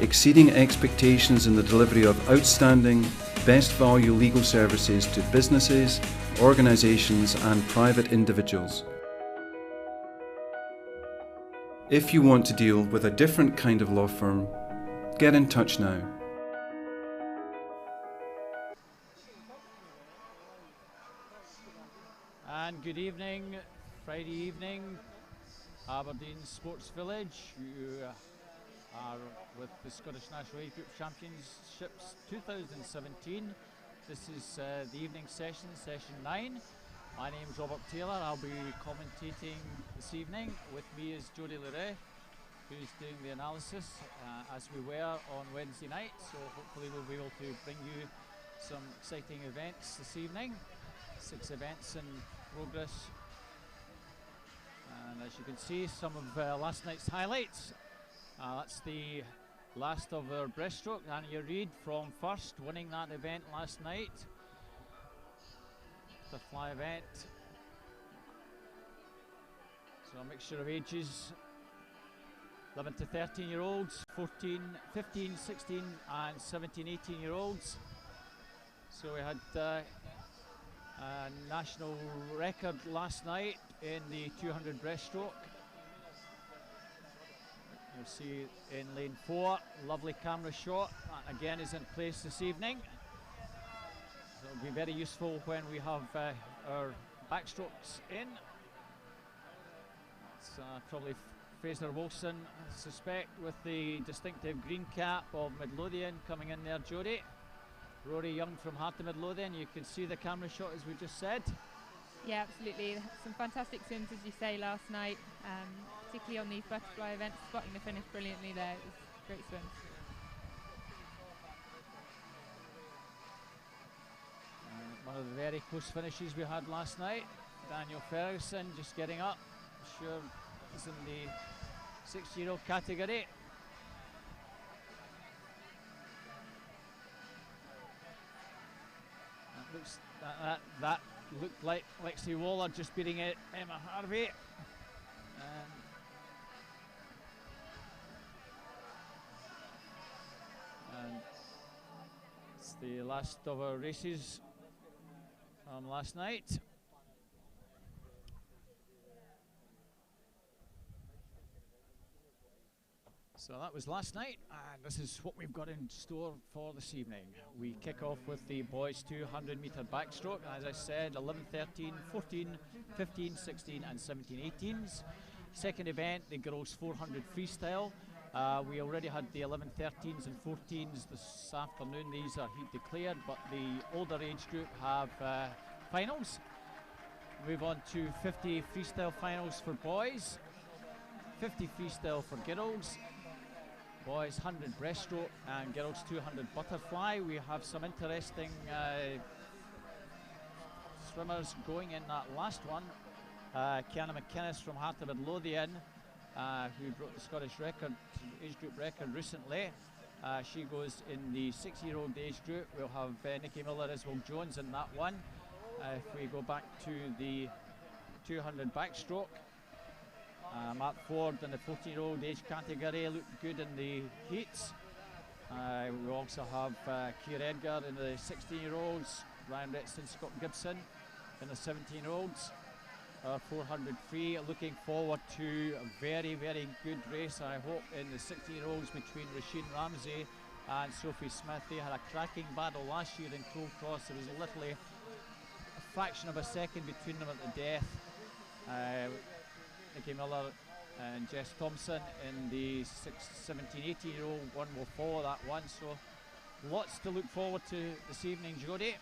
exceeding expectations in the delivery of outstanding, best value legal services to businesses, organisations and private individuals. If you want to deal with a different kind of law firm, get in touch now. And good evening, Friday evening, Aberdeen Sports Village. You are with the Scottish National Age Group Championships 2017. This is the evening session, session 9. My name is Robert Taylor. I'll be commentating this evening. With me is Jodie Leray, who's doing the analysis as we were on Wednesday night. So hopefully we'll be able to bring you some exciting events this evening. 6 events in progress. And as you can see, some of last night's highlights. That's the last of our breaststroke. Anya Reid from first, winning that event last night. Butterfly event. So a mixture of ages, 11 to 13 year olds, 14, 15, 16 and 17, 18 year olds. So we had a national record last night in the 200 breaststroke. You'll see in lane 4, lovely camera shot. That again is in place this evening. So it'll be very useful when we have our backstrokes in. It's probably Fraser Wilson, I suspect, with the distinctive green cap of Midlothian coming in there, Jodie. Rory Young from Heart of Midlothian. You can see the camera shot as we just said. Yeah, absolutely. Some fantastic swims, as you say, last night, particularly on these butterfly events. Spotting the finish brilliantly there. It was great swims. One of the very close finishes we had last night. Daniel Ferguson just getting up. I'm sure he's in the 6-year-old category. That looked like Lexi Waller just beating it, Emma Harvey. And it's the last of our races from last night. So that was last night, and this is what we've got in store for this evening. We kick off with the boys 200 metre backstroke. As I said, 11, 13, 14, 15, 16 and 17, 18s. Second event, the girls 400 freestyle. We already had the 11, 13s and 14s this afternoon. These are heat declared, but the older age group have finals. Move on to 50 freestyle finals for boys, 50 freestyle for girls. Boys 100 breaststroke and girls 200 butterfly. We have some interesting swimmers going in that last one. Kiana McInnes from Heart of Midlothian, who broke the Scottish record, age group record recently. She goes in the 6-year-old age group. We'll have Nikki Miller, Iswell Jones in that one. If we go back to the 200 backstroke, Mark Ford in the 14-year-old age category looked good in the heats. We also have Keir Edgar in the 16-year-olds, Ryan Retston, Scott Gibson in the 17-year-olds. 400 free, looking forward to a very, very good race, I hope, in the 16-year-olds between Rasheen Ramsey and Sophie Smith. They had a cracking battle last year in Cold Cross. There was literally a fraction of a second between them at the death. Nikki Miller and Jess Thompson in the 17, 18-year-old one will follow that one. So lots to look forward to this evening, Jodie.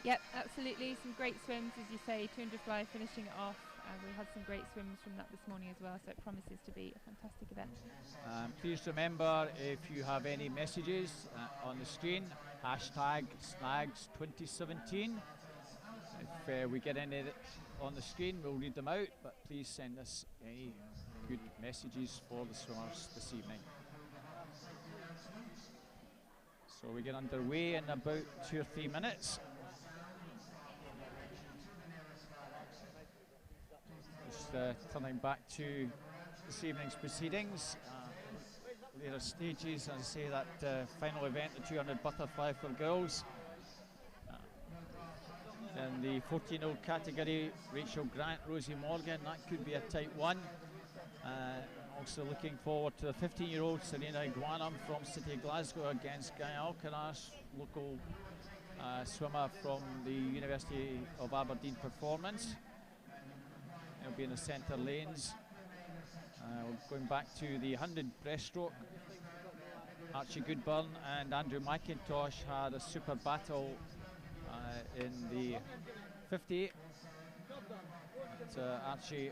Yep, absolutely. Some great swims, as you say. 200 fly finishing it off. We had some great swims from that this morning as well, so it promises to be a fantastic event. Please remember, if you have any messages on the screen, hashtag Snags2017. If we get any on the screen, we'll read them out, but please send us any good messages for the swimmers this evening. So we get underway in about 2 or 3 minutes. Just turning back to this evening's proceedings. later stages. As I say, that final event, the 200 butterfly for girls. In the 14-year-old category, Rachel Grant, Rosie Morgan, that could be a tight one. Also looking forward to the 15-year-old Serena Iguanam from City of Glasgow against Guy Alcaraz, local swimmer from the University of Aberdeen Performance. He'll be in the centre lanes. Going back to the 100 breaststroke, Archie Goodburn and Andrew McIntosh had a super battle in the 50. But, Archie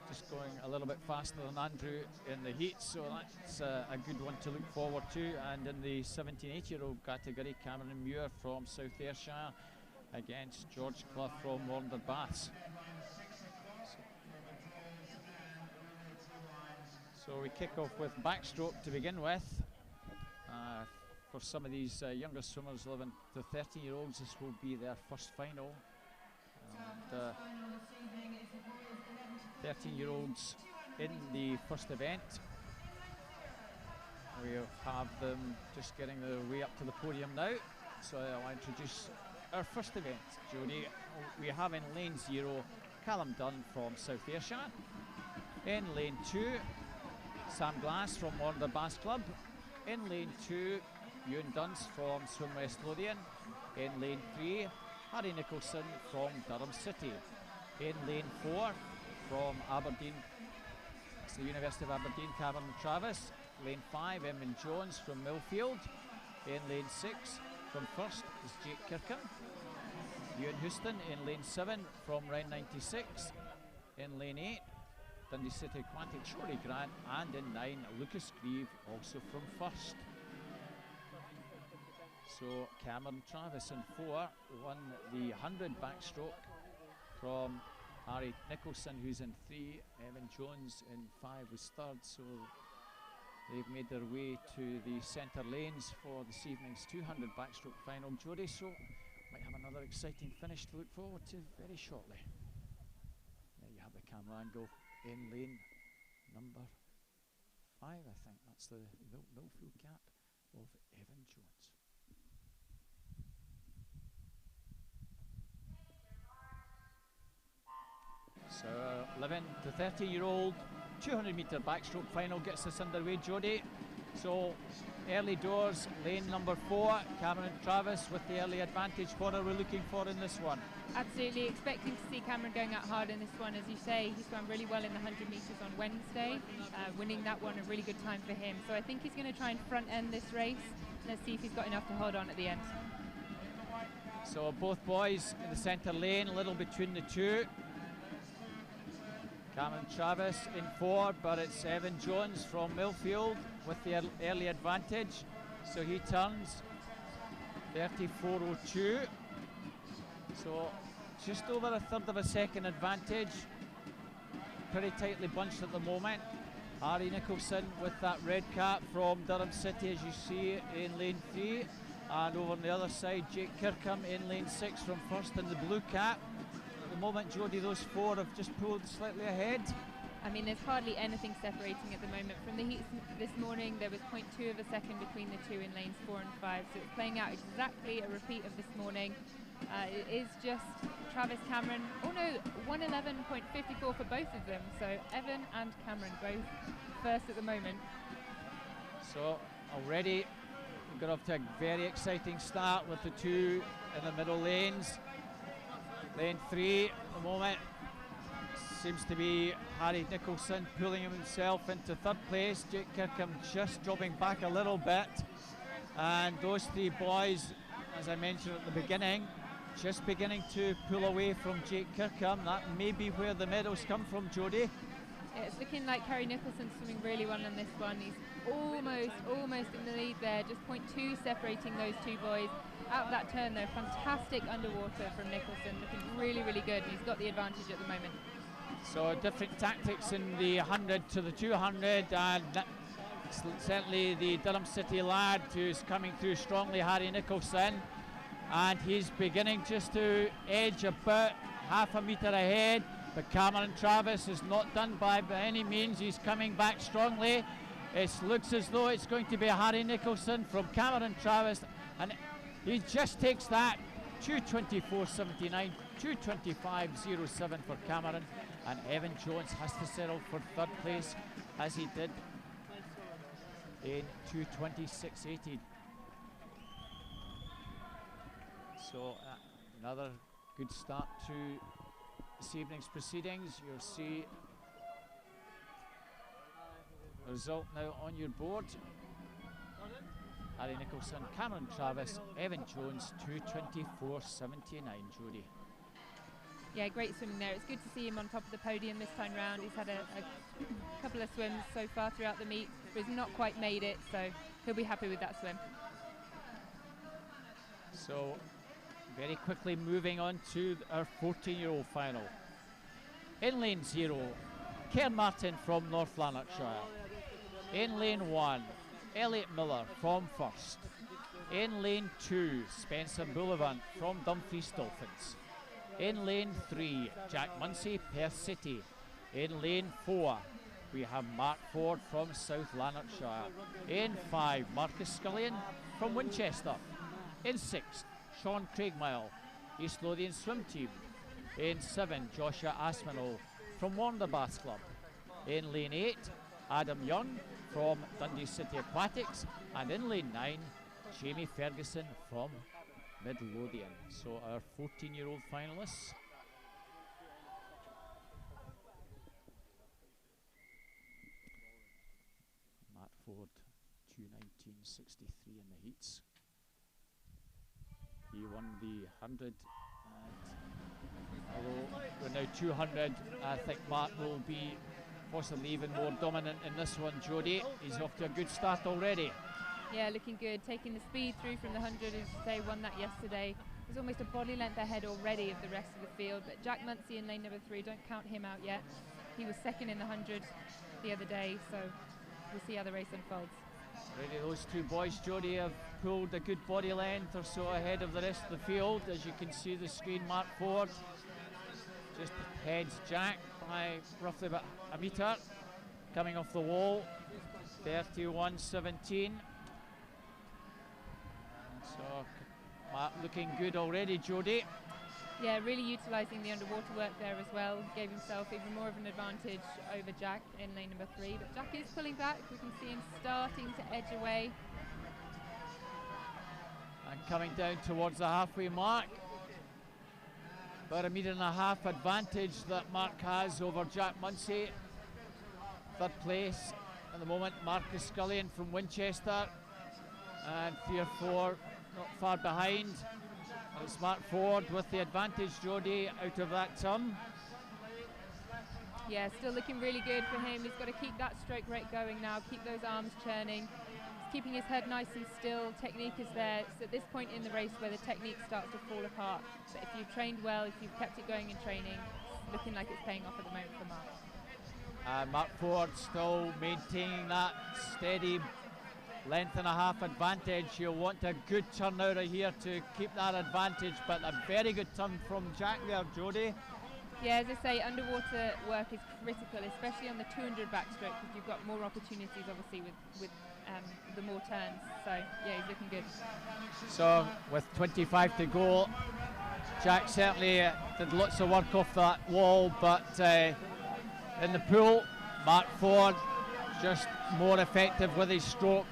just going a little bit faster than Andrew in the heat, so that's a good one to look forward to. And in the 17-18-year-old category, Cameron Muir from South Ayrshire against George Clough from Warner Baths. So we kick off with backstroke to begin with. For some of these younger swimmers, 11 to 13-year-olds, this will be their first final. 13-year-olds in the first event. We'll have them just getting their way up to the podium now. So I'll introduce our first event, Jodie. We have in lane 0, Callum Dunn from South Ayrshire. In lane 2, Sam Glass from Warner Baths Club. In lane 2, Ewan Dunst from Swim West Lothian. In lane 3, Harry Nicholson from Durham City. In lane 4, from Aberdeen, it's the University of Aberdeen, Cameron Travis. Lane 5, Eamon Jones from Millfield. In lane 6, from First, is Jake Kirkham. Ewan Houston in lane 7 from round 96. In lane 8, Dundee City Aquatics Shorey Grant, and in 9, Lucas Grieve, also from First. So Cameron Travis in 4 won the 100 backstroke from Harry Nicholson, who's in 3. Evan Jones in 5 was third, so they've made their way to the centre lanes for this evening's 200 backstroke final, Jodie. So might have another exciting finish to look forward to very shortly. There you have the camera angle in lane number 5, I think. That's the Millfield cap of Evan Jones. So 11 to 13-year-old 200-metre backstroke final gets us underway, Jodie. So early doors, lane number 4, Cameron Travis with the early advantage. What are we looking for in this one? Absolutely expecting to see Cameron going out hard in this one. As you say, he swam really well in the 100 metres on Wednesday, winning that one, a really good time for him. So I think he's going to try and front end this race. Let's see if he's got enough to hold on at the end. So both boys in the centre lane, a little between the two. Cameron Travis in 4, but it's Evan Jones from Millfield with the early advantage. So he turns 34.02. So just over a third of a second advantage. Pretty tightly bunched at the moment. Harry Nicholson with that red cap from Durham City, as you see, in lane 3. And over on the other side, Jake Kirkham in lane 6 from First in the blue cap. At the moment, Jodie, those 4 have just pulled slightly ahead. I mean, there's hardly anything separating at the moment. From the heats this morning, there was 0.2 of a second between the two in lanes 4 and 5. So it's playing out exactly a repeat of this morning. It is just Travis Cameron. Oh no, 1:11.54 for both of them. So Evan and Cameron both first at the moment. So already we got off to a very exciting start with the 2 in the middle lanes. Lane 3 at the moment seems to be Harry Nicholson pulling himself into 3rd place. Jake Kirkham just dropping back a little bit. And those 3 boys, as I mentioned at the beginning, just beginning to pull away from Jake Kirkham. That may be where the medals come from, Jodie. Yeah, it's looking like Harry Nicholson swimming really well on this one. He's almost in the lead there, just 0.2 separating those 2 boys. Out of that turn though, fantastic underwater from Nicholson, looking really good, and he's got the advantage at the moment. So different tactics in the 100 to the 200, and certainly the Durham City lad who's coming through strongly, Harry Nicholson, and he's beginning just to edge about half a metre ahead. But Cameron Travis is not done by any means. He's coming back strongly. It looks as though it's going to be Harry Nicholson from Cameron Travis, and he just takes that. 2:24.79, 2:25.07 for Cameron, and Evan Jones has to settle for third place, as he did in 2:26.80. So another good start to this evening's proceedings. You'll see the result now on your board. Harry Nicholson, Cameron Travis, Evan Jones, 2:24.79, Jodie. Yeah, great swimming there. It's good to see him on top of the podium this time round. He's had a couple of swims so far throughout the meet, but he's not quite made it, so he'll be happy with that swim. So, very quickly moving on to our 14-year-old final. In lane 0, Cairn Martin from North Lanarkshire. In lane 1, Elliot Miller from First. In lane 2, Spencer Bullivant from Dumfries Dolphins. In lane 3, Jack Munsey, Perth City. In lane 4, we have Mark Ford from South Lanarkshire. In 5, Marcus Scullion from Winchester. In 6, Sean Craigmile, East Lothian Swim Team. In 7, Joshua Aspinall from Wanderbath Club. In lane 8, Adam Young from Dundee City Aquatics, and in lane 9, Jamie Ferguson from Midlothian. So our 14-year-old finalists. Matt Ford, 2:19.63 in the heats. He won the 100, and although we're now 200, I think Matt will be possibly even more dominant in this one, Jodie. He's off to a good start already. Yeah, looking good, taking the speed through from the 100, as you say, won that yesterday. He's almost a body length ahead already of the rest of the field, but Jack Munsey in lane number 3, don't count him out yet. He was second in the 100 the other day, so we'll see how the race unfolds. Already those two boys, Jodie, have pulled a good body length or so ahead of the rest of the field. As you can see the screen, Mark Ford just heads Jack by roughly about a metre, coming off the wall, 31.17. So Mark looking good already, Jodie. Yeah, really utilising the underwater work there as well. Gave himself even more of an advantage over Jack in lane number 3. But Jack is pulling back. We can see him starting to edge away. And coming down towards the halfway mark. About 1.5 metre advantage that Mark has over Jack Munsey. Third place at the moment, Marcus Scullion from Winchester. And 3 or 4 not far behind. It's Mark Ford with the advantage, Jodie, out of that turn. Yeah, still looking really good for him. He's got to keep that stroke rate going now, keep those arms churning. He's keeping his head nice and still. Technique is there. It's at this point in the race where the technique starts to fall apart. But if you've trained well, if you've kept it going in training, it's looking like it's paying off at the moment for Mark. Mark Ford still maintaining that steady length and a half advantage. You'll want a good turn out of here to keep that advantage, but a very good turn from Jack there, Jodie. Yeah, as I say, underwater work is critical, especially on the 200 backstroke, because you've got more opportunities, obviously, with the more turns. So, yeah, he's looking good. So, with 25 to go, Jack certainly did lots of work off that wall, but in the pool, Mark Ford just more effective with his stroke,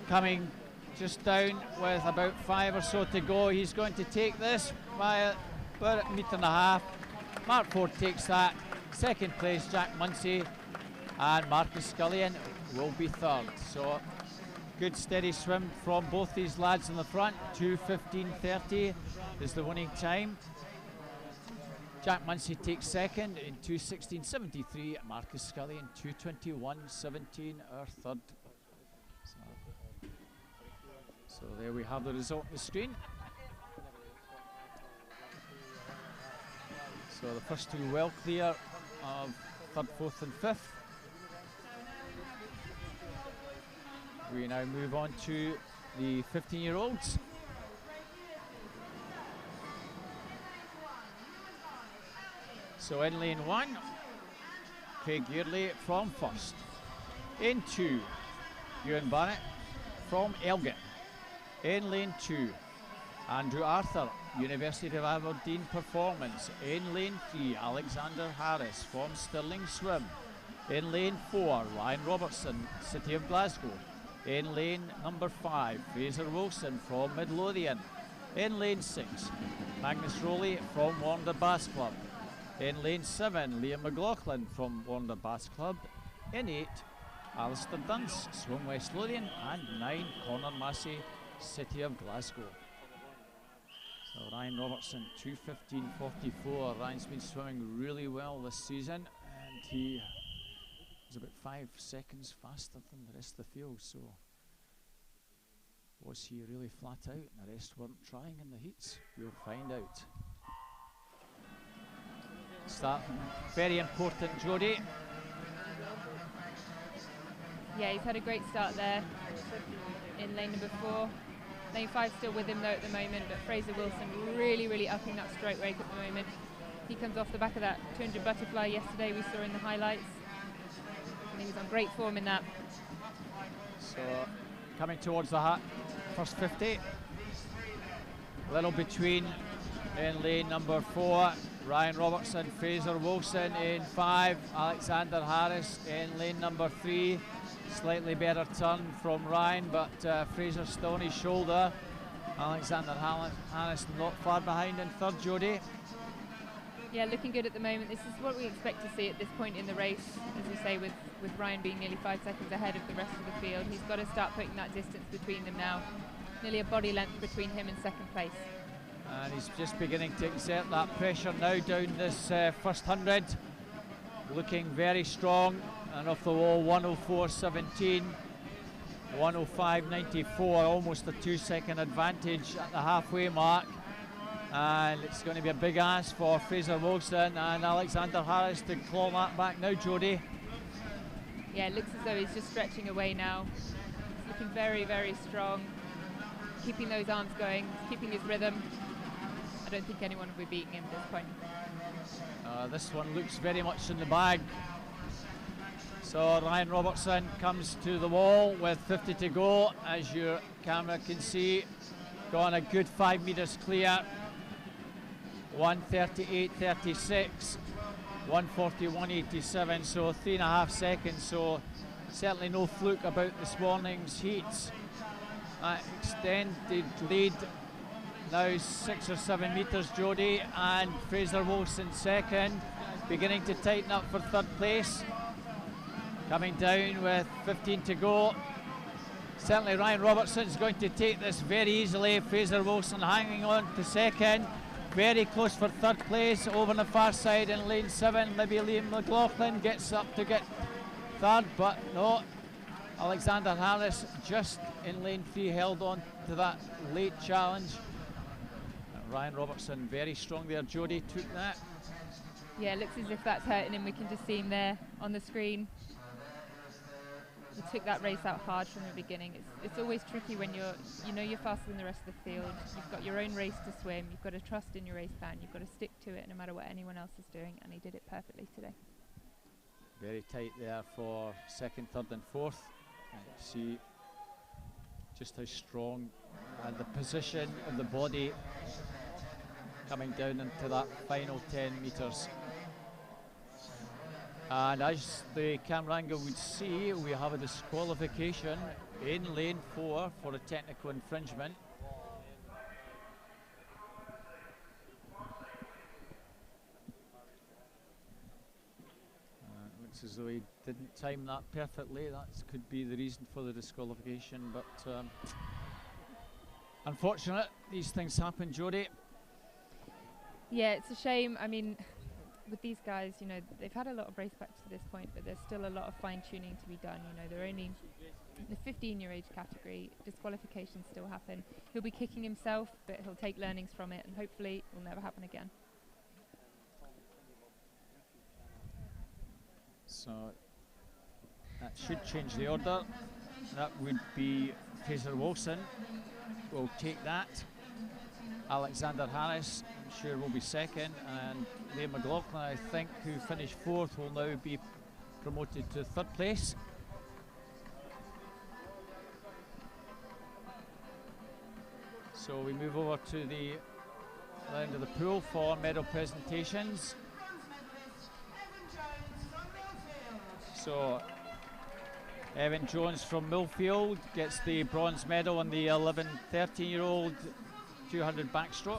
coming just down with about 5 or so to go. He's going to take this by about 1.5 metres. Mark Ford takes that. Second place, Jack Munsey, and Marcus Scullion will be third. So good steady swim from both these lads in the front. 2:15.30 is the winning time. Jack Munsey takes second in 2:16.73. Marcus Scullion 2:21.17, our third. So there we have the result on the screen. So the first two well clear of third, fourth and fifth. We now move on to the 15-year-olds. So in lane 1, Craig Yearley from First. In 2, Ewan Barrett from Elgin. In lane 2, Andrew Arthur, University of Aberdeen Performance. In lane 3, Alexander Harris from Stirling Swim. In lane 4, Ryan Robertson, City of Glasgow. In lane number 5, Fraser Wilson from Midlothian. In lane 6, Magnus Rowley from Warner Bass Club. In lane 7, Liam McLaughlin from Warner Bass Club. In 8, Alistair Dunce, Swim West Lothian. And 9, Conor Massey, City of Glasgow. So Ryan Robertson, 2:15.44. Ryan's been swimming really well this season, and he was about 5 seconds faster than the rest of the field. So was he really flat out and the rest weren't trying in the heats? We'll find out. Start very important, Jodie. Yeah, he's had a great start there in lane number 4. Lane 5 still with him though at the moment, but Fraser Wilson really upping that stroke rate at the moment. He comes off the back of that 200 butterfly yesterday we saw in the highlights. And he was on great form in that. So coming towards the first 50. Little between in lane number 4, Ryan Robertson, Fraser Wilson. In 5, Alexander Harris. In lane number 3, slightly better turn from Ryan, but Fraser still on his shoulder. Alexander Harris not far behind in third, Jodie. Yeah, looking good at the moment. This is what we expect to see at this point in the race, as you say, with Ryan being nearly 5 seconds ahead of the rest of the field. He's got to start putting that distance between them now. Nearly a body length between him and second place. And he's just beginning to exert that pressure now down this first 100. Looking very strong. And off the wall, 1:04.17, 1:05.94, almost a 2-second advantage at the halfway mark. And it's going to be a big ask for Fraser Wilson and Alexander Harris to claw that back now, Jodie. Yeah, it looks as though he's just stretching away now. He's looking very strong, keeping those arms going, keeping his rhythm. I don't think anyone will be beating him at this point. This one looks very much in the bag. So Ryan Robertson comes to the wall with 50 to go, as your camera can see. Gone a good 5 meters clear. 1:38.36, 1:41.87, so 3.5 seconds. So certainly no fluke about this morning's heats. Extended lead now 6 or 7 meters, Jodie, and Fraser Wilson second, beginning to tighten up for third place. Coming down with 15 to go. Certainly Ryan Robertson's going to take this very easily. Fraser Wilson hanging on to second. Very close for third place. Over on the far side in lane 7, maybe Liam McLaughlin gets up to get third, but no. Alexander Harris just in lane 3 held on to that late challenge. Ryan Robertson very strong there. Jodie took that. Yeah, it looks as if that's hurting him. We can just see him there on the screen. He took that race out hard from the beginning. It's always tricky when you're faster than the rest of the field. You've got your own race to swim. You've got to trust in your race plan. You've got to stick to it no matter what anyone else is doing, and he did it perfectly today. Very tight there for second, third and fourth. And see just how strong and the position of the body coming down into that final 10 meters. And as the camera angle would see, we have a disqualification in lane 4 for a technical infringement. Looks as though he didn't time that perfectly. That could be the reason for the disqualification, but unfortunate, these things happen, Jodie. Yeah, it's a shame. I mean, with these guys, you know, they've had a lot of race practice to this point, but there's still a lot of fine-tuning to be done. You know, they're only in the 15-year age category. Disqualifications still happen. He'll be kicking himself, but he'll take learnings from it, and hopefully it will never happen again. So that should change the order. That would be Fraser Wilson will take that. Alexander Harris, I'm sure, will be second, and Liam McLaughlin, I think, who finished fourth, will now be promoted to third place. So we move over to the end of the pool for medal presentations. So Evan Jones from Millfield gets the bronze medal on the 13-year-old 200 backstroke.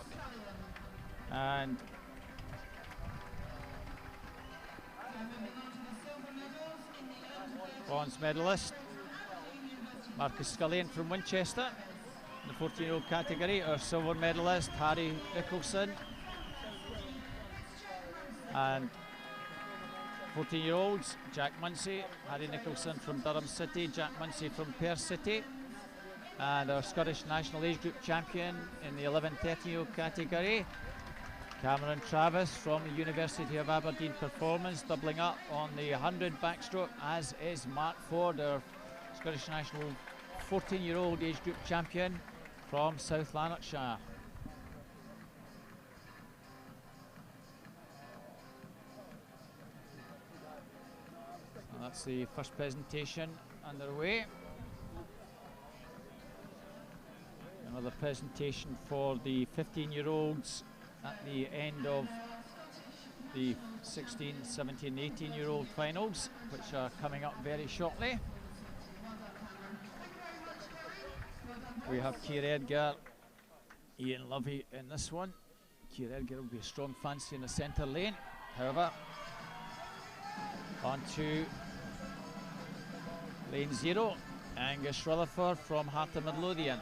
And bronze medalist Marcus Scullion from Winchester in the 14-year-old category. Our silver medalist Harry Nicholson, and 14-year-olds Jack Munsey, Harry Nicholson from Durham City, Jack Munsey from Perth City, and our Scottish national age group champion in the 11-13-year-old category Cameron Travis from the University of Aberdeen Performance, doubling up on the 100 backstroke, as is Mark Ford, our Scottish national 14-year-old age group champion from South Lanarkshire. And that's the first presentation underway. Another presentation for the 15-year-olds at the end of the 16, 17, 18-year-old finals, which are coming up very shortly. We have Keir Edgar, Ian Lovey in this one. Keir Edgar will be a strong fancy in the centre lane. However, on to lane 0, Angus Rutherford from Heart of Midlothian.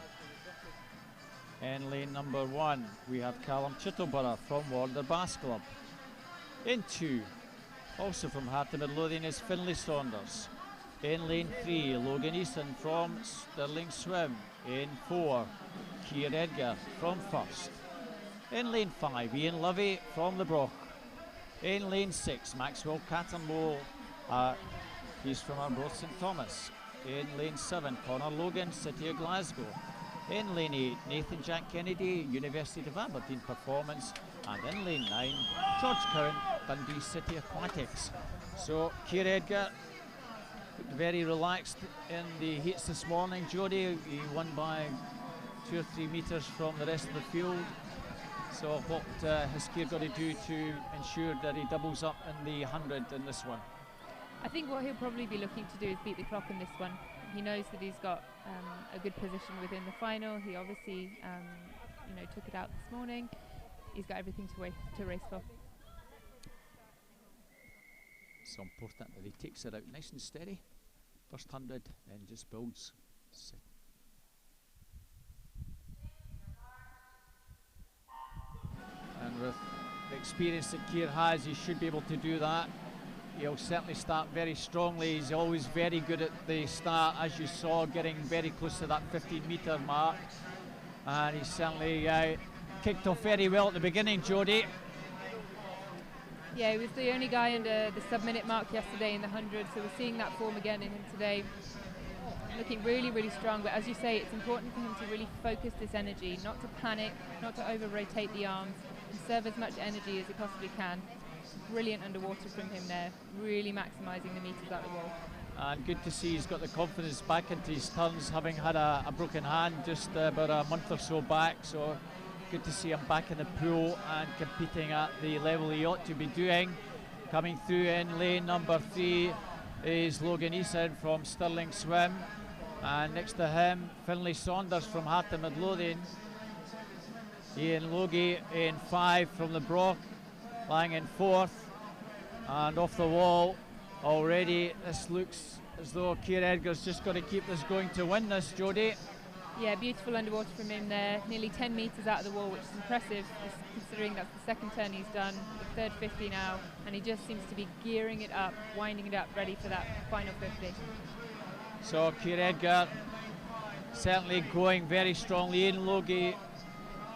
In lane number 1, we have Callum Chittleborough from Warder Bass Club. In 2, also from Heart of Midlothian, is Finlay Saunders. In lane 3, Logan Easton from Stirling Swim. In 4, Keir Edgar from First. In lane 5, Ian Lovey from the Broch. In lane 6, Maxwell Cattermole, he's from Arbroath St Thomas. In lane 7, Conor Logan, City of Glasgow. In lane 8, Nathan Jack Kennedy, University of Aberdeen Performance. And in lane 9, George Cowan, Dundee City Aquatics. So Keir Edgar looked very relaxed in the heats this morning, Jodie. He won by 2 or 3 metres from the rest of the field. So what has Keir got to do to ensure that he doubles up in the 100 in this one? I think what he'll probably be looking to do is beat the clock in this one. He knows that he's got a good position within the final. He obviously took it out this morning. He's got everything to race for. So important that he takes it out nice and steady. First 100 and just builds. And with the experience that Keir has, he should be able to do that. He'll certainly start very strongly. He's always very good at the start, as you saw, getting very close to that 15-metre mark. And he certainly kicked off very well at the beginning, Jodie. Yeah, he was the only guy under the sub-minute mark yesterday in the 100, so we're seeing that form again in him today. Looking really, really strong, but as you say, it's important for him to really focus this energy, not to panic, not to over-rotate the arms, and serve as much energy as he possibly can. Brilliant underwater from him there, really maximising the metres out the wall. And good to see he's got the confidence back into his turns, having had a broken hand just about a month or so back. So good to see him back in the pool and competing at the level he ought to be doing. Coming through in lane number 3 is Logan Eason from Stirling Swim. And next to him, Finlay Saunders from Heart of Midlothian. Ian Logie in 5 from the Broch, lying in 4th. And off the wall already, this looks as though Keir Edgar's just got to keep this going to win this, Jodie. Yeah, beautiful underwater from him there, nearly 10 metres out of the wall, which is impressive considering that's the second turn he's done, the third 50 now, and he just seems to be gearing it up, winding it up, ready for that final 50. So Keir Edgar certainly going very strongly. Ian Logie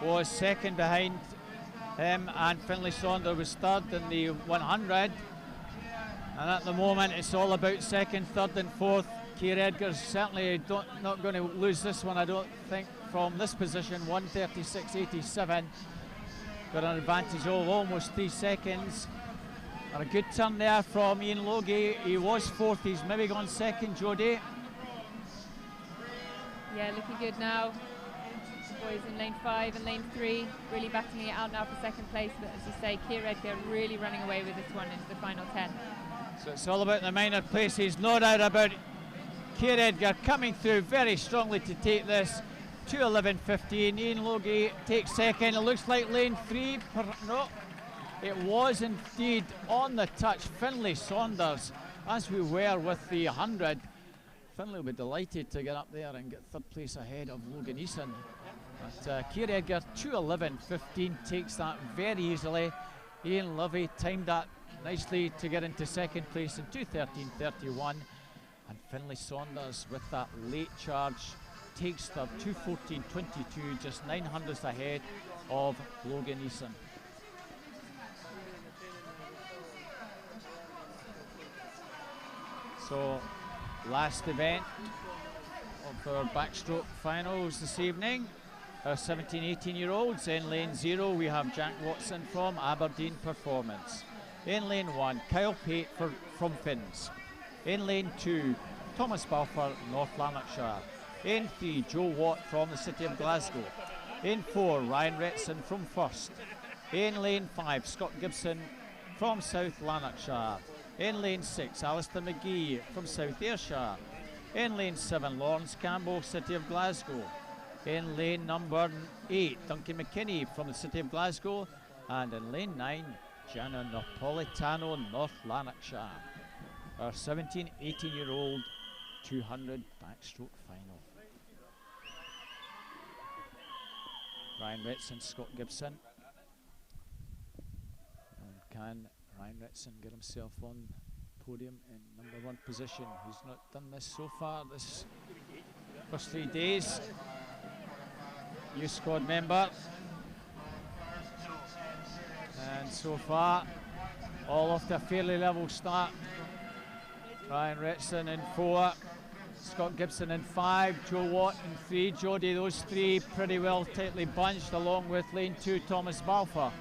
was second behind him, and Finlay Saunders was third in the 100. And at the moment it's all about second, third and fourth. Keir Edgar's certainly not going to lose this one, I don't think, from this position. 1:36.87. Got an advantage of almost 3 seconds. And a good turn there from Ian Logie. He was fourth, he's maybe gone second, Jodie. Yeah, looking good now. boys in lane 5 and lane 3 really battling it out now for second place, but as you say, Keir Edgar really running away with this one into the final 10. So it's all about the minor places, no doubt about it. Keir Edgar coming through very strongly to take this. 2:11.15. Ian Logie takes second. It looks like lane 3. No, it was indeed on the touch. Finlay Saunders, as we were with the 100. Finlay will be delighted to get up there and get third place ahead of Logan Eason. But Keir Edgar, 2:11.15, takes that very easily. Ian Lovey timed that nicely to get into second place in 2:13.31. And Finlay Saunders, with that late charge, takes third, 2:14.22, just 900ths ahead of Logan Eason. So, last event of our backstroke finals this evening. Our 17-18-year-olds. In lane 0 we have Jack Watson from Aberdeen Performance. In lane 1, Kyle Pate from Finns. In lane 2, Thomas Balfour, North Lanarkshire. In 3, Joe Watt from the City of Glasgow. In 4, Ryan Retson from First. In lane 5, Scott Gibson from South Lanarkshire. In lane 6, Alistair McGee from South Ayrshire. In lane 7, Lawrence Campbell, City of Glasgow. In lane number 8, Duncan McKinney from the City of Glasgow. And in lane 9, Gianna Napolitano, North Lanarkshire. Our 17-18-year-old 200 backstroke final. Ryan Retson, Scott Gibson. And can Ryan Retson get himself on podium in number 1 position? He's not done this so far this first 3 days. Youth squad member. And so far, all off to a fairly level start. Ryan Retson in 4, Scott Gibson in 5, Joe Watt in 3, Jodie, those 3 pretty well tightly bunched, along with lane 2, Thomas Balfour.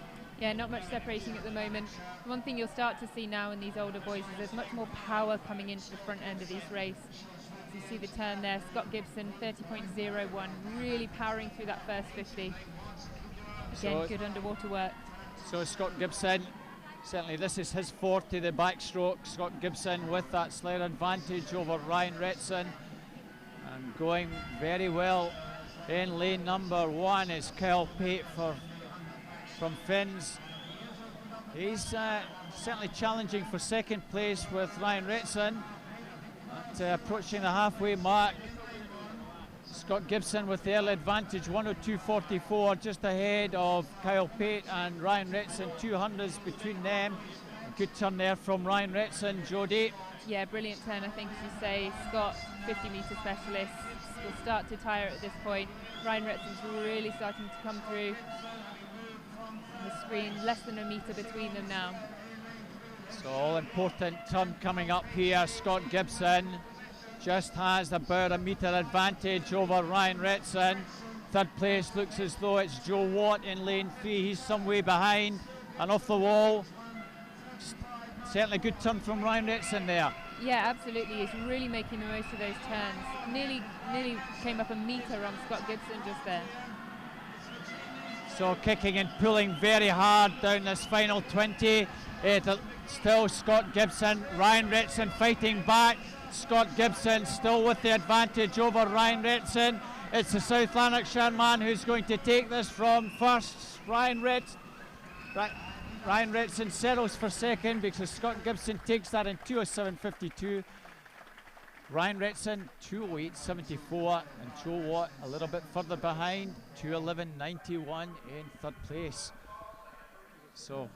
Yeah, not much separating at the moment. One thing you'll start to see now in these older boys is there's much more power coming into the front end of this race. As you see the turn there, Scott Gibson 30.01, really powering through that first 50. Again, so good underwater work. So Scott Gibson, certainly this is his forte, the backstroke. Scott Gibson with that slight advantage over Ryan Retson, and going very well in lane number 1 is Kyle Pate from Finns. He's certainly challenging for second place with Ryan Retson, approaching the halfway mark. Scott Gibson with the early advantage, 1:02.44, just ahead of Kyle Pate and Ryan Retson, 200s between them. Good turn there from Ryan Retson, Jodie. Yeah, brilliant turn, I think, as you say. Scott, 50-metre specialist, will start to tire at this point. Ryan Retson's really starting to come through on the screen, less than a metre between them now. So all important turn coming up here. Scott Gibson just has about a metre advantage over Ryan Retson. Third place looks as though it's Joe Watt in lane 3. He's some way behind and off the wall. Certainly a good turn from Ryan Retson there. Yeah, absolutely. He's really making the most of those turns. Nearly came up a metre on Scott Gibson just there. So kicking and pulling very hard down this final 20. Still Scott Gibson, Ryan Retson fighting back. Scott Gibson still with the advantage over Ryan Retson. It's the South Lanarkshire man who's going to take this from first. Ryan Retson settles for second because Scott Gibson takes that in 2:07.52. Ryan Retson 2:08.74, and Joe Watt a little bit further behind, 2:11.91 in third place. So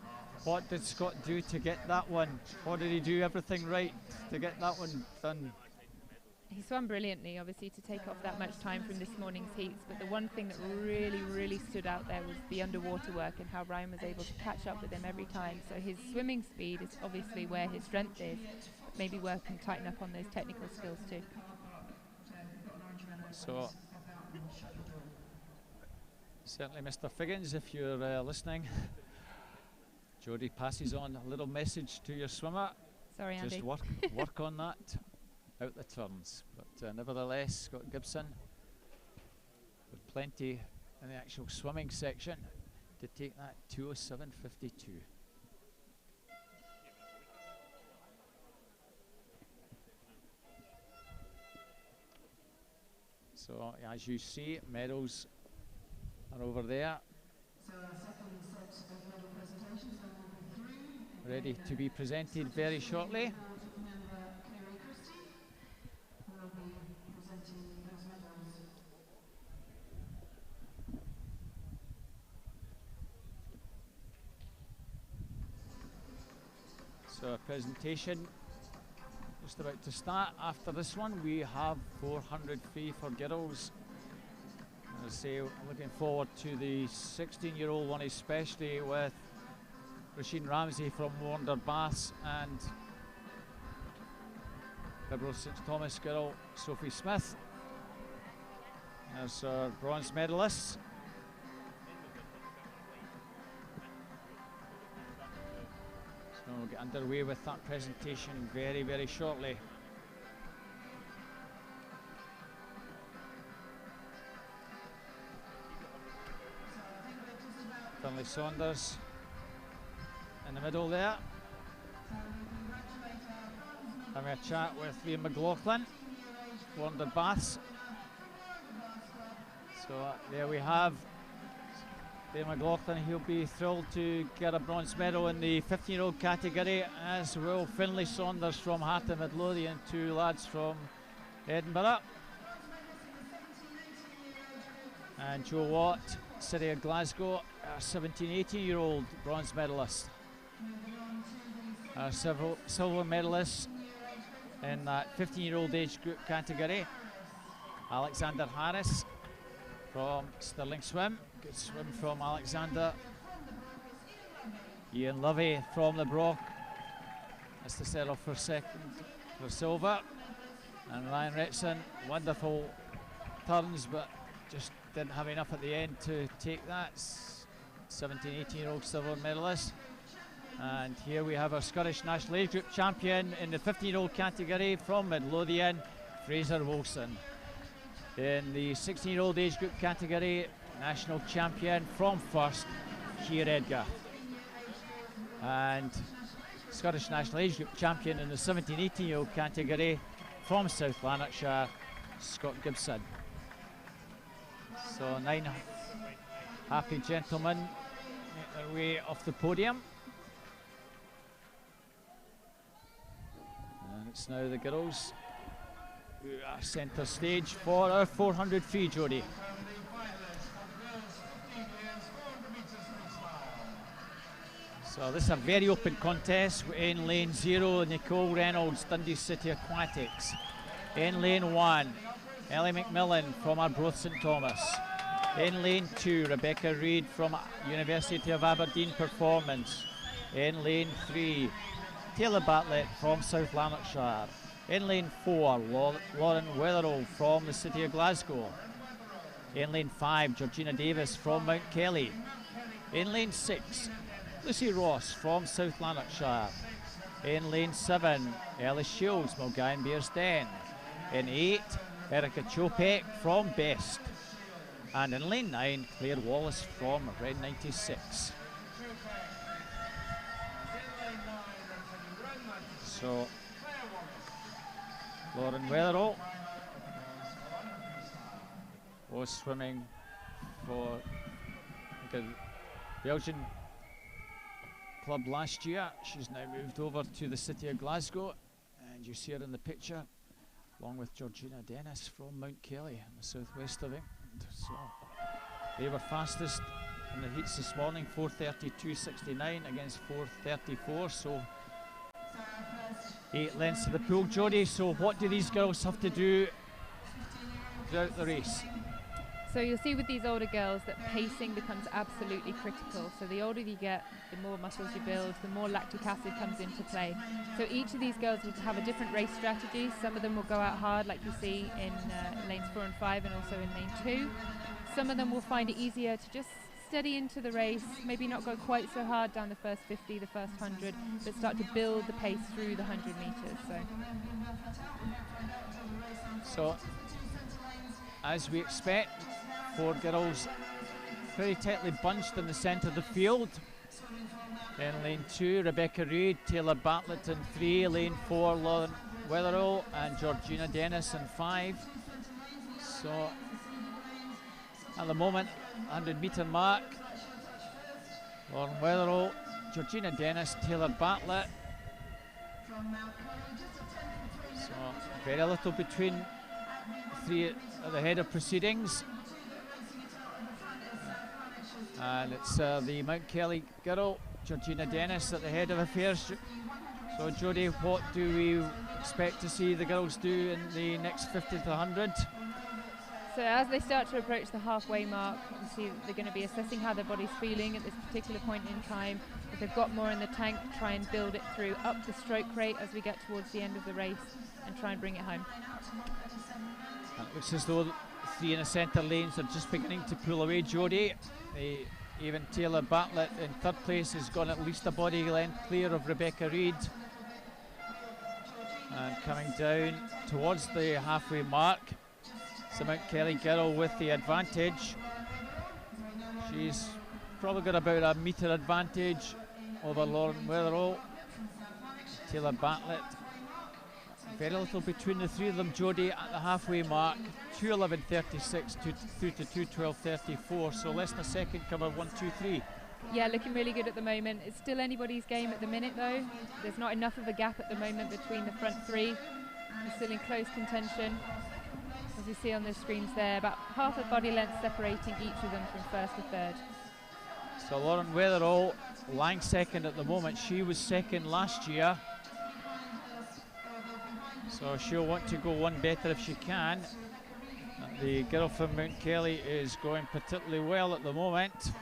what did Scott do to get that one? What did he do everything right to get that one done? He swam brilliantly, obviously, to take off that much time from this morning's heats, but the one thing that really stood out there was the underwater work and how Ryan was able to catch up with him every time. So his swimming speed is obviously where his strength is, but maybe work and tighten up on those technical skills too. So certainly Mr. Figgins, if you're listening, Jodie passes on a little message to your swimmer. Sorry, Andy. Just work on that out the turns. But nevertheless, Scott Gibson with plenty in the actual swimming section to take that 2:07.52. So as you see, medals are over there, ready to be presented very shortly. So a presentation just about to start. After this one, we have 400 free for girls. As I say, looking forward to the 16-year-old one, especially with Rasheen Ramsey from Warner Baths and Liberal St Thomas girl Sophie Smith. There's our bronze medalists. So we'll get underway with that presentation very, very shortly. Finlay Saunders in the middle there. Having a chat with Liam McLaughlin, Warner Baths. So there we have Liam McLaughlin. He'll be thrilled to get a bronze medal in the 15-year-old category, as will Finlay Saunders from Heart of Midlothian, two lads from Edinburgh. And Joe Watt, City of Glasgow, our 17-18-year-old bronze medalist. Our several silver medalists in that 15-year-old age group category. Alexander Harris from Stirling Swim, good swim from Alexander. Ian Lovey from the Brock, that's to settle for second for silver. And Ryan Retson, wonderful turns, but just didn't have enough at the end to take that. 17-18-year-old silver medalist. And here we have our Scottish National Age Group champion in the 15-year-old category from Midlothian, Fraser Wilson. In the 16-year-old age group category, national champion from First, Keir Edgar. And Scottish National Age Group champion in the 17-18-year-old category from South Lanarkshire, Scott Gibson. So 9 happy gentlemen make their way off the podium. And it's now the girls who are centre stage for our 400 free, Jodie. So this is a very open contest in lane 0, Nicole Reynolds, Dundee City Aquatics. In lane 1, Ellie McMillan from Arbroath St Thomas. In lane 2, Rebecca Reid from University of Aberdeen Performance. In lane 3, Taylor Bartlett from South Lanarkshire. In lane 4, Lauren Wetherall from the City of Glasgow. In lane 5, Georgina Davis from Mount Kelly. In lane 6, Lucy Ross from South Lanarkshire. In lane 7, Ellis Shields, Mulgine Bearsden. In 8, Erica Chopek from Best. And in lane 9, Claire Wallace from Red 96. So, Lauren Wetherall was swimming for the Belgian club last year. She's now moved over to the City of Glasgow, and you see her in the picture along with Georgina Dennis from Mount Kelly in the southwest of England. So they were fastest in the heats this morning, 4:32.69 against 4:34. So 8 lengths to the pool, Jodie. So what do these girls have to do throughout the race? So you'll see with these older girls that pacing becomes absolutely critical. So the older you get, the more muscles you build, the more lactic acid comes into play. So each of these girls will have a different race strategy. Some of them will go out hard, like you see in lanes 4 and 5, and also in lane 2. Some of them will find it easier to just steady into the race, maybe not go quite so hard down the first 50, the first 100, but start to build the pace through the 100 metres. So as we expect, 4 girls pretty tightly bunched in the centre of the field. In lane 2, Rebecca Reid, Taylor Bartlett in 3, lane 4, Lauren Wetherall and Georgina Dennis in 5. So at the moment, 100-metre mark, Lauren Wetherall, Georgina Dennis, Taylor Bartlett. So very little between the 3 at the head of proceedings. And it's the Mount Kelly girl, Georgina Dennis, at the head of affairs. So Jodie, what do we expect to see the girls do in the next 50 to 100? So as they start to approach the halfway mark, obviously they're going to be assessing how their body's feeling at this particular point in time. If they've got more in the tank, try and build it through, up the stroke rate as we get towards the end of the race and try and bring it home. And it looks as though the 3 in the centre lanes are just beginning to pull away, Jodie. Even Taylor Bartlett in 3rd place has gone at least a body length clear of Rebecca Reid. And coming down towards the halfway mark, it's the Mount Kelly girl with the advantage. She's probably got about a metre advantage over Lauren Wetherall. Taylor Bartlett, very little between the 3 of them, Jodie, at the halfway mark. 2:11.36 through to 2:12.34, so less than a second cover 1, 2, 3. Yeah, looking really good at the moment. It's still anybody's game at the minute though. There's not enough of a gap at the moment between the front 3. They're still in close contention. As you see on the screens there, about half a body length separating each of them from 1st to 3rd. So Lauren Wetherall lying 2nd at the moment. She was 2nd last year, so she'll want to go one better if she can. The girl from Mount Kelly is going particularly well at the moment.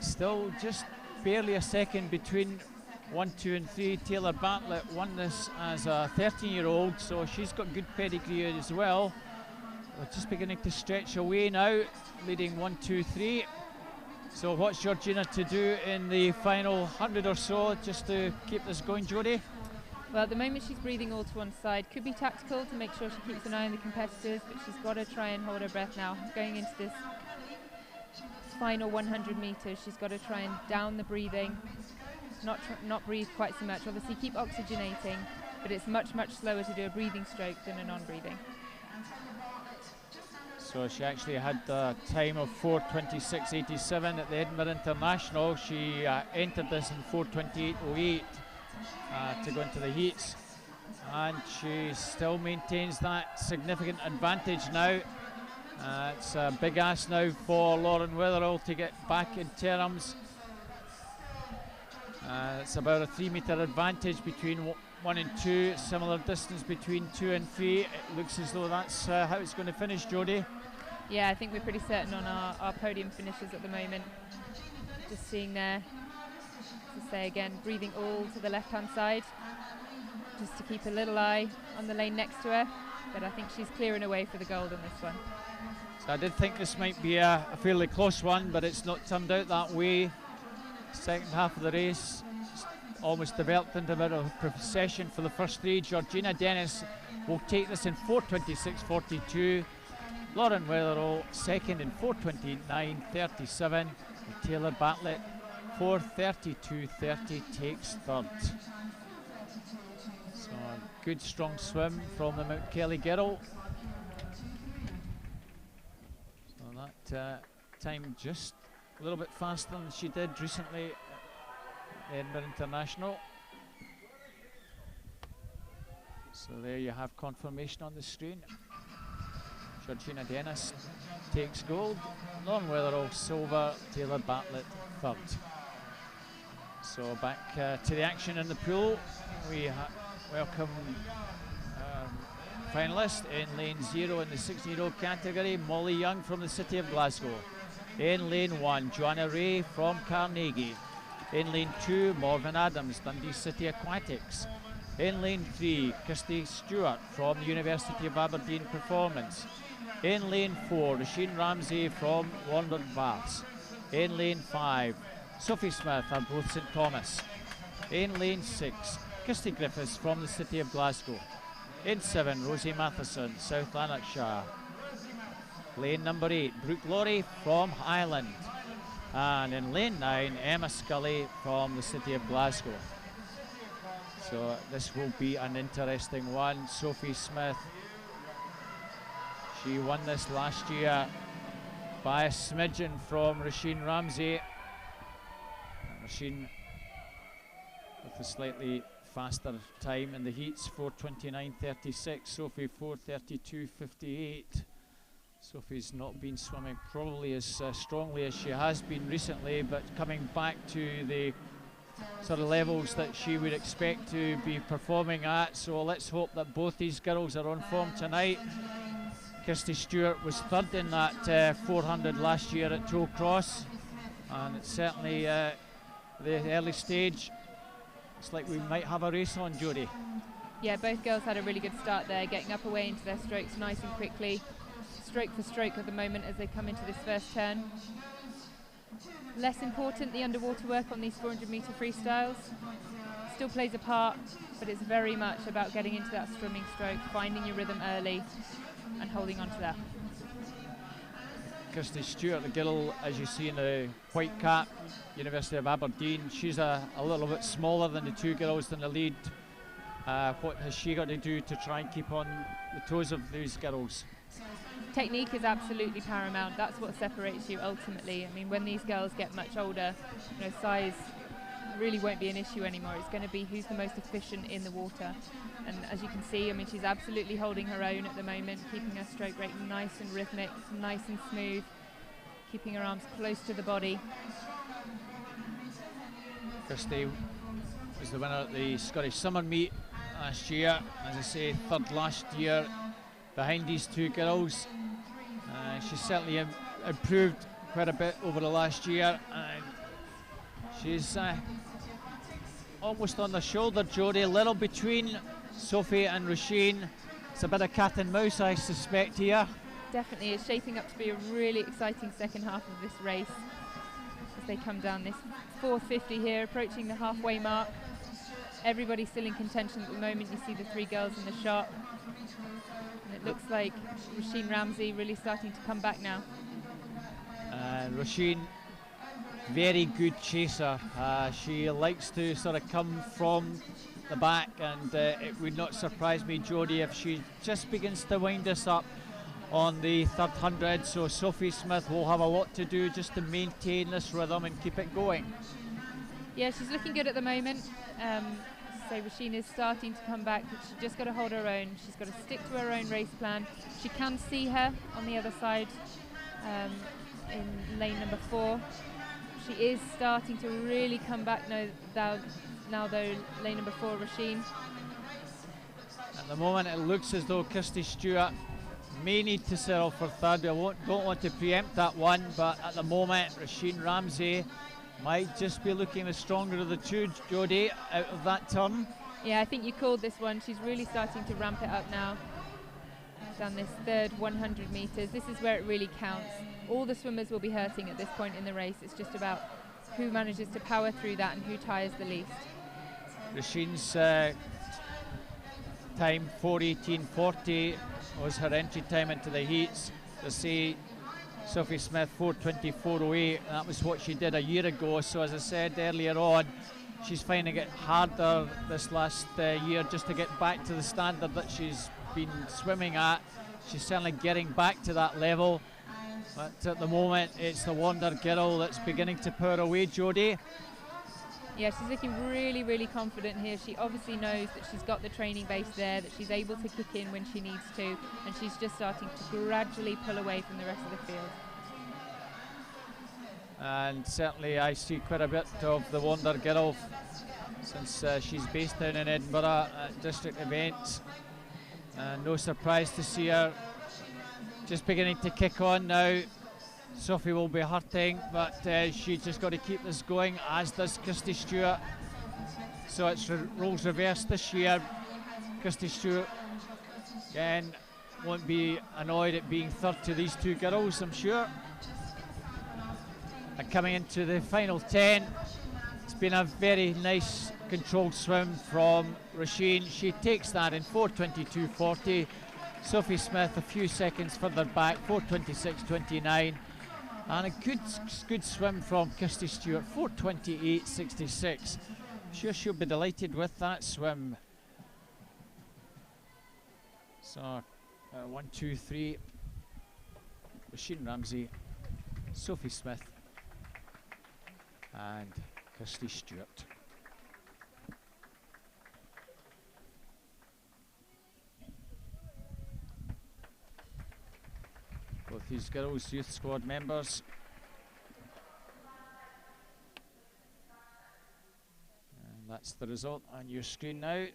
Still just barely a second between 1, 2 and 3. Taylor Bartlett won this as a 13-year-old, so she's got good pedigree as well. We're just beginning to stretch away now, leading 1, 2, 3. So what's Georgina to do in the final 100 or so just to keep this going, Jodie? Well, at the moment she's breathing all to one side. Could be tactical to make sure she keeps an eye on the competitors, but she's got to try and hold her breath now. Going into this final 100 metres, she's got to try and down the breathing, not breathe quite so much. Obviously keep oxygenating, but it's much, much slower to do a breathing stroke than a non-breathing. So she actually had a time of 4:26.87 at the Edinburgh International. She entered this in 4:28.08 to go into the heats, and she still maintains that significant advantage now. It's a big ask now for Lauren Wetherall to get back in terms. It's about a 3-metre advantage between 1 and 2, similar distance between 2 and 3. It looks as though that's how it's going to finish, Jodie. Yeah, I think we're pretty certain on our podium finishes at the moment. Just seeing there, to say again, breathing all to the left-hand side, just to keep a little eye on the lane next to her. But I think she's clearing away for the gold on this one. So I did think this might be a fairly close one, but it's not turned out that way. Second half of the race almost developed into a bit of a procession for the first 3. Georgina Dennis will take this in 4:26.42. Lauren Wetherall second in 4:29.37. Taylor Bartlett 4:32.30 takes 3rd. So a good strong swim from the Mount Kelly girl. So that time just a little bit faster than she did recently at Edinburgh International. So there you have confirmation on the screen. Georgina Dennis takes gold, Lauren Wetherall silver, Taylor Bartlett 3rd. So back to the action in the pool. We welcome finalist in lane 0 in the 16-year-old category, Molly Young from the City of Glasgow. In lane 1, Joanna Ray from Carnegie. In lane 2, Morven Adams, Dundee City Aquatics. In lane 3, Kirsty Stewart from the University of Aberdeen Performance. In lane 4, Rasheen Ramsey from London Baths. In lane 5, Sophie Smith and both St Thomas. In lane 6, Kirsty Griffiths from the City of Glasgow. In 7, Rosie Matheson, South Lanarkshire. lane number 8, Brooke Laurie from Highland. And in lane 9, Emma Scully from the city of Glasgow. So this will be an interesting one. Sophie Smith, she won this last year by a smidgen from Roisin Ramsey. Roisin with a slightly faster time in the heats, 4:29.36, Sophie 4:32.58. Sophie's not been swimming probably as strongly as she has been recently, but coming back to the sort of levels that she would expect to be performing at. So let's hope that both these girls are on form tonight. Kirsty Stewart was third in that 400 last year at Toll Cross, and it's certainly the early stage. It's like we might have a race on, Jodie. Yeah, both girls had a really good start there, getting up away into their strokes nice and quickly. Stroke for stroke at the moment as they come into this first turn. Less important, the underwater work on these 400-metre freestyles. Still plays a part, but it's very much about getting into that swimming stroke, finding your rhythm early and holding on to that. Kirsty Stewart, the girl, as you see in the white cap, University of Aberdeen, she's a little bit smaller than the two girls in the lead. What has she got to do to try and keep on the toes of these girls? Technique is absolutely paramount. That's what separates you ultimately. I mean, when these girls get much older, you know, size really won't be an issue anymore. It's going to be who's the most efficient in the water. And as you can see, I mean, she's absolutely holding her own at the moment, keeping her stroke rate nice and rhythmic, nice and smooth, keeping her arms close to the body. Kirsty was the winner at the Scottish Summer Meet last year. As I say, third last year behind these two girls. She's certainly improved quite a bit over the last year. She's almost on the shoulder, Jodie, a little between Sophie and Roisin. It's a bit of cat and mouse, I suspect, here. Definitely, it's shaping up to be a really exciting second half of this race as they come down this 450 here, approaching the halfway mark. Everybody's still in contention at the moment. You see the three girls in the shot. And it looks like Roisin Ramsey really starting to come back now. Roisin, very good chaser. She likes to sort of come from the back, and it would not surprise me, Jodie, if she just begins to wind us up on the third 100. So Sophie Smith will have a lot to do just to maintain this rhythm and keep it going. Yeah, she's looking good at the moment. So Roisin is starting to come back, but she's just got to hold her own. She's got to stick to her own race plan. She can see her on the other side in lane number 4. She is starting to really come back now though, lane number 4, Roisin. At the moment it looks as though Kirsty Stewart may need to settle for third. I don't want to preempt that one, but at the moment Roisin Ramsey might just be looking the stronger of the two, Jodie, out of that turn. Yeah, I think you called this one. She's really starting to ramp it up now. Down this third 100 metres. This is where it really counts. All the swimmers will be hurting at this point in the race. It's just about who manages to power through that and who tires the least. Roisin's time, 4:18.40, was her entry time into the heats. To see Sophie Smith 4:24.08, and that was what she did a year ago. So as I said earlier on, she's finding it harder this last year just to get back to the standard that she's been swimming at. She's certainly getting back to that level, but at the moment it's the wonder girl that's beginning to pour away, Jodie. Yeah, she's looking really, really confident here. She obviously knows that she's got the training base there, that she's able to kick in when she needs to, and she's just starting to gradually pull away from the rest of the field. And certainly I see quite a bit of the wonder girl since she's based down in Edinburgh at district events. No surprise to see her just beginning to kick on now. Sophie will be hurting, but she's just got to keep this going, as does Kirsty Stewart. So it's roles reversed this year. Kirsty Stewart, again, won't be annoyed at being third to these two girls, I'm sure. And coming into the final 10, it's been a very nice controlled swim from Roisin. She takes that in 4:22.40. Sophie Smith a few seconds further back, 4:26.29. And a good swim from Kirsty Stewart, 4:28.66. Sure she'll be delighted with that swim. So 1, 2, 3. Roisin Ramsey, Sophie Smith and Kirsty Stewart. Both these girls, youth squad members. And that's the result on your screen now.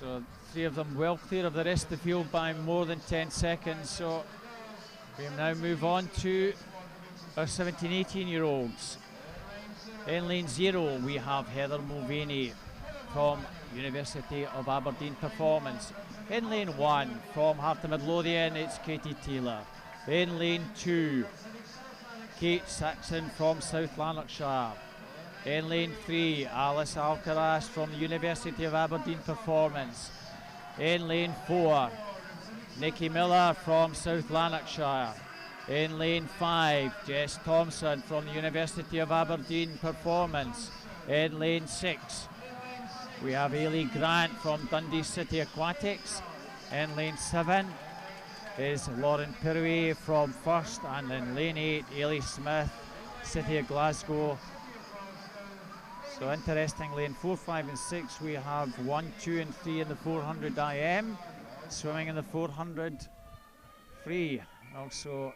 So 3 of them well clear of the rest of the field by more than 10 seconds. So we now move on to our 17-18-year-olds. In lane 0 we have Heather Mulvaney from University of Aberdeen Performance. In lane 1 from Heart of Midlothian it's Katie Taylor. In lane 2 Kate Saxon from South Lanarkshire. In lane 3 Alice Alcaraz from the University of Aberdeen Performance. In lane 4 Nikki Miller from South Lanarkshire. In lane 5 Jess Thompson from the University of Aberdeen Performance. In lane 6 we have Ailey Grant from Dundee City Aquatics. In lane 7 is Lauren Pirway from First, and in lane 8 Ailey Smith, City of Glasgow. So interestingly, in 4, 5 and 6 we have 1, 2 and 3 in the 400 IM. Swimming in the 400 free. Also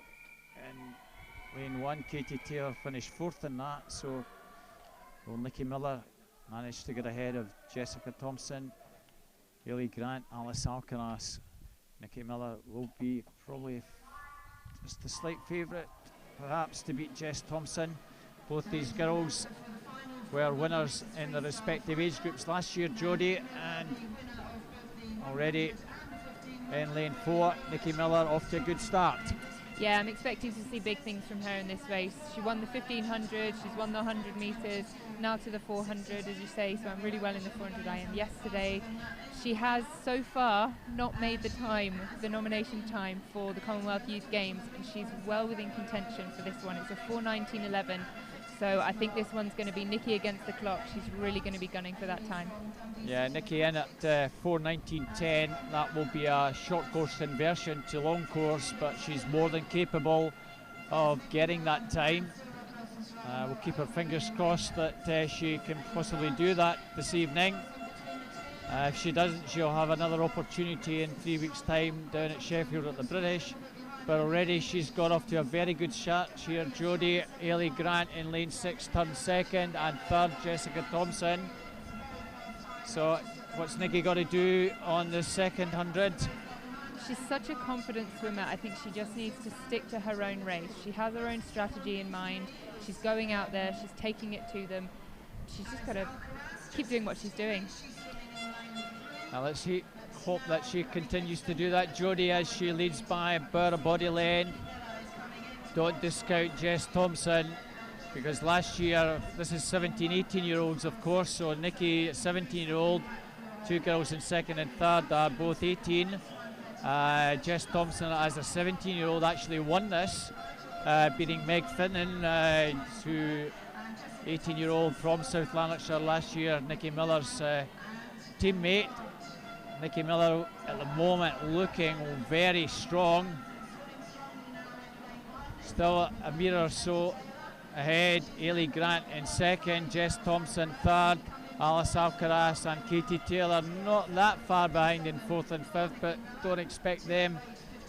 in lane 1 Katie Taylor finished 4th in that, so Nikki Miller managed to get ahead of Jessica Thompson, Ailey Grant, Alice Alcaraz. Nikki Miller will be probably just a slight favourite perhaps to beat Jess Thompson. Both these girls were winners in their respective age groups last year, Jodie, and already in lane 4 Nikki Miller off to a good start. Yeah, I'm expecting to see big things from her in this race. She won the 1500, she's won the 100 metres, now to the 400 as you say, so I'm really well in the 400 IM yesterday. She has so far not made the nomination time for the Commonwealth Youth Games, and she's well within contention for this one. It's a 4:19.11, so I think this one's going to be Nikki against the clock. She's really going to be gunning for that time. Yeah, Nikki in at 4:19.10. That will be a short course conversion to long course, but she's more than capable of getting that time. We'll keep our fingers crossed that she can possibly do that this evening. If she doesn't, she'll have another opportunity in 3 weeks' time down at Sheffield at the British. But already she's got off to a very good start here. Jodie, Ailey Grant in lane 6 turned 2nd, and 3rd Jessica Thompson. So what's Nikki got to do on the 2nd 100? She's such a confident swimmer. I think she just needs to stick to her own race. She has her own strategy in mind. She's going out there, she's taking it to them. She's just got to keep doing what she's doing. Now let's hope that she continues to do that, Jodie, as she leads by about a body lane. Don't discount Jess Thompson, because last year, this is 17-18-year-olds of course, so Nikki, 17-year-old, 2 girls in 2nd and 3rd are both 18. Jess Thompson as a 17-year-old actually won this, beating Meg Finnan, who 18-year-old from South Lanarkshire last year, Nikki Miller's teammate. Nikki Miller at the moment looking very strong. Still a metre or so ahead. Ailey Grant in 2nd, Jess Thompson 3rd, Alice Alcaraz and Katie Taylor not that far behind in 4th and 5th, but don't expect them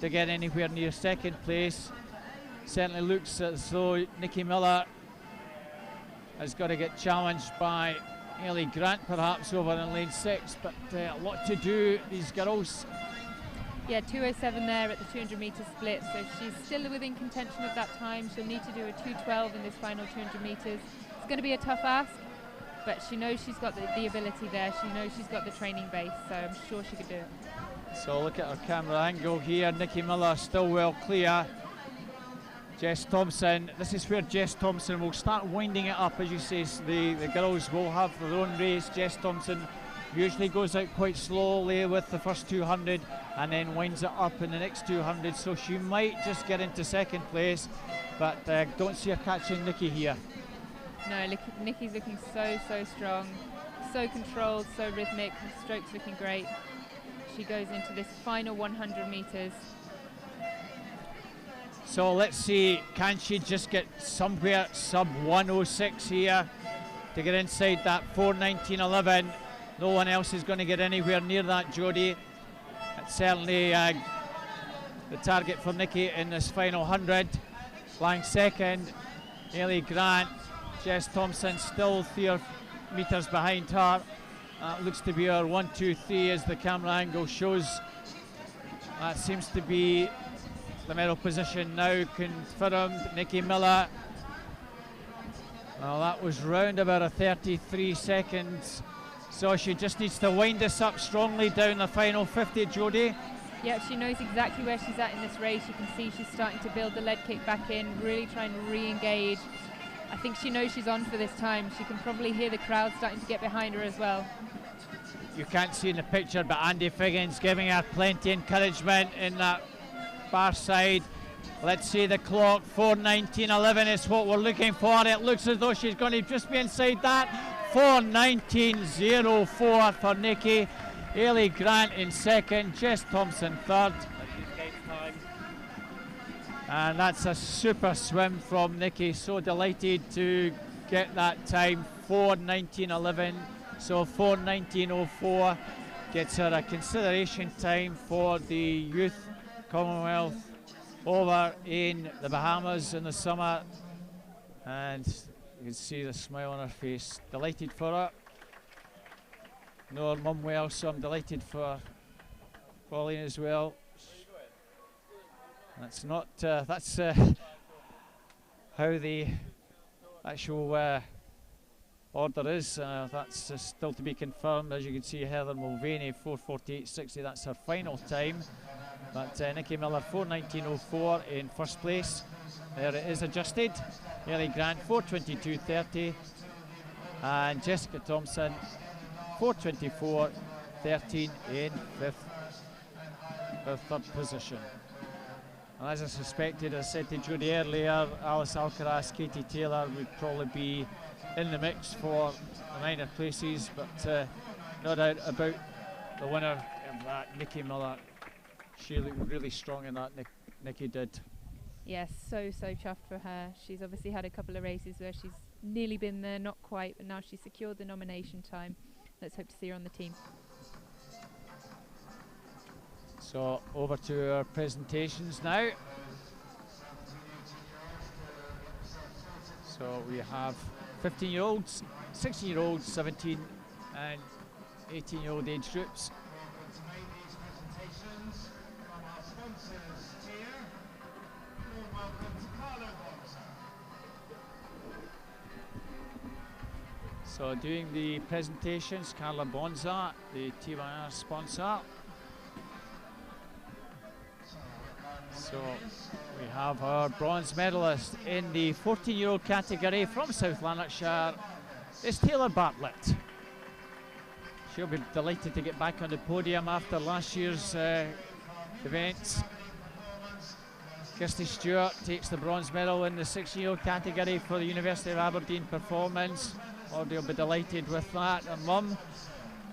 to get anywhere near 2nd place. Certainly looks as though Nikki Miller has got to get challenged by Ailey Grant perhaps over in lane 6, but a lot to do, these girls. Yeah, 2:07 there at the 200 metre split, so she's still within contention of that time. She'll need to do a 2:12 in this final 200 metres. It's going to be a tough ask, but she knows she's got the ability there. She knows she's got the training base, so I'm sure she could do it. So look at our camera angle here. Nikki Miller still well clear. Jess Thompson. This is where Jess Thompson will start winding it up. As you say, the girls will have their own race. Jess Thompson usually goes out quite slowly with the first 200 and then winds it up in the next 200, so she might just get into second place, but don't see her catching Nikki here. No, Nikki's looking so strong, so controlled, so rhythmic. The stroke's looking great. She goes into this final 100 metres. So let's see, can she just get somewhere sub 106 here to get inside that 4:19.11? No one else is going to get anywhere near that, Jodie. It's certainly the target for Nikki in this final 100. Flying second, Ailey Grant. Jess Thompson still 3 metres behind her. Looks to be her 1, 2, 3 as the camera angle shows. That seems to be the medal position now confirmed. Nikki Miller. Well, that was round about a 33 seconds. So she just needs to wind this up strongly down the final 50, Jodie. Yeah, she knows exactly where she's at in this race. You can see she's starting to build the lead kick back in, really trying to re-engage. I think she knows she's on for this time. She can probably hear the crowd starting to get behind her as well. You can't see in the picture, but Andy Figgins giving her plenty of encouragement in that far side. Let's see the clock. 4:19.11 is what we're looking for. It looks as though she's going to just be inside that. 4:19.04 for Nikki. Ailey Grant in second, Jess Thompson third. And that's a super swim from Nikki. So delighted to get that time, 4:19.11. So 4:19.04 gets her a consideration time for the Youth Commonwealth over in the Bahamas in the summer. And you can see the smile on her face. Delighted for her. Know her mum well, so I'm delighted for Pauline as well. That's not, that's how the actual order is. That's still to be confirmed. As you can see, Heather Mulvaney, 4:48.60, that's her final time. But Nikki Miller, 4:19.04 in first place. There it is adjusted. Ailey Grant, 4:22.30. And Jessica Thompson, 4:24.13 in fifth, her third position. And as I suspected, I said to Jodie earlier, Alice Alcaraz, Katie Taylor would probably be in the mix for the minor places, but no doubt about the winner of that, Nikki Miller. She looked really strong in that, Nikki did. Yes, so chuffed for her. She's obviously had a couple of races where she's nearly been there, not quite, but now she's secured the nomination time. Let's hope to see her on the team. So over to our presentations now. So we have 15-year-olds, 16-year-olds, 17 and 18-year-old age groups. So doing the presentations, Carla Bonza, the TYR sponsor. So we have our bronze medalist in the 14-year-old category from South Lanarkshire. It's Taylor Bartlett. She'll be delighted to get back on the podium after last year's events. Kirsty Stewart takes the bronze medal in the 16-year-old category for the University of Aberdeen performance. Audrey will be delighted with that, her mum.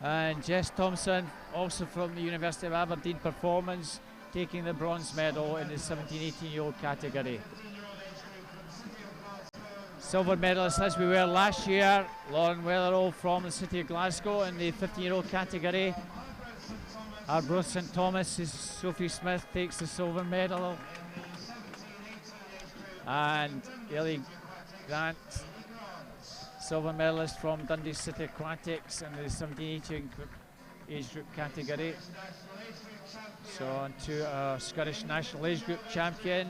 And Jess Thompson, also from the University of Aberdeen performance, taking the bronze medal in the 17-18-year-old category. Silver medalist, as we were last year, Lauren Weatherall from the City of Glasgow in the 15-year-old category. Arbroath St Thomas, Sophie Smith takes the silver medal. And Ailey Grant, silver medalist from Dundee City Aquatics in the 17-18 age group category. So on to our Scottish National Age Group champion,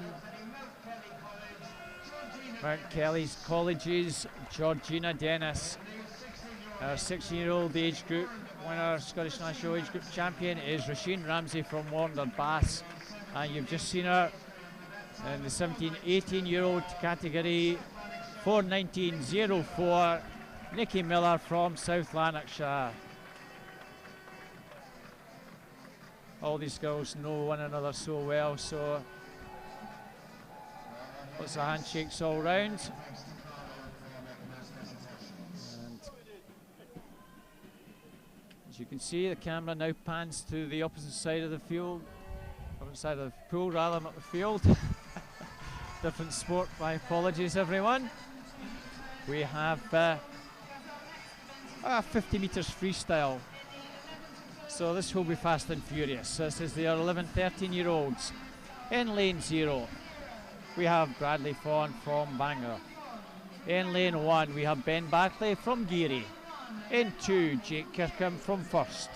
Mount Kelly's Colleges, Georgina Dennis. Our 16-year-old age group winner, Scottish National Age Group champion, is Roisin Ramsey from Warner Bass. And you've just seen her In the 17-18-year-old category, 4:19.04, Nikki Miller from South Lanarkshire. All these girls know one another so well, so lots of handshakes all round. And as you can see, the camera now pans to the opposite side of the field, opposite side of the pool rather, not the field. Different sport, my apologies everyone. We have 50 metres freestyle. So this will be fast and furious. This is the 11, 13-year-olds. In lane 0, we have Bradley Fawn from Bangor. In lane 1, we have Ben Barclay from Geary. In 2, Jake Kirkham from First.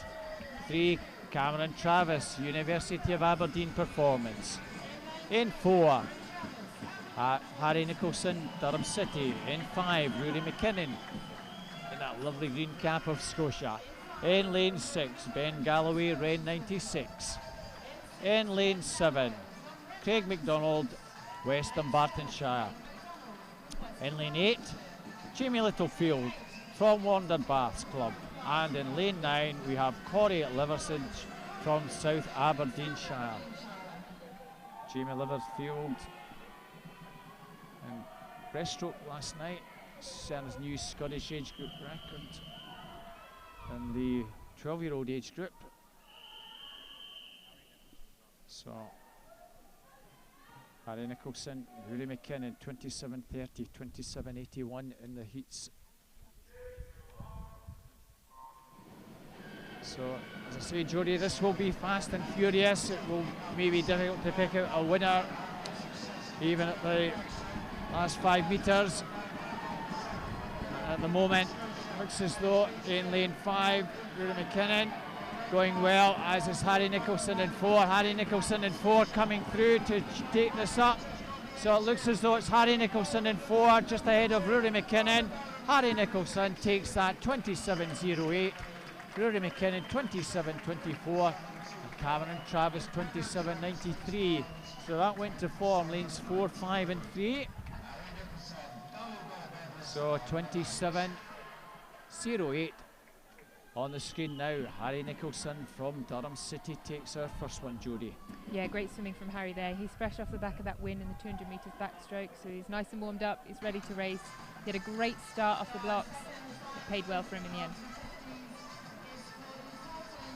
3, Cameron Travis, University of Aberdeen Performance. In 4, Harry Nicholson, Durham City. In 5, Rory McKinnon, in that lovely green cap of Scotia. In lane 6, Ben Galloway, Ren 96. In lane 7, Craig MacDonald, Western Bartonshire. In lane 8, Jamie Littlefield from Wander Baths Club. And in lane 9, we have Corey Liversidge from South Aberdeenshire. Jamie Littlefield in breaststroke last night, set his new Scottish age group record in the 12-year-old age group. So Harry Nicholson, Rory McKinnon, 27.30, 27.81 in the heats. So, as I say, Jodie, this will be fast and furious. It will maybe difficult to pick out a winner, even at the last 5 metres. At the moment, looks as though in lane 5, Rory McKinnon going well, as is Harry Nicholson in 4. Harry Nicholson in 4 coming through to take this up. So it looks as though it's Harry Nicholson in 4, just ahead of Rory McKinnon. Harry Nicholson takes that 27.08. Rory McKinnon 27.24. And Cameron Travis 27.93. So that went to form lanes 4, 5 and 3. So 27.08 on the screen now. Harry Nicholson from Durham City takes our first one, Jodie. Yeah, great swimming from Harry there. He's fresh off the back of that win in the 200 metres backstroke, so he's nice and warmed up. He's ready to race. He had a great start off the blocks. It paid well for him in the end.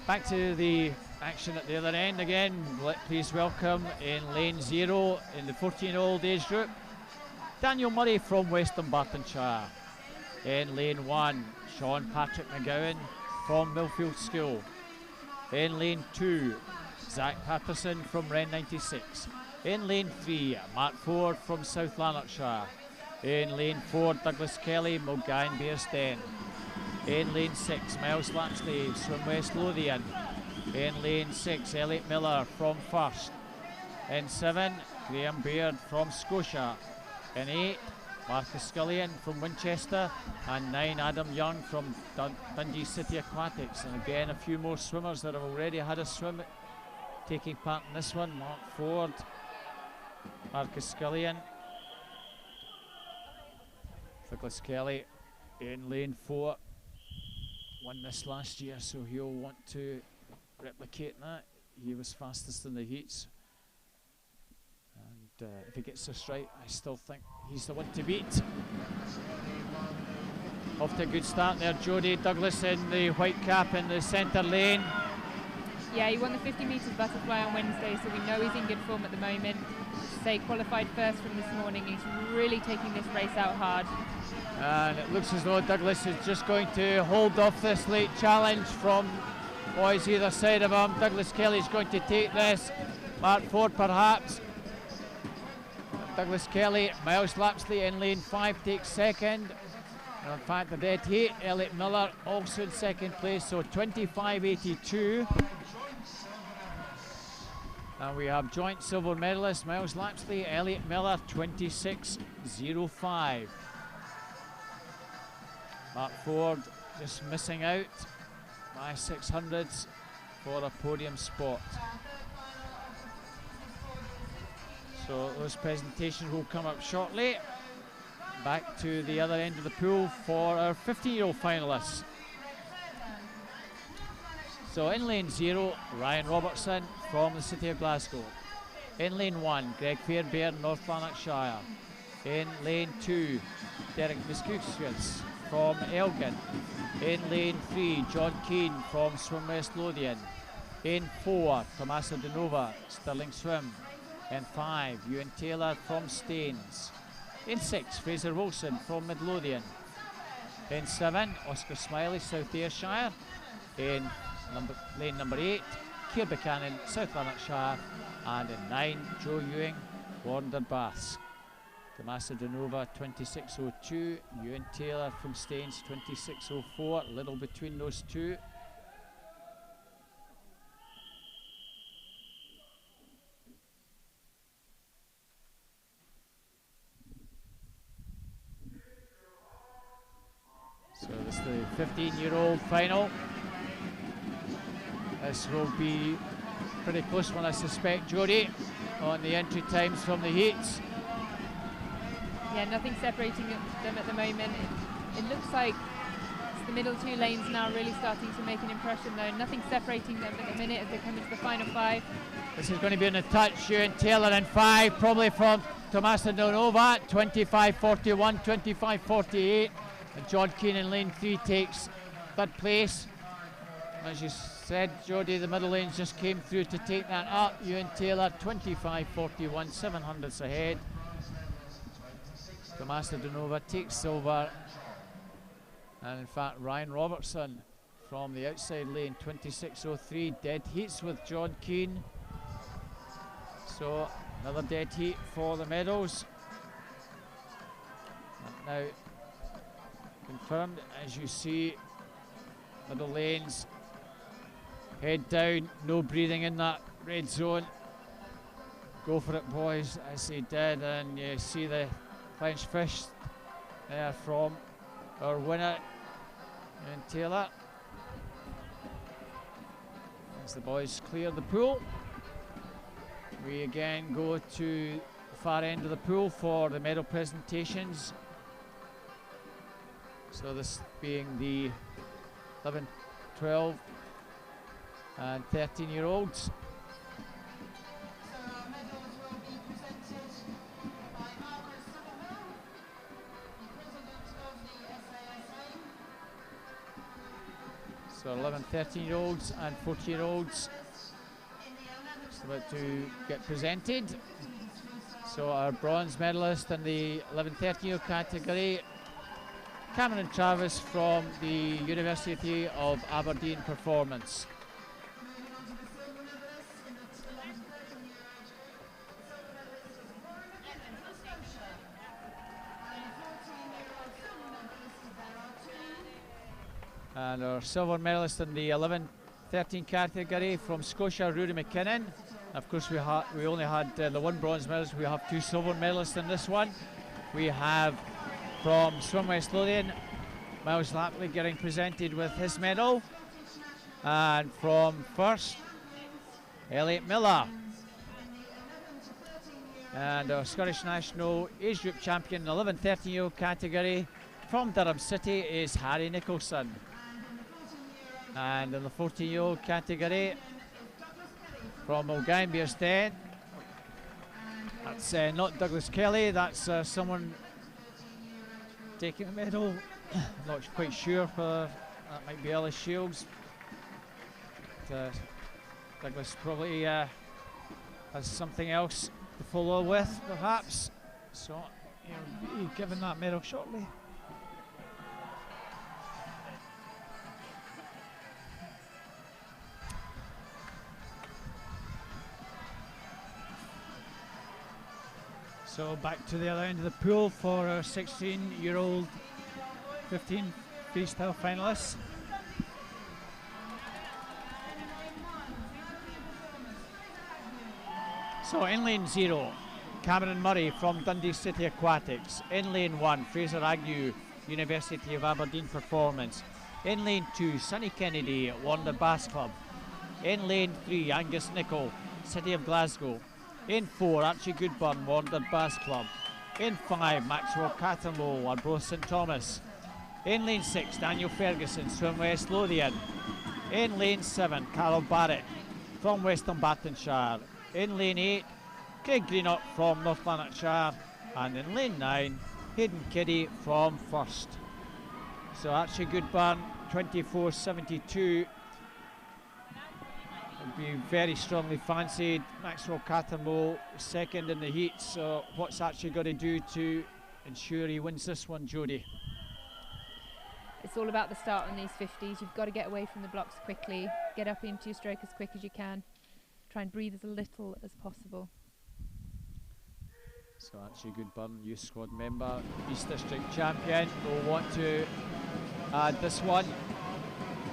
Back to the action at the other end again. Please welcome in lane 0 in the 14-year-old age group, Daniel Murray from Western Bartonshire. In lane 1, Sean Patrick McGowan from Millfield School. In lane 2, Zach Patterson from Ren 96. In lane 3, Matt Ford from South Lanarkshire. In lane 4, Douglas Kelly, Mulgine Bearsden. In lane 6, Miles Lapsley from West Lothian. In lane 6, Elliot Miller from First. In 7, Graham Baird from Scotia. In 8, Marcus Scullion from Winchester. And 9, Adam Young from Dundee City Aquatics. And again, a few more swimmers that have already had a swim taking part in this one. Mark Ford, Marcus Scullion, Douglas Kelly in lane 4. Won this last year, so he'll want to replicate that. He was fastest in the heats. And if he gets this right, I still think he's the one to beat. Off to a good start there, Jodie. Douglas in the white cap in the centre lane. Yeah, he won the 50 metres butterfly on Wednesday, so we know he's in good form at the moment. Say qualified first from this morning. He's really taking this race out hard. And it looks as though Douglas is just going to hold off this late challenge from boys either side of him. Douglas Kelly's going to take this. Mark Ford perhaps. Douglas Kelly, Miles Lapsley in lane 5 takes second. And in fact, the dead heat, Elliot Miller also in second place, so 25.82. And we have joint silver medalists, Miles Lapsley, Elliot Miller, 26.05. Mark Ford just missing out by 600ths for a podium spot. So those presentations will come up shortly. Back to the other end of the pool for our 15-year-old finalists. So in lane 0, Ryan Robertson from the City of Glasgow. In lane 1, Greg Fairbairn, North Lanarkshire. In lane 2, Derek Viskusius from Elgin. In lane 3, John Keane from Swim West Lothian. In 4, Tommaso De Nova, Stirling Swim. In 5, Ewan Taylor from Staines. In 6, Fraser Wilson from Midlothian. In 7, Oscar Smiley, South Ayrshire. In lane number 8, Keir Buchanan, South Lanarkshire. And in 9, Joe Ewing, Warnder Baths. Tommaso De Nova, 26.02. Ewan Taylor from Staines, 26.04. Little between those two. So this is the 15-year-old final. This will be a pretty close one, I suspect, Jodie, on the entry times from the heats. Yeah, nothing separating them at the moment. It looks like it's the middle 2 lanes now really starting to make an impression, though. Nothing separating them at the minute as they come into the final 5. This is going to be in the touch. Ewan Taylor in 5, probably from Tommaso De Nova, 25.41, 25.48. And John Keane in lane 3 takes 3rd place. As you said, Jodie, the middle lanes just came through to take that up. Ewan Taylor, 25.41, 700ths ahead. Tommaso De Nova takes silver. And in fact, Ryan Robertson from the outside lane, 26.03. Dead heats with John Keane. So another dead heat for the medals. And now confirmed, as you see, middle lanes, head down, no breathing in that red zone. Go for it, boys, as they did, and you see the French fish there from our winner, Ewan Taylor. As the boys clear the pool, we again go to the far end of the pool for the medal presentations. So this being the 11, 12 and 13-year-olds. So 11, 13-year-olds and 14-year-olds just about to get presented. So our bronze medalist in the 11, 13-year-old category, Cameron Travis from the University of Aberdeen Performance. And our silver medalist in the 11-13 category from Scotia, Rory McKinnon. Of course, we only had the one bronze medalist. We have 2 silver medalists in this one. We have from Swim West Lothian, Miles Lapley getting presented with his medal. And from First, Elliot Miller. And our Scottish National Age Group Champion in the 11-13-year-old category from Durham City is Harry Nicholson. And in the 14-year-old category from Mulgine-Beerstein, that's not Douglas Kelly, that's someone taking a medal. Not quite sure whether that might be Ellis Shields. But, Douglas probably has something else to follow with, perhaps. So he'll be given that medal shortly. So back to the other end of the pool for our 16-year-old 15 freestyle finalists. So in lane 0, Cameron Murray from Dundee City Aquatics. In lane 1, Fraser Agnew, University of Aberdeen Performance. In lane 2, Sonny Kennedy, Warner Bass Club. In lane 3, Angus Nichol, City of Glasgow. In 4, Archie Goodburn, Warner Bass Club. In 5, Maxwell Cattermole, Arbroath St Thomas. In lane 6, Daniel Ferguson, Swim West Lothian. In lane 7, Carol Barrett from Western Bartonshire. In lane 8, Craig Greenock from North Lanarkshire. And in lane 9, Hayden Kiddy from First. So Archie Goodburn, 24.72. Will be very strongly fancied. Maxwell Cattermole second in the heat. So what's Archie got to do to ensure he wins this one, Jodie? It's all about the start on these 50s. You've got to get away from the blocks quickly, get up into your stroke as quick as you can, try and breathe as little as possible. So Archie Goodburn, youth squad member, East District champion, will want to add this one,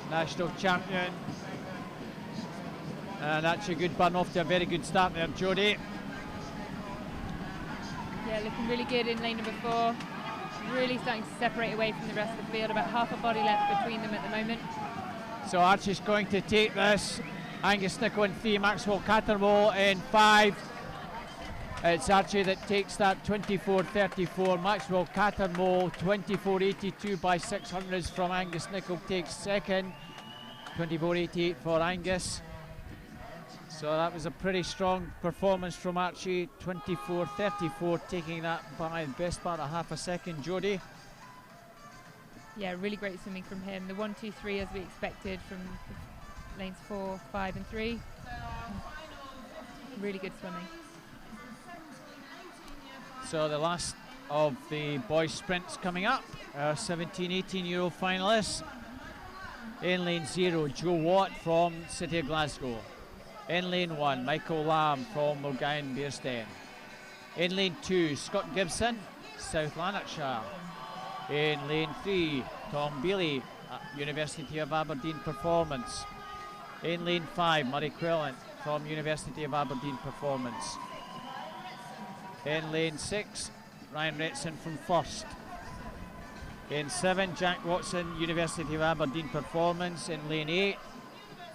national champion. And Archie Goodburn off to a very good start there, Jodie. Yeah, looking really good in lane number 4. Really starting to separate away from the rest of the field, about half a body length between them at the moment. So Archie's going to take this. Angus Nicholl in 3, Maxwell Cattermole in 5. It's Archie that takes that 24.34. Maxwell Cattermole 24.82 by 600s from Angus Nicholl takes second. 24.88 for Angus. So that was a pretty strong performance from Archie. 24.34, taking that by the best part of half a second. Jodie? Yeah, really great swimming from him. The 1, 2, 3 as we expected from lanes 4, 5 and 3. Really good swimming. So the last of the boys sprints coming up. Our 17, 18-year-old finalists. In lane 0, Joe Watt from City of Glasgow. In lane 1, Michael Lamb from Mulgine Bearsden. In lane 2, Scott Gibson, South Lanarkshire. In lane 3, Tom Bealey, University of Aberdeen Performance. In lane 5, Murray Quillen from University of Aberdeen Performance. In lane 6, Ryan Retson from First. In 7, Jack Watson, University of Aberdeen Performance. In lane 8,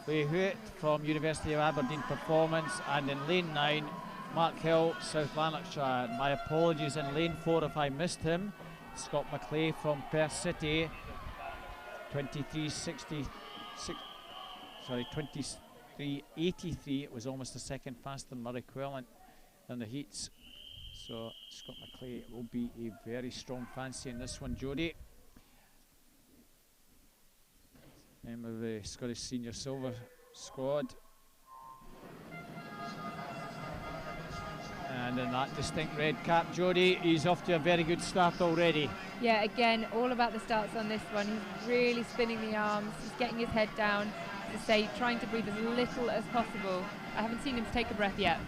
Leigh Hewitt from University of Aberdeen Performance, and in lane 9, Mark Hill, South Lanarkshire. My apologies in lane 4 if I missed him. Scott McClay from Perth City, 23.83. It was almost a second faster than Murray Quillen in the heats. So Scott McClay will be a very strong fancy in this one, Jodie. Member of the Scottish Senior Silver squad. And in that distinct red cap, Jodie, he's off to a very good start already. Yeah, again, all about the starts on this one. He's really spinning the arms, he's getting his head down, to say, trying to breathe as little as possible. I haven't seen him take a breath yet.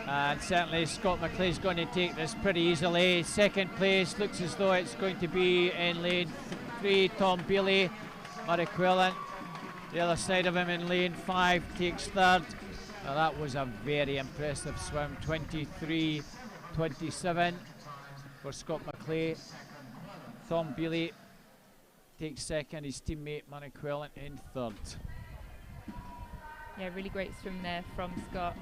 And certainly Scott McClay's going to take this pretty easily. Second place looks as though it's going to be in lane 3, Tom Bealey. Murray Quillen, the other side of him in lane 5, takes third. Now that was a very impressive swim, 23.27 for Scott McClay. Tom Bealey takes second, his teammate Murray Quillen in third. Yeah, really great swim there from Scott.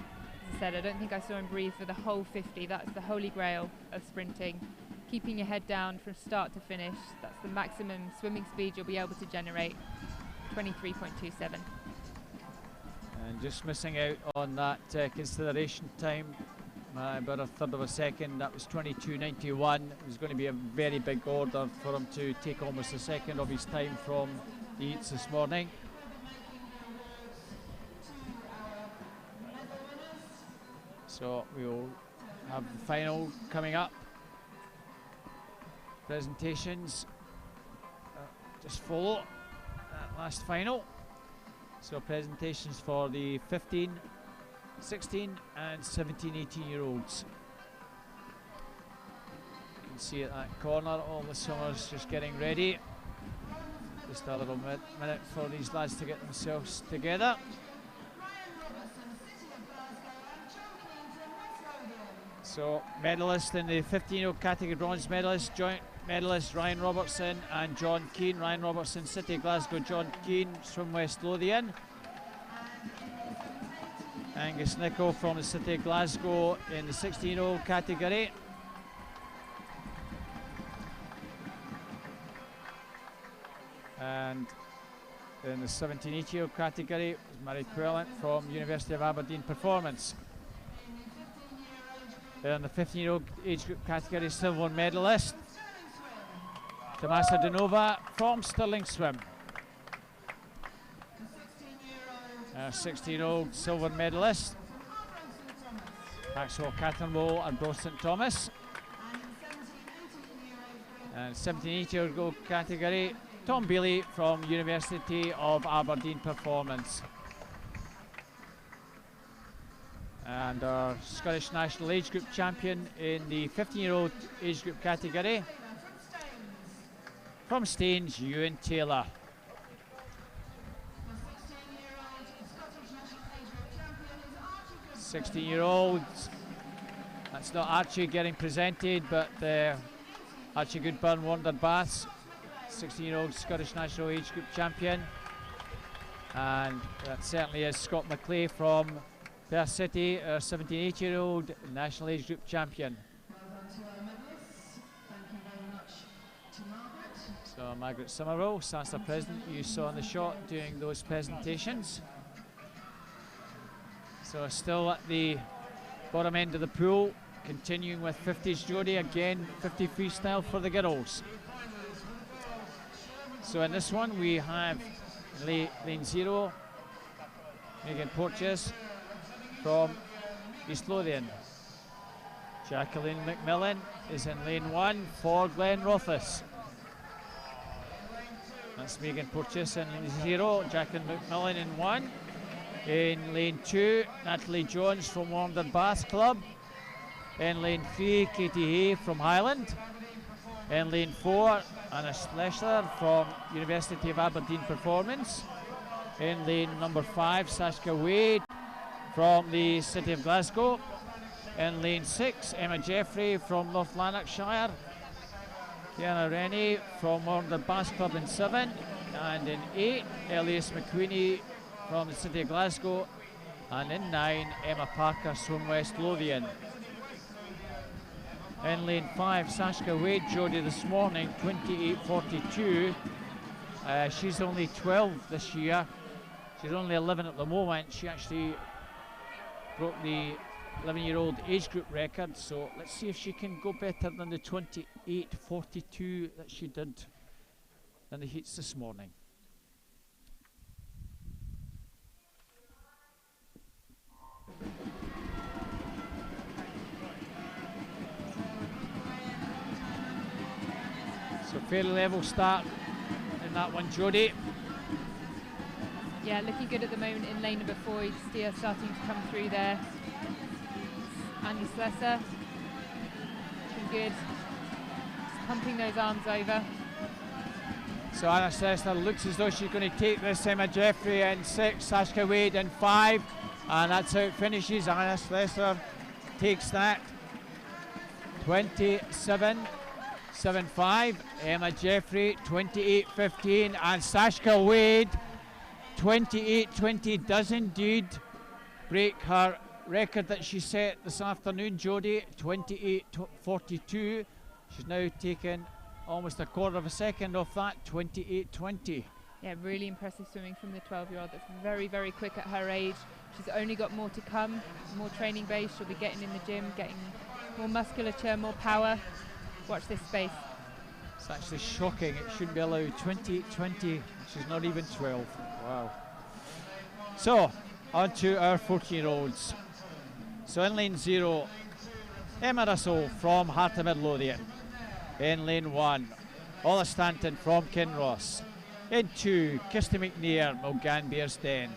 As I said, I don't think I saw him breathe for the whole 50. That's the holy grail of sprinting. Keeping your head down from start to finish. That's the maximum swimming speed you'll be able to generate, 23.27. And just missing out on that consideration time, about a third of a second. That was 22.91. It was going to be a very big order for him to take almost a second of his time from the heats this morning. So we'll have the final coming up. Presentations just follow that last final. So presentations for the 15, 16 and 17, 18-year-olds. You can see at that corner all the swimmers just getting ready. Just a little minute for these lads to get themselves together. So medalist in the 15-year-old category, bronze medalist, joint medalists Ryan Robertson and John Keane. Ryan Robertson, City Glasgow, John Keane, Swim West Lothian. Angus Nicholl from the City of Glasgow in the 16-year-old category. And in the 17-18-year-old category, Mary Quillant from University of Aberdeen Performance. In the 15-year-old age group category, silver medalist, Tomasa Denova from Stirling Swim. 16-year-old silver medalist, Maxwell Cattermole and Bros St Thomas. And 17-18-year-old category, Tom Bailey from University of Aberdeen Performance. And our Scottish National Age Group champion in the 15-year-old age group category, from Staines, Ewan Taylor. '16-year-olds, that's not Archie getting presented, but Archie Goodburn, Warner Baths, 16-year-old Scottish National Age Group champion. And that certainly is Scott McClay from Perth City, our 17-18-year-old National Age Group champion. So Margaret Somerville, SASA president, you saw in the shot doing those presentations. So still at the bottom end of the pool, continuing with 50s Jodie, again 50 freestyle for the girls. So in this one we have lane 0, Megan Porteous from East Lothian. Jacqueline McMillan is in lane 1 for Glen Rothus. That's Megan Porteous in lane 0, Jacqueline McMillan in 1. In lane 2, Natalie Jones from Warner Bath Club. In lane 3, Katie Hay from Highland. In lane 4, Anna Schlesler from University of Aberdeen Performance. In lane number 5, Sashka Wade from the City of Glasgow. In lane 6, Emma Jeffrey from North Lanarkshire. Kiana Rennie from Warner Bath Club in 7. And in 8, Elias McQueenie from the City of Glasgow. And in 9, Emma Parker from West Lothian. In lane 5, Sashka Wade, Jodie this morning, 28.42. She's only 12 this year. She's only 11 at the moment. She actually broke the 11-year-old age group record, so let's see if she can go better than the 28.42 that she did in the heats this morning. So fairly level start in that one, Jodie. Yeah, looking good at the moment in lane number 4. Steer starting to come through there. Andy Slesser, looking good. Just pumping those arms over. So Anna Slesser looks as though she's going to take this. Emma Jeffrey in 6, Sashka Wade in 5. And that's how it finishes. Anna Slesser takes that. 27.75. Emma Jeffrey 28.15. And Sashka Wade 28.20 does indeed break her record that she set this afternoon, Jodie, 28.42. She's now taken almost a quarter of a second off that, 28.20. Yeah, really impressive swimming from the 12-year-old. That's very, very quick at her age. She's only got more to come, more training base. She'll be getting in the gym, getting more musculature, more power. Watch this space. It's actually shocking. It shouldn't be allowed. 28.20. She's not even 12. Wow. So, on to our 14-year-olds. So in lane 0, Emma Russell from Heart of Midlothian. In lane 1, Ola Stanton from Kinross. In 2, Kirsty McNair, Mulgan Bearsden.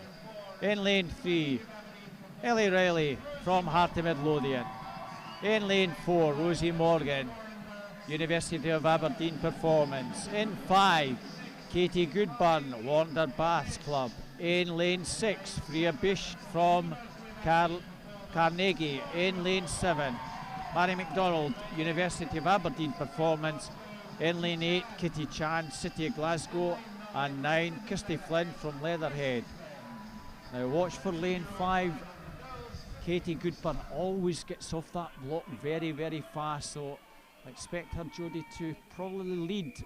In lane 3, Ellie Riley from Heart of Midlothian. In lane 4, Rosie Morgan, University of Aberdeen Performance. In 5, Katie Goodburn, Warner Baths Club. In lane 6, Freya Bish from Carnegie. In lane 7, Mary McDonald, University of Aberdeen Performance. In lane 8, Kitty Chan, City of Glasgow. And 9, Kirsty Flynn from Leatherhead. Now watch for lane 5, Katie Goodburn always gets off that block very, very fast, so I expect her, Jodie, to probably lead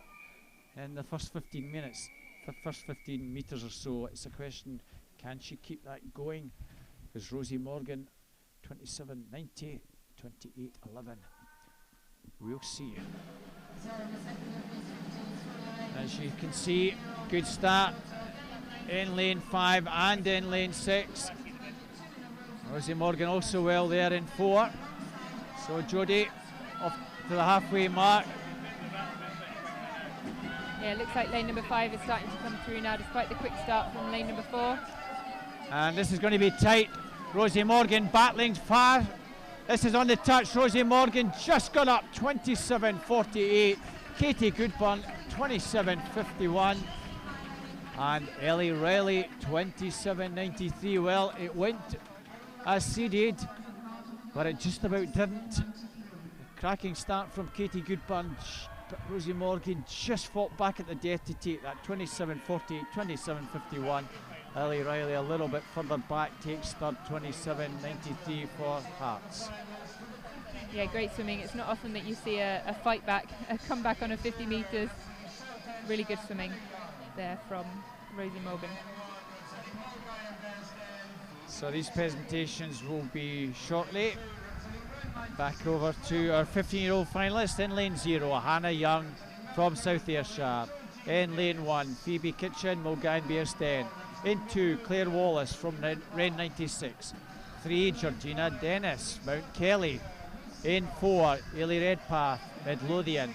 in the first 15 minutes, the first 15 metres or so. It's a question, can she keep that going? Because Rosie Morgan, 27.90, 28.11. We'll see. As you can see, good start in lane 5 and in lane 6. Rosie Morgan also well there in 4. So Jodie off to the halfway mark. Yeah, it looks like lane number 5 is starting to come through now, despite the quick start from lane number 4. And this is going to be tight. Rosie Morgan battling far. This is on the touch. Rosie Morgan just got up, 27.48. Katie Goodburn, 27.51. And Ellie Riley, 27.93. Well, it went as seeded, but it just about didn't. A cracking start from Katie Goodburn, but Rosie Morgan just fought back at the death to take that 27.48, 27.51. Ellie Riley a little bit further back, takes third, 27.93 for Hearts. Yeah, great swimming. It's not often that you see a fight back, a comeback on a 50 metres. Really good swimming there from Rosie Morgan. So these presentations will be shortly. Back over to our 15-year-old finalist in lane 0, Hannah Young from South Ayrshire. In lane 1, Phoebe Kitchen, Mulgan Bearsten. In 2, Claire Wallace from Ren 96. 3, Georgina Dennis, Mount Kelly. In 4, Ailey Redpath, Midlothian.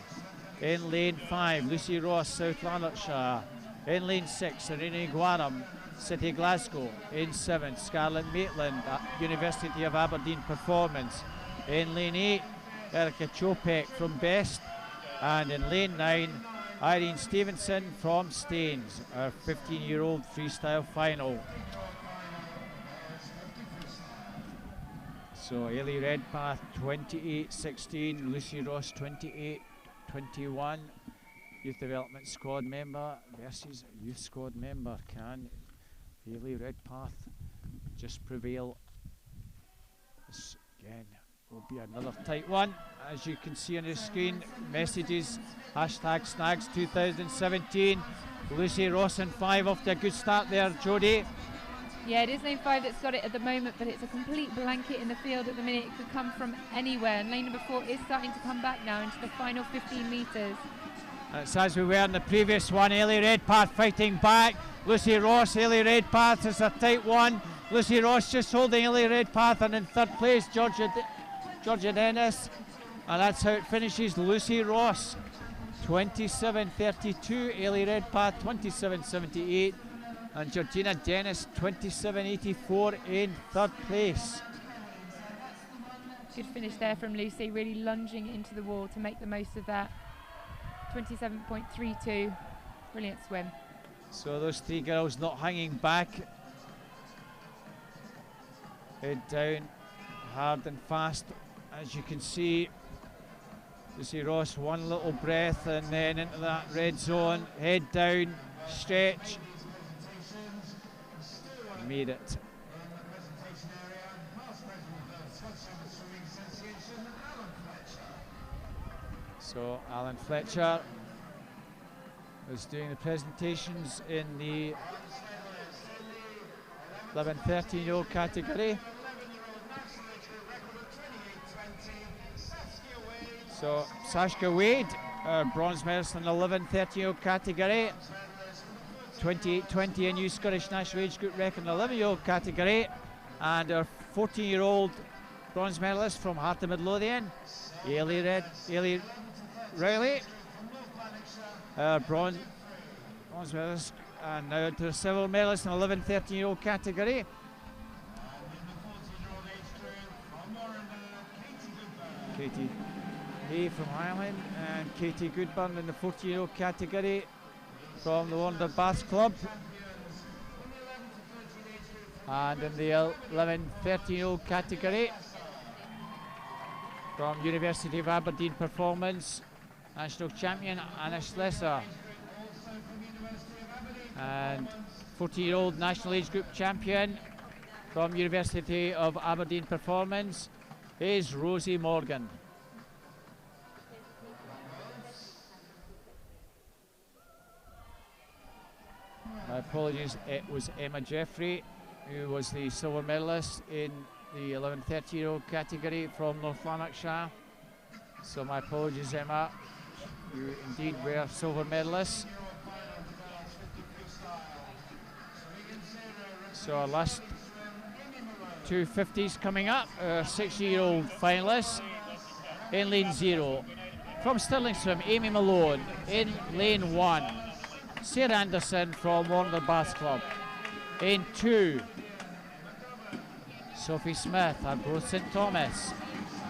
In lane 5, Lucy Ross, South Lanarkshire. In lane 6, Irene Guaram, City Glasgow. In 7, Scarlett Maitland, University of Aberdeen Performance. In lane 8, Erica Chopek from Best. And in lane 9, Irene Stevenson from Staines, our 15-year-old freestyle final. So Ailey Redpath 28.16, Lucy Ross 28.21. Youth Development Squad member versus Youth Squad member. Can Ailey Redpath just prevail? This again will be another tight one. As you can see on the screen, messages, hashtag Snags 2017. Lucy Ross in 5 off to a good start there, Jodie. Yeah, it is lane 5 that's got it at the moment, but it's a complete blanket in the field at the minute. It could come from anywhere, and lane number 4 is starting to come back now into the final 15 metres. That's as we were in the previous one. Ailey Redpath fighting back. Lucy Ross, Ailey Redpath is a tight one. Lucy Ross just holding Ailey Redpath, and in third place, Georgia Dennis. And that's how it finishes. Lucy Ross 27.32, Ailey Redpath 27.78, and Georgina Dennis 27.84 in third place. Good finish there from Lucy, really lunging into the wall to make the most of that. 27.32, brilliant swim. So those 3 girls not hanging back. Head down, hard and fast, as you can see. Lucy Ross, one little breath and then into that red zone, head down, stretch, made it. So Alan Fletcher was doing the presentations in the 11-13-year-old category. So Sashka Wade, our bronze medalist in the 11-13-year-old category. 28-20 a new Scottish national age group record in the 11-year-old category. And our 14-year-old bronze medalist from Heart of Midlothian, Ailey Riley. Bronze medalist, and now to the silver medalist in the 11-13-year-old category. Katie Hay from Ireland, and Katie Goodburn in the 14-year-old category from the Wonder Bath Club. And in the 11-13-year-old category from University of Aberdeen Performance, national champion Anna Schlesser. And 14-year-old national age group champion from University of Aberdeen Performance is Rosie Morgan. My apologies, it was Emma Jeffrey who was the silver medalist in the 11-13-year-old category from North Lanarkshire. So my apologies, Emma. You indeed were silver medalists. So our last 250s coming up. Our 60-year-old finalists in lane 0. From Stirling Swim, Amy Malone. In lane 1, Sarah Anderson from Warner Bath Club. In 2, Sophie Smith, Arbroath St Thomas.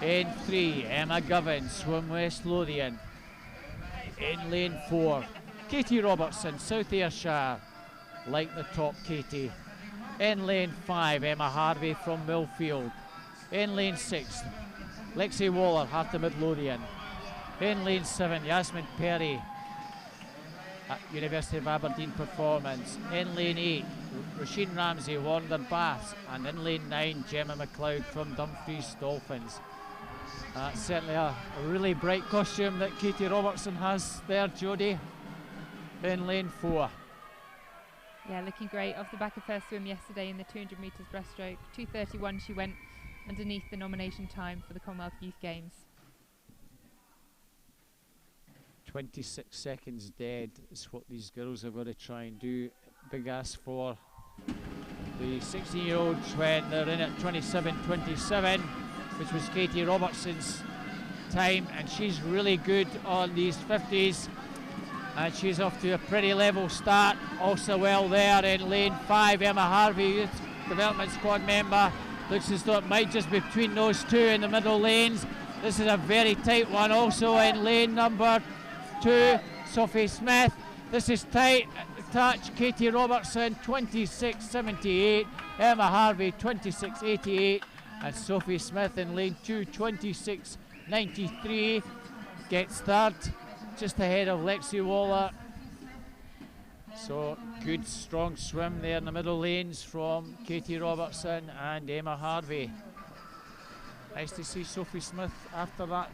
In 3, Emma Govan, Swim West Lothian. In lane 4, Katie Robertson, South Ayrshire, like the top Katie. In lane 5, Emma Harvey from Millfield. In lane 6, Lexi Waller, Heart of Midlothian. In lane 7, Yasmin Perry at University of Aberdeen Performance. In lane 8, Roisin Ramsey, Warner Bath. And in lane 9, Gemma McLeod from Dumfries Dolphins. Certainly a really bright costume that Katie Robertson has there, Jodie, in lane 4. Yeah, looking great off the back of her swim yesterday in the 200 metres breaststroke. 2:31 she went underneath the nomination time for the Commonwealth Youth Games. 26 seconds dead is what these girls have got to try and do. Big ask for the 16-year-olds when they're in at 27:27, which was Katie Robertson's time, and she's really good on these 50s. And she's off to a pretty level start. Also well there in lane 5, Emma Harvey, Youth Development Squad member. Looks as though it might just be between those two in the middle lanes. This is a very tight one also in lane number 2, Sophie Smith. This is tight at the touch. Katie Robertson, 26:78. Emma Harvey, 26:88. And Sophie Smith in lane 2, 26:93. Gets third, just ahead of Lexi Waller. So good strong swim there in the middle lanes from Katie Robertson and Emma Harvey. Nice to see Sophie Smith after that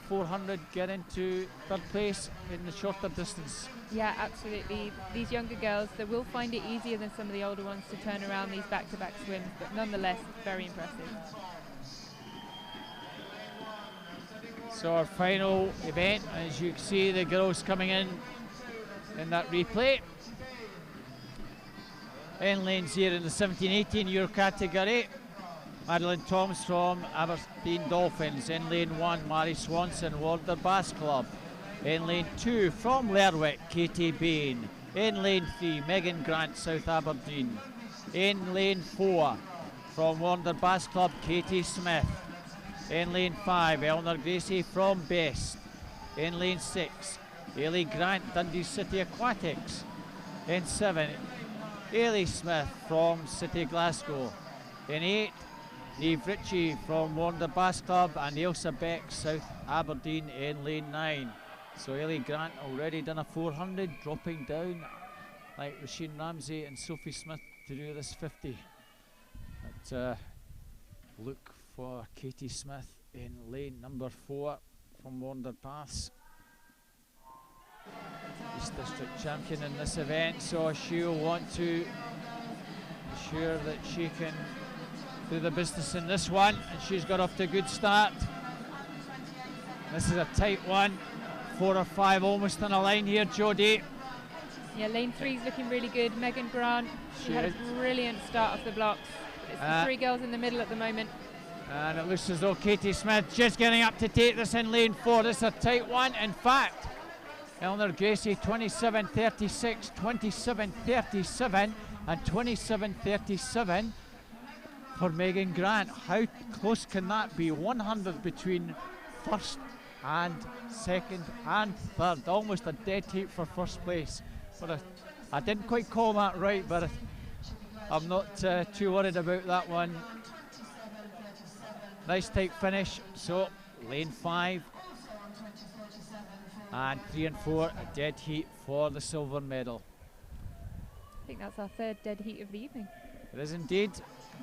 400 get into third place in the shorter distance. Yeah, absolutely. These younger girls, they will find it easier than some of the older ones to turn around these back-to-back swims, but nonetheless, very impressive. So our final event, as you can see the girls coming in that replay. In lane 0 in the 17-18-year category, Madeline Toms from Aberdeen Dolphins. In lane 1, Mary Swanson, Warder Bass Club. In lane 2, from Lerwick, Katie Bain. In lane 3, Megan Grant, South Aberdeen. In lane 4, from Warder Bass Club, Katie Smith. In lane 5, Eleanor Gracie from Best. In lane 6, Ailey Grant, Dundee City Aquatics. In 7, Ailey Smith from City Glasgow. In 8, Neve Ritchie from Warner Bass Club, and Ailsa Beck, South Aberdeen in lane 9. So Ailey Grant already done a 400, dropping down like Roisin Ramsey and Sophie Smith to do this 50. But look for Katie Smith in lane number 4 from Warner Bass. East District champion in this event, so she'll want to ensure that she can do the business in this one, and she's got off to a good start. This is a tight one, 4 or 5 almost on a line here, Jodie. Yeah, lane 3 is looking really good. Megan Grant, she had a brilliant start off the blocks. It's the 3 girls in the middle at the moment. And it looks as though Katie Smith just getting up to take this in lane 4. This is a tight one. In fact, Eleanor Gracie 27:36, 27:37 and 27:37 for Megan Grant. How close can that be? 100 between first and second and third. Almost a dead heat for first place. But I didn't quite call that right, but I'm not too worried about that one. Nice tight finish. So lane 5 and 3 and 4, a dead heat for the silver medal. I think that's our 3rd dead heat of the evening. It is indeed.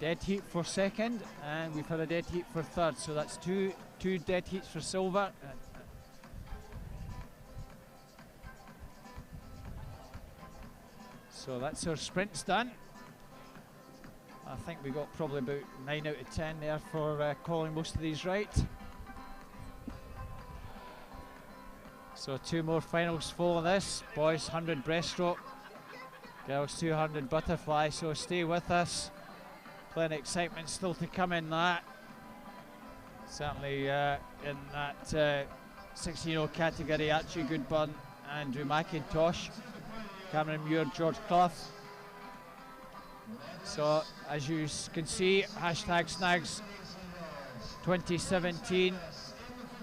dead heat for second, and we've had a dead heat for third, so that's two dead heats for silver. So that's our sprints done. I think we got probably about 9 out of 10 there for calling most of these right. So 2 more finals follow this. Boys 100 breaststroke, girls 200 butterfly, so stay with us. Plenty of excitement still to come in that. Certainly in that 16-year-old category, Archie Goodburn, Andrew McIntosh, Cameron Muir, George Clough. So as you can see, hashtag Snags 2017.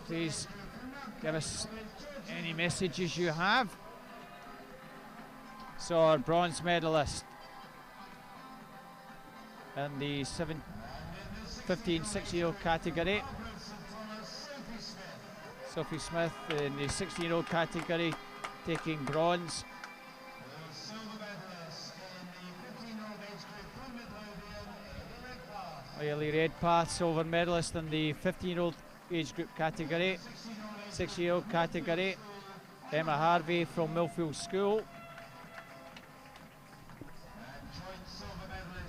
Please give us any messages you have. So our bronze medalist in the 15-16-year-old category, Sophie Smith in the 16-year-old category taking bronze. Ailey Redpath, silver medalist in the 15-year-old age group category. 6-year-old category, Emma Harvey from Millfield School.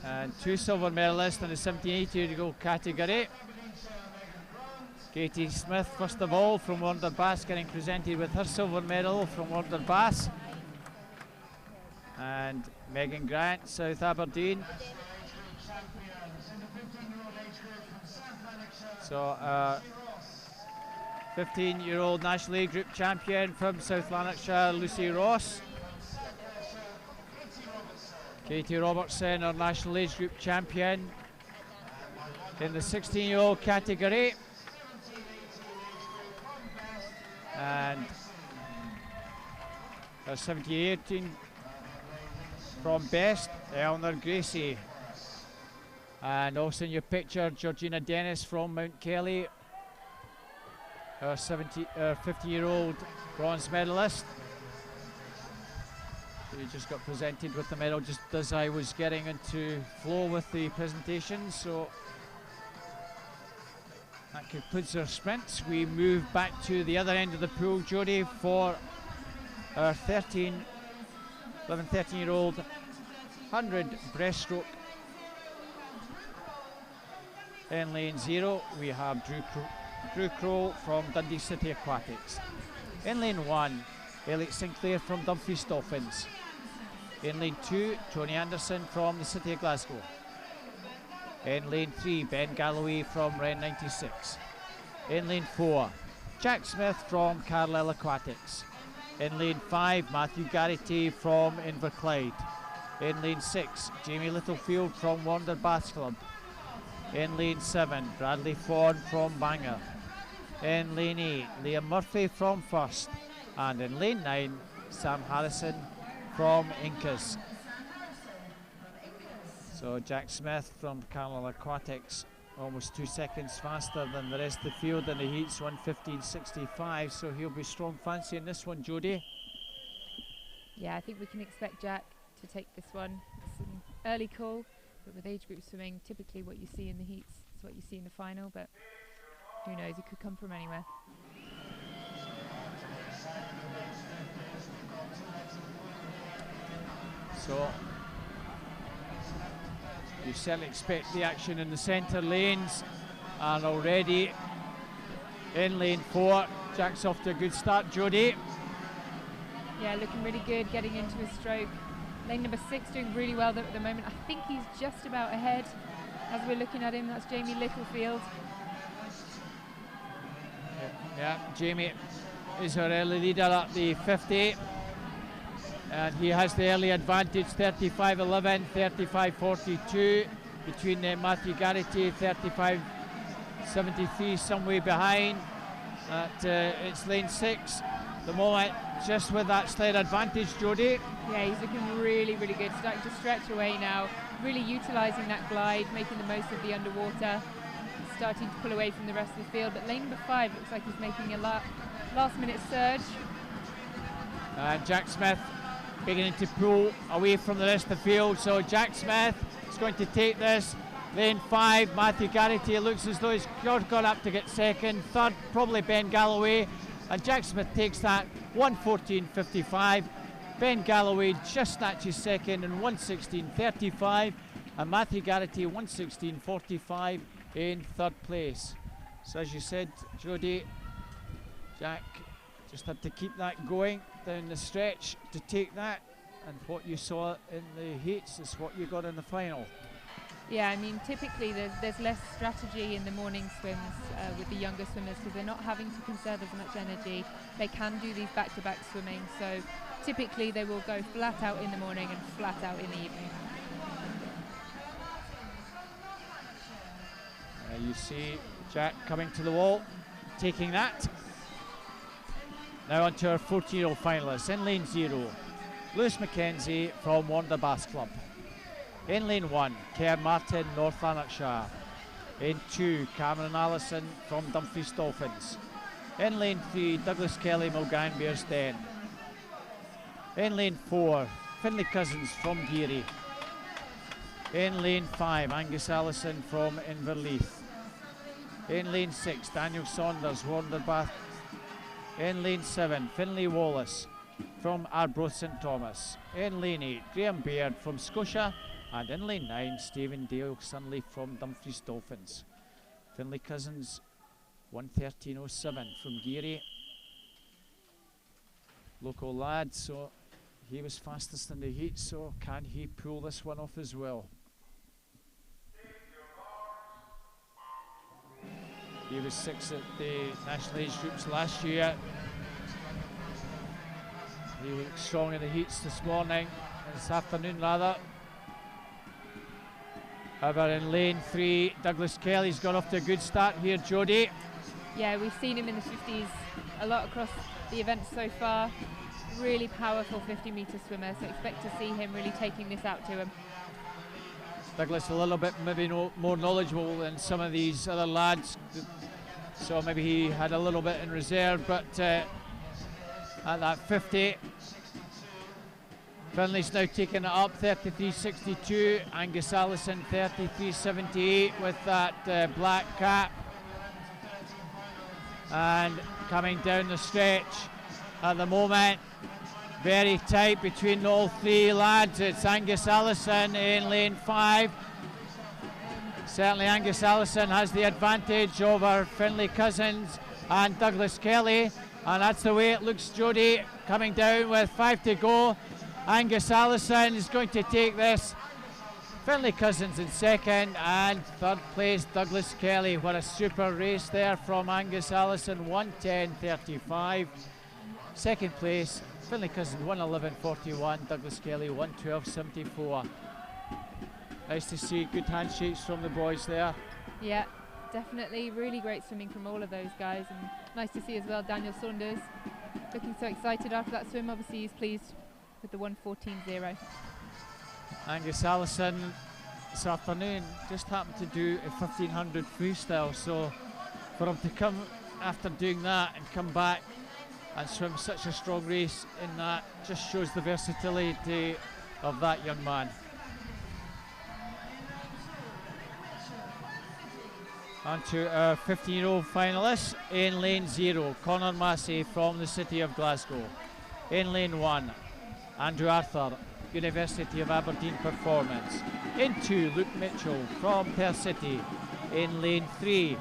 And 2 silver medalists in the 17-18-year-old category. Katie Smith, first of all, from Wonderbass, getting presented with her silver medal from Wonderbass. And Megan Grant, South Aberdeen. So 15-year-old National A Group champion from South Lanarkshire, Lucy Ross. Katie Robertson, our National Age Group champion in the 16-year-old category. And our 17-18 from Best, Eleanor Gracie. And also in your picture, Georgina Dennis from Mount Kelly, our 50-year-old bronze medalist. He just got presented with the medal just as I was getting into flow with the presentation. So that concludes our sprints. We move back to the other end of the pool, Jodie, for our 11, 13-year-old 100 breaststroke. In lane 0, we have Drew Crow from Dundee City Aquatics. In lane 1, Elliot Sinclair from Dumfries Dolphins. In lane 2, Tony Anderson from the City of Glasgow. In lane 3, Ben Galloway from Ren 96. In lane 4, Jack Smith from Carlisle Aquatics. In lane 5, Matthew Garrity from Inverclyde. In lane 6, Jamie Littlefield from Wander Bath Club. In lane 7, Bradley Fawn from Bangor. In lane 8, Liam Murphy from First. And in lane 9, Sam Harrison from Incas. So Jack Smith from Carlisle Aquatics, almost 2 seconds faster than the rest of the field in the heats, 1:15.65, so he'll be strong fancy in this one, Jodie. Yeah, I think we can expect Jack to take this one. It's an early call, but with age group swimming, typically what you see in the heats is what you see in the final, but who knows, it could come from anywhere. So you certainly expect the action in the centre lanes, and already in lane 4, Jack's off to a good start, Jodie. Yeah, looking really good, getting into his stroke. Lane number 6 doing really well at the moment. I think he's just about ahead as we're looking at him. That's Jamie Littlefield. Yeah, Jamie is our early leader at the 50. And he has the early advantage, 35.11, 35.42 between Matthew Garrity, 35.73 some way behind. It's lane 6. The moment just with that slight advantage, Jodie. Yeah, he's looking really, really good. Starting to stretch away now, really utilising that glide, making the most of the underwater. Starting to pull away from the rest of the field. But lane number 5 looks like he's making a last-minute surge. And Jack Smith beginning to pull away from the rest of the field. So Jack Smith is going to take this Lane 5, Matthew Garrity looks as though he's gone up to get second. Third, probably Ben Galloway. And Jack Smith takes that, 1:14.55. Ben Galloway just snatches second in 1:16.35. And Matthew Garrity, 1:16.45 in third place. So as you said, Jodie, Jack just had to keep that going down the stretch to take that. And what you saw in the heats is what you got in the final. Yeah, I mean, typically there's less strategy in the morning swims with the younger swimmers because they're not having to conserve as much energy. They can do these back-to-back swimming, so typically they will go flat out in the morning and flat out in the evening. You see Jack coming to the wall, taking that. Now on to our 14-year-old finalists. In lane 0, Lewis Mackenzie from Warner Bass Club. In lane 1, Kerr Martin, North Lanarkshire. In 2, Cameron Allison from Dumfries Dolphins. In lane 3, Douglas Kelly, Mulgan Bearsden. In lane 4, Finlay Cousins from Geary. In lane 5, Angus Allison from Inverleith. In lane 6, Daniel Saunders, Warner Bath. In lane 7, Finlay Wallace from Arbroath St Thomas. In lane 8, Graham Baird from Scotia. And in lane 9, Stephen Dale Sunley from Dumfries Dolphins. Finlay Cousins, 1:13.07 from Geary. Local lad, so he was fastest in the heat, so can he pull this one off as well? He was 6th at the national age groups last year. He looked strong in the heats this morning, this afternoon rather. However, in lane 3, Douglas Kelly's got off to a good start here, Jodie. Yeah, we've seen him in the 50s a lot across the events so far. Really powerful 50-metre swimmer, so expect to see him really taking this out to him. Douglas a little bit maybe more knowledgeable than some of these other lads, so maybe he had a little bit in reserve, but at that 50, Finlay's now taking it up, 33.62. Angus Allison, 33.78 with that black cap. And coming down the stretch at the moment, very tight between all three lads. It's Angus Allison in lane 5. Certainly Angus Allison has the advantage over Finlay Cousins and Douglas Kelly. And that's the way it looks, Jodie, coming down with 5 to go. Angus Allison is going to take this. Finlay Cousins in second, and third place Douglas Kelly. What a super race there from Angus Allison, 1:10.35. Second place, Finlay Cousins, 1:11.41. Douglas Kelly, 1:12.74. Nice to see good handshakes from the boys there. Yeah, definitely really great swimming from all of those guys, and nice to see as well Daniel Saunders looking so excited after that swim. Obviously he's pleased with the 1:14.0. Angus Allison this afternoon just happened to do a 1500 freestyle, so for him to come after doing that and come back and swim such a strong race in that just shows the versatility of that young man. On to our 15-year-old finalists. In lane 0, Conor Massey from the city of Glasgow. In lane 1, Andrew Arthur, University of Aberdeen Performance. In 2, Luke Mitchell from Perth City. In lane 3,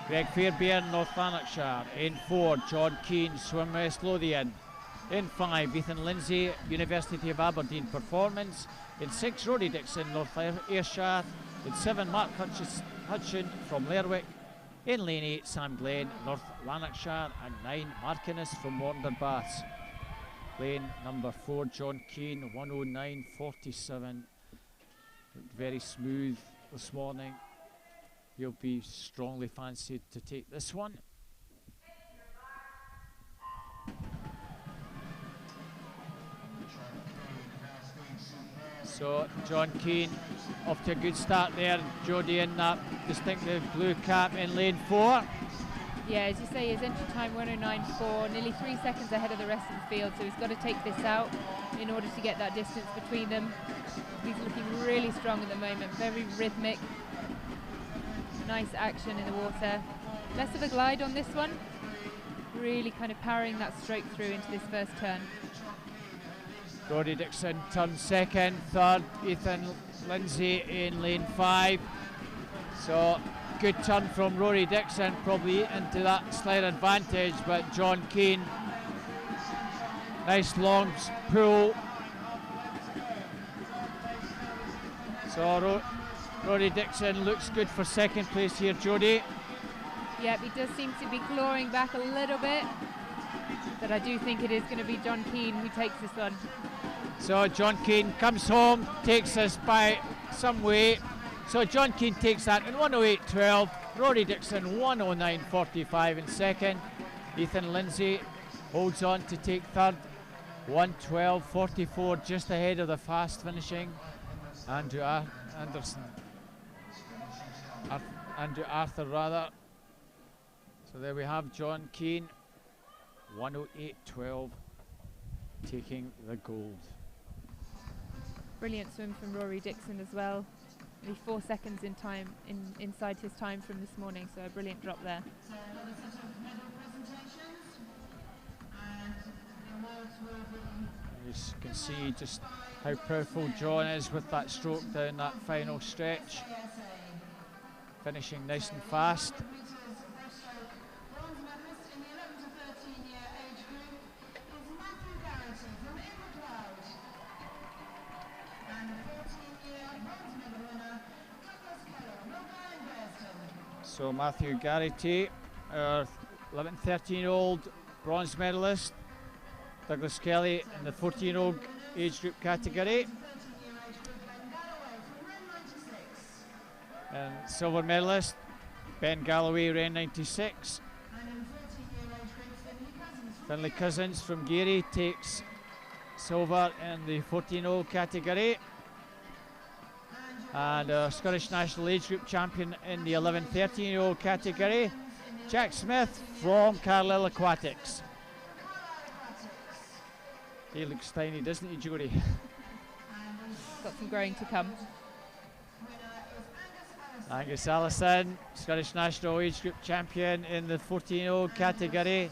Greg Fairbairn, North Lanarkshire. In 4, John Keane, Swim West Lothian. In 5, Ethan Lindsay, University of Aberdeen Performance. In 6, Rory Dixon, North Ayrshire. In 7, Mark Hutchin from Lerwick. In lane 8, Sam Glenn, North Lanarkshire. And 9, Mark Innes from Warner Baths. Lane number 4, John Keane, 1:09.47. Very smooth this morning. He'll be strongly fancied to take this one. So John Keane off to a good start there. Jodie in that distinctive blue cap in lane 4. Yeah, as you say, his entry time 109.4, nearly 3 seconds ahead of the rest of the field, so he's got to take this out in order to get that distance between them. He's looking really strong at the moment, very rhythmic. Nice action in the water. Less of a glide on this one. Really kind of powering that stroke through into this first turn. Rory Dixon turns second, third Ethan Lindsay in lane 5. So good turn from Rory Dixon, probably into that slight advantage, but John Keane, nice long pull. So Rory Dixon looks good for second place here, Jodie. Yep, he does seem to be clawing back a little bit, but I do think it is going to be John Keane who takes this one. So John Keane comes home, takes us by some way. So John Keane takes that in 108.12. Rory Dixon 109.45 in second. Ethan Lindsay holds on to take third, 112.44, just ahead of the fast finishing Andrew Arthur rather. So there we have John Keane, 108.12, taking the gold. Brilliant swim from Rory Dixon as well. Only 4 seconds in time inside his time from this morning, so a brilliant drop there. You can see just how powerful John is with that stroke down that final stretch. Finishing nice and fast. So Matthew Garrity, our 11-13-year-old bronze medalist. Douglas Kelly in the 14-year-old age group category. And silver medalist, Ben Galloway, ran 96. Finlay Cousins from Geary takes silver in the 14-year-old category. And our Scottish national age group champion in the 11-13-year-old category, Jack Smith from Carlisle Aquatics. He looks tiny, doesn't he, Jodie? Got some growing to come. Angus Allison, Scottish national age group champion in the 14-year-old category.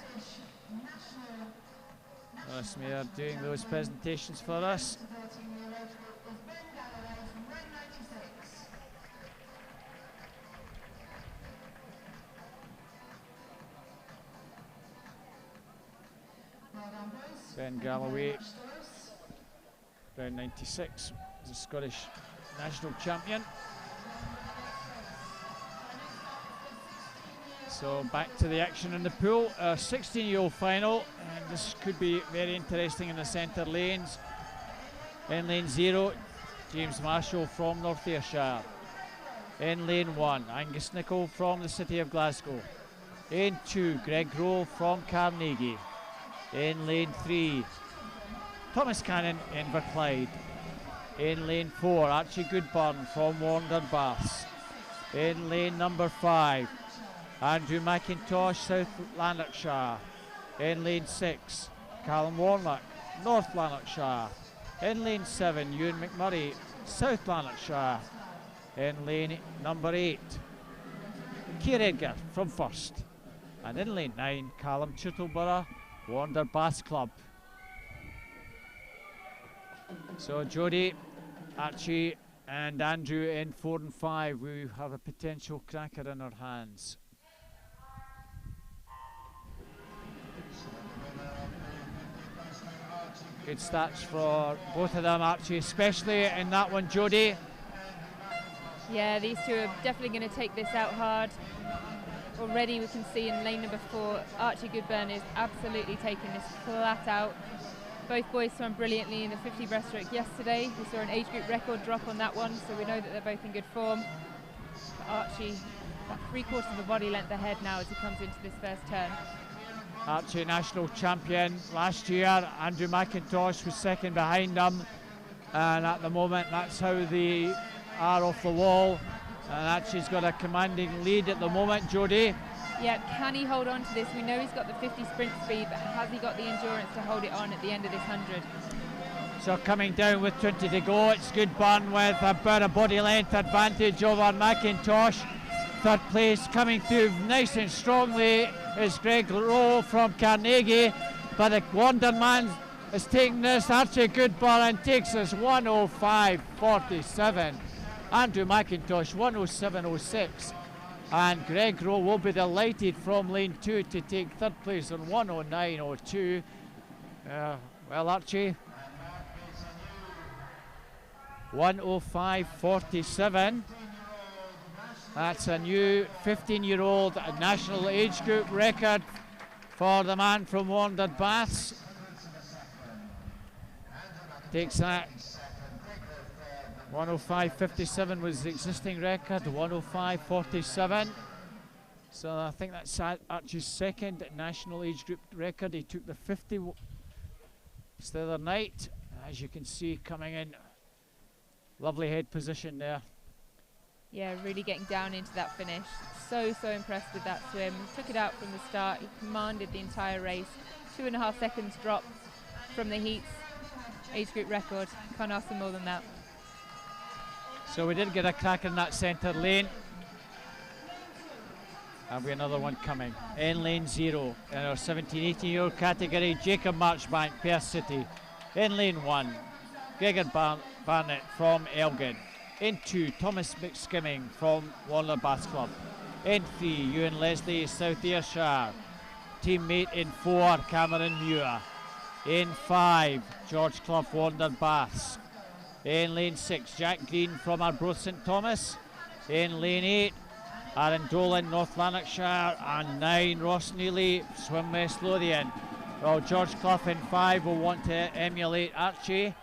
Ross Mayer doing those presentations for us. Ben Galloway, round 96, is a Scottish national champion. So back to the action in the pool, a 16-year-old final, and this could be very interesting in the centre lanes. In lane 0, James Marshall from North Ayrshire. In lane 1, Angus Nichol from the City of Glasgow. In 2, Greg Rowe from Carnegie. In lane 3, Thomas Cannon, Inverclyde. In lane 4, Archie Goodburn from Warner Baths. In lane number 5, Andrew McIntosh, South Lanarkshire. In lane 6, Callum Warnock, North Lanarkshire. In lane 7, Ewan McMurray, South Lanarkshire. In lane number 8, Keir Edgar from First. And in lane 9, Callum Chittleborough, Warner Baths Club. So Jodie, Archie and Andrew in 4 and 5. We have a potential cracker in our hands. Good stats for both of them, Archie, especially in that one, Jodie. Yeah, these two are definitely going to take this out hard. Already we can see in lane number 4, Archie Goodburn is absolutely taking this flat out. Both boys swam brilliantly in the 50 breaststroke yesterday. We saw an age group record drop on that one, so we know that they're both in good form. But Archie, about 3/4 of a body length ahead now as he comes into this first turn. Archie national champion last year. Andrew McIntosh was second behind him. And at the moment, that's how they are off the wall. And Archie's got a commanding lead at the moment, Jodie. Yeah, can he hold on to this? We know he's got the 50 sprint speed, but has he got the endurance to hold it on at the end of this 100? So coming down with 20 to go, it's good burn with about a body length advantage over McIntosh. Third place coming through nice and strongly is Greg Rowe from Carnegie, but the Wonderman is taking this. Archie Goodburn and takes us 105.47. Andrew McIntosh 107.06. And Greg Rowe will be delighted from lane 2 to take third place on 109.02. Well, Archie, 105.47. That's a new 15-year-old national age group record for the man from Wandered Baths. Takes that. 105.57 was the existing record, 105.47. So I think that's Archie's second national age group record. He took the 50 the other night. As you can see, coming in, lovely head position there. Yeah, really getting down into that finish. So impressed with that swim. Took it out from the start. He commanded the entire race. 2.5 seconds drop from the heats. Age group record. Can't ask for more than that. So we did get a crack in that centre lane. Have we another one coming? In lane 0 in our 17-18-year-old category, Jacob Marchbank, Perth City. In lane 1, Gregor Barnett from Elgin. In 2, Thomas McSkimming from Wanler Baths Club. In 3, Ewan Leslie, South Ayrshire. Teammate in 4, Cameron Muir. In 5, George Clough, Wandered Baths. In lane 6, Jack Green from Arbroath St Thomas. In lane 8, Aaron Dolan, North Lanarkshire. And 9, Ross Neely, Swim West Lothian. Well, George Clough in 5 will want to emulate Archie.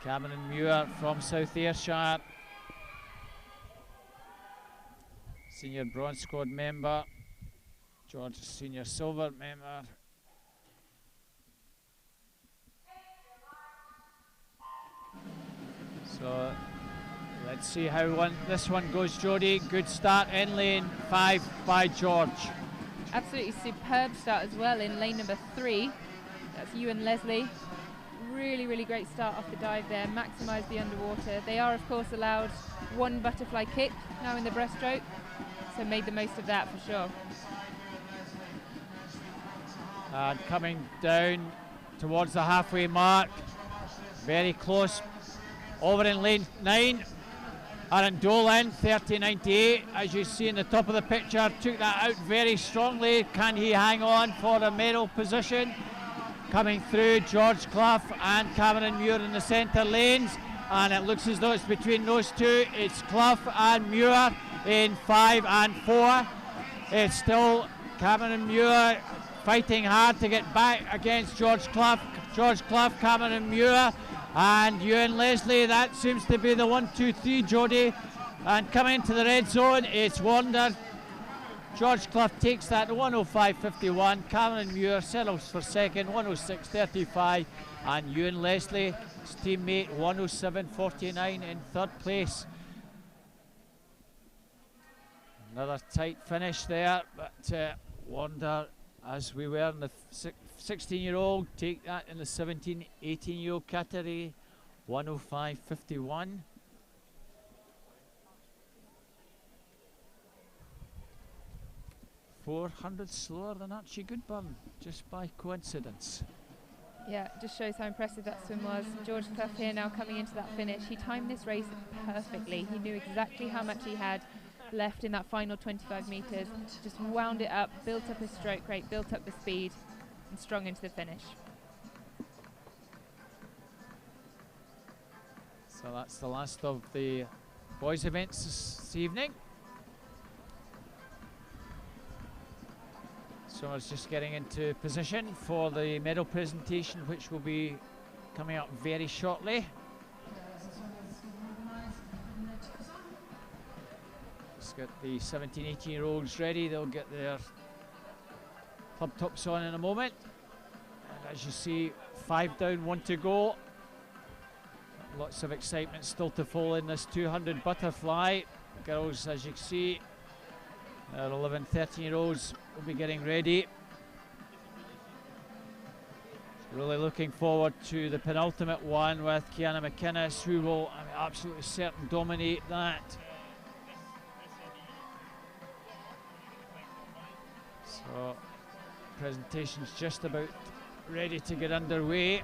Cameron Muir from South Ayrshire. Senior Bronze Squad member. George, Senior Silver member. So let's see how this one goes, Jodie. Good start in lane 5 by George. Absolutely superb start as well in lane number 3. That's Ewan Leslie. Really great start off the dive there. Maximised the underwater. They are, of course, allowed 1 butterfly kick now in the breaststroke, so made the most of that for sure. And coming down towards the halfway mark, very close. Over in lane 9, Aaron Dolan, 30.98, as you see in the top of the picture, took that out very strongly. Can he hang on for a medal position? Coming through, George Clough and Cameron Muir in the centre lanes, and it looks as though it's between those two. It's Clough and Muir in 5 and 4. It's still Cameron Muir fighting hard to get back against George Clough. George Clough, Cameron Muir, and Ewan Leslie. That seems to be the 1, 2, 3, Jodie. And coming into the red zone, it's Wander. George Clough takes that 105.51. Cameron Muir settles for second, 106.35. And Ewan Leslie, his teammate, 107.49 in third place. Another tight finish there, but Wander, as we were in the 16-year-old, take that in the 17, 18-year-old category, 105.51. .400 slower than Archie Goodburn, just by coincidence. Yeah, just shows how impressive that swim was. George Clough here now coming into that finish. He timed this race perfectly. He knew exactly how much he had left in that final 25 metres. Just wound it up, built up his stroke rate, built up the speed, and strong into the finish. So that's the last of the boys' events this evening. So it's just getting into position for the medal presentation, which will be coming up very shortly. Let's get the 17, 18-year-olds ready. They'll get their club tops on in a moment. And as you see, 5 down, 1 to go. Lots of excitement still to follow in this 200 butterfly. Girls, as you see, Our 11, 13-year-olds will be getting ready. Really looking forward to the penultimate one with Kiana McInnes, who will, absolutely certain dominate that. So, presentation's just about ready to get underway.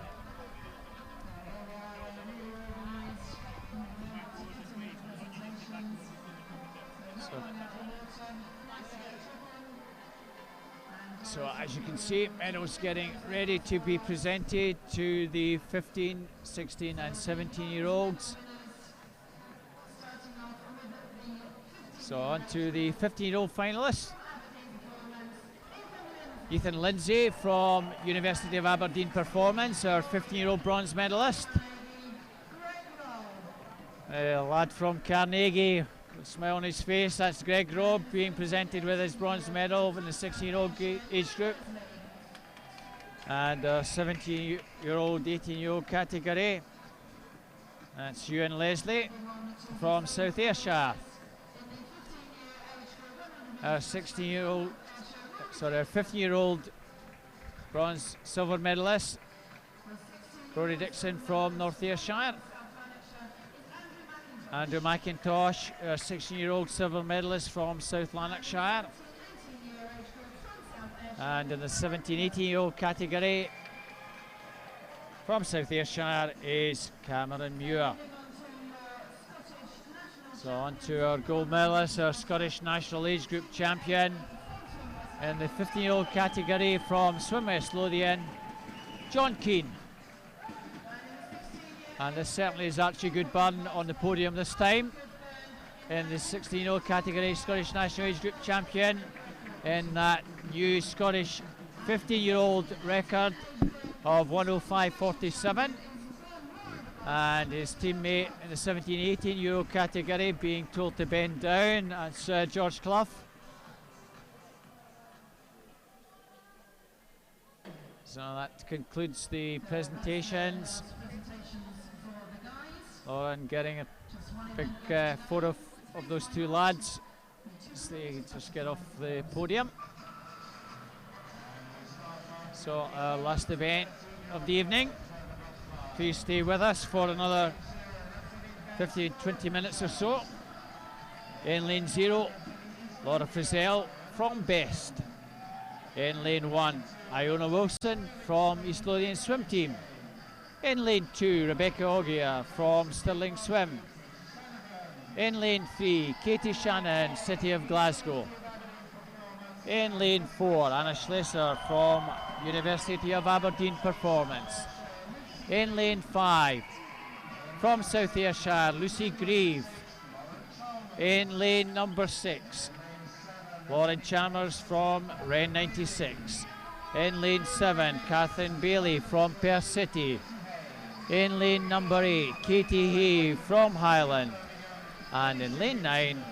So as you can see, medals getting ready to be presented to the 15, 16 and 17-year-olds. So on to the 15-year-old finalists. Ethan Lindsay from University of Aberdeen Performance, our 15-year-old bronze medalist. A lad from Carnegie, with a smile on his face, that's Greg Robb being presented with his bronze medal in the 16-year-old age group. And our 17-year-old, 18-year-old category, that's Ewan Leslie from South Ayrshire. Our 16-year-old, sorry, our 15-year-old bronze silver medalist, Rory Dixon from North Ayrshire. Andrew McIntosh, our 16-year-old silver medalist from South Lanarkshire. And in the 17, 18-year-old category from South Ayrshire is Cameron Muir. So on to our gold medalist, our Scottish National Age Group champion in the 15-year-old category from Swim West Lothian, John Keane. And this certainly is Archie Goodburn on the podium this time. In the 16-year-old category, Scottish National Age Group champion in that new Scottish 15-year-old record of 105.47. And his teammate in the 17, 18-year-old category being told to bend down, that's George Clough. So that concludes the presentations. Lauren getting a big photo of those two lads as they just get off the podium. So our last event of the evening. Please stay with us for another 15-20 minutes or so. In lane 0, Laura Frizzell from Best. In lane 1, Iona Wilson from East Lothian Swim Team. In lane 2, Rebecca Ogier from Stirling Swim. In lane 3, Katie Shannon, City of Glasgow. In lane 4, Anna Schlesser from University of Aberdeen Performance. In lane 5, from South Ayrshire, Lucy Grieve. In lane number 6, Lauren Chalmers from Ren 96. In lane 7, Catherine Bailey from Perth City. In lane number 8, Katie Hay from Highland. And in lane 9,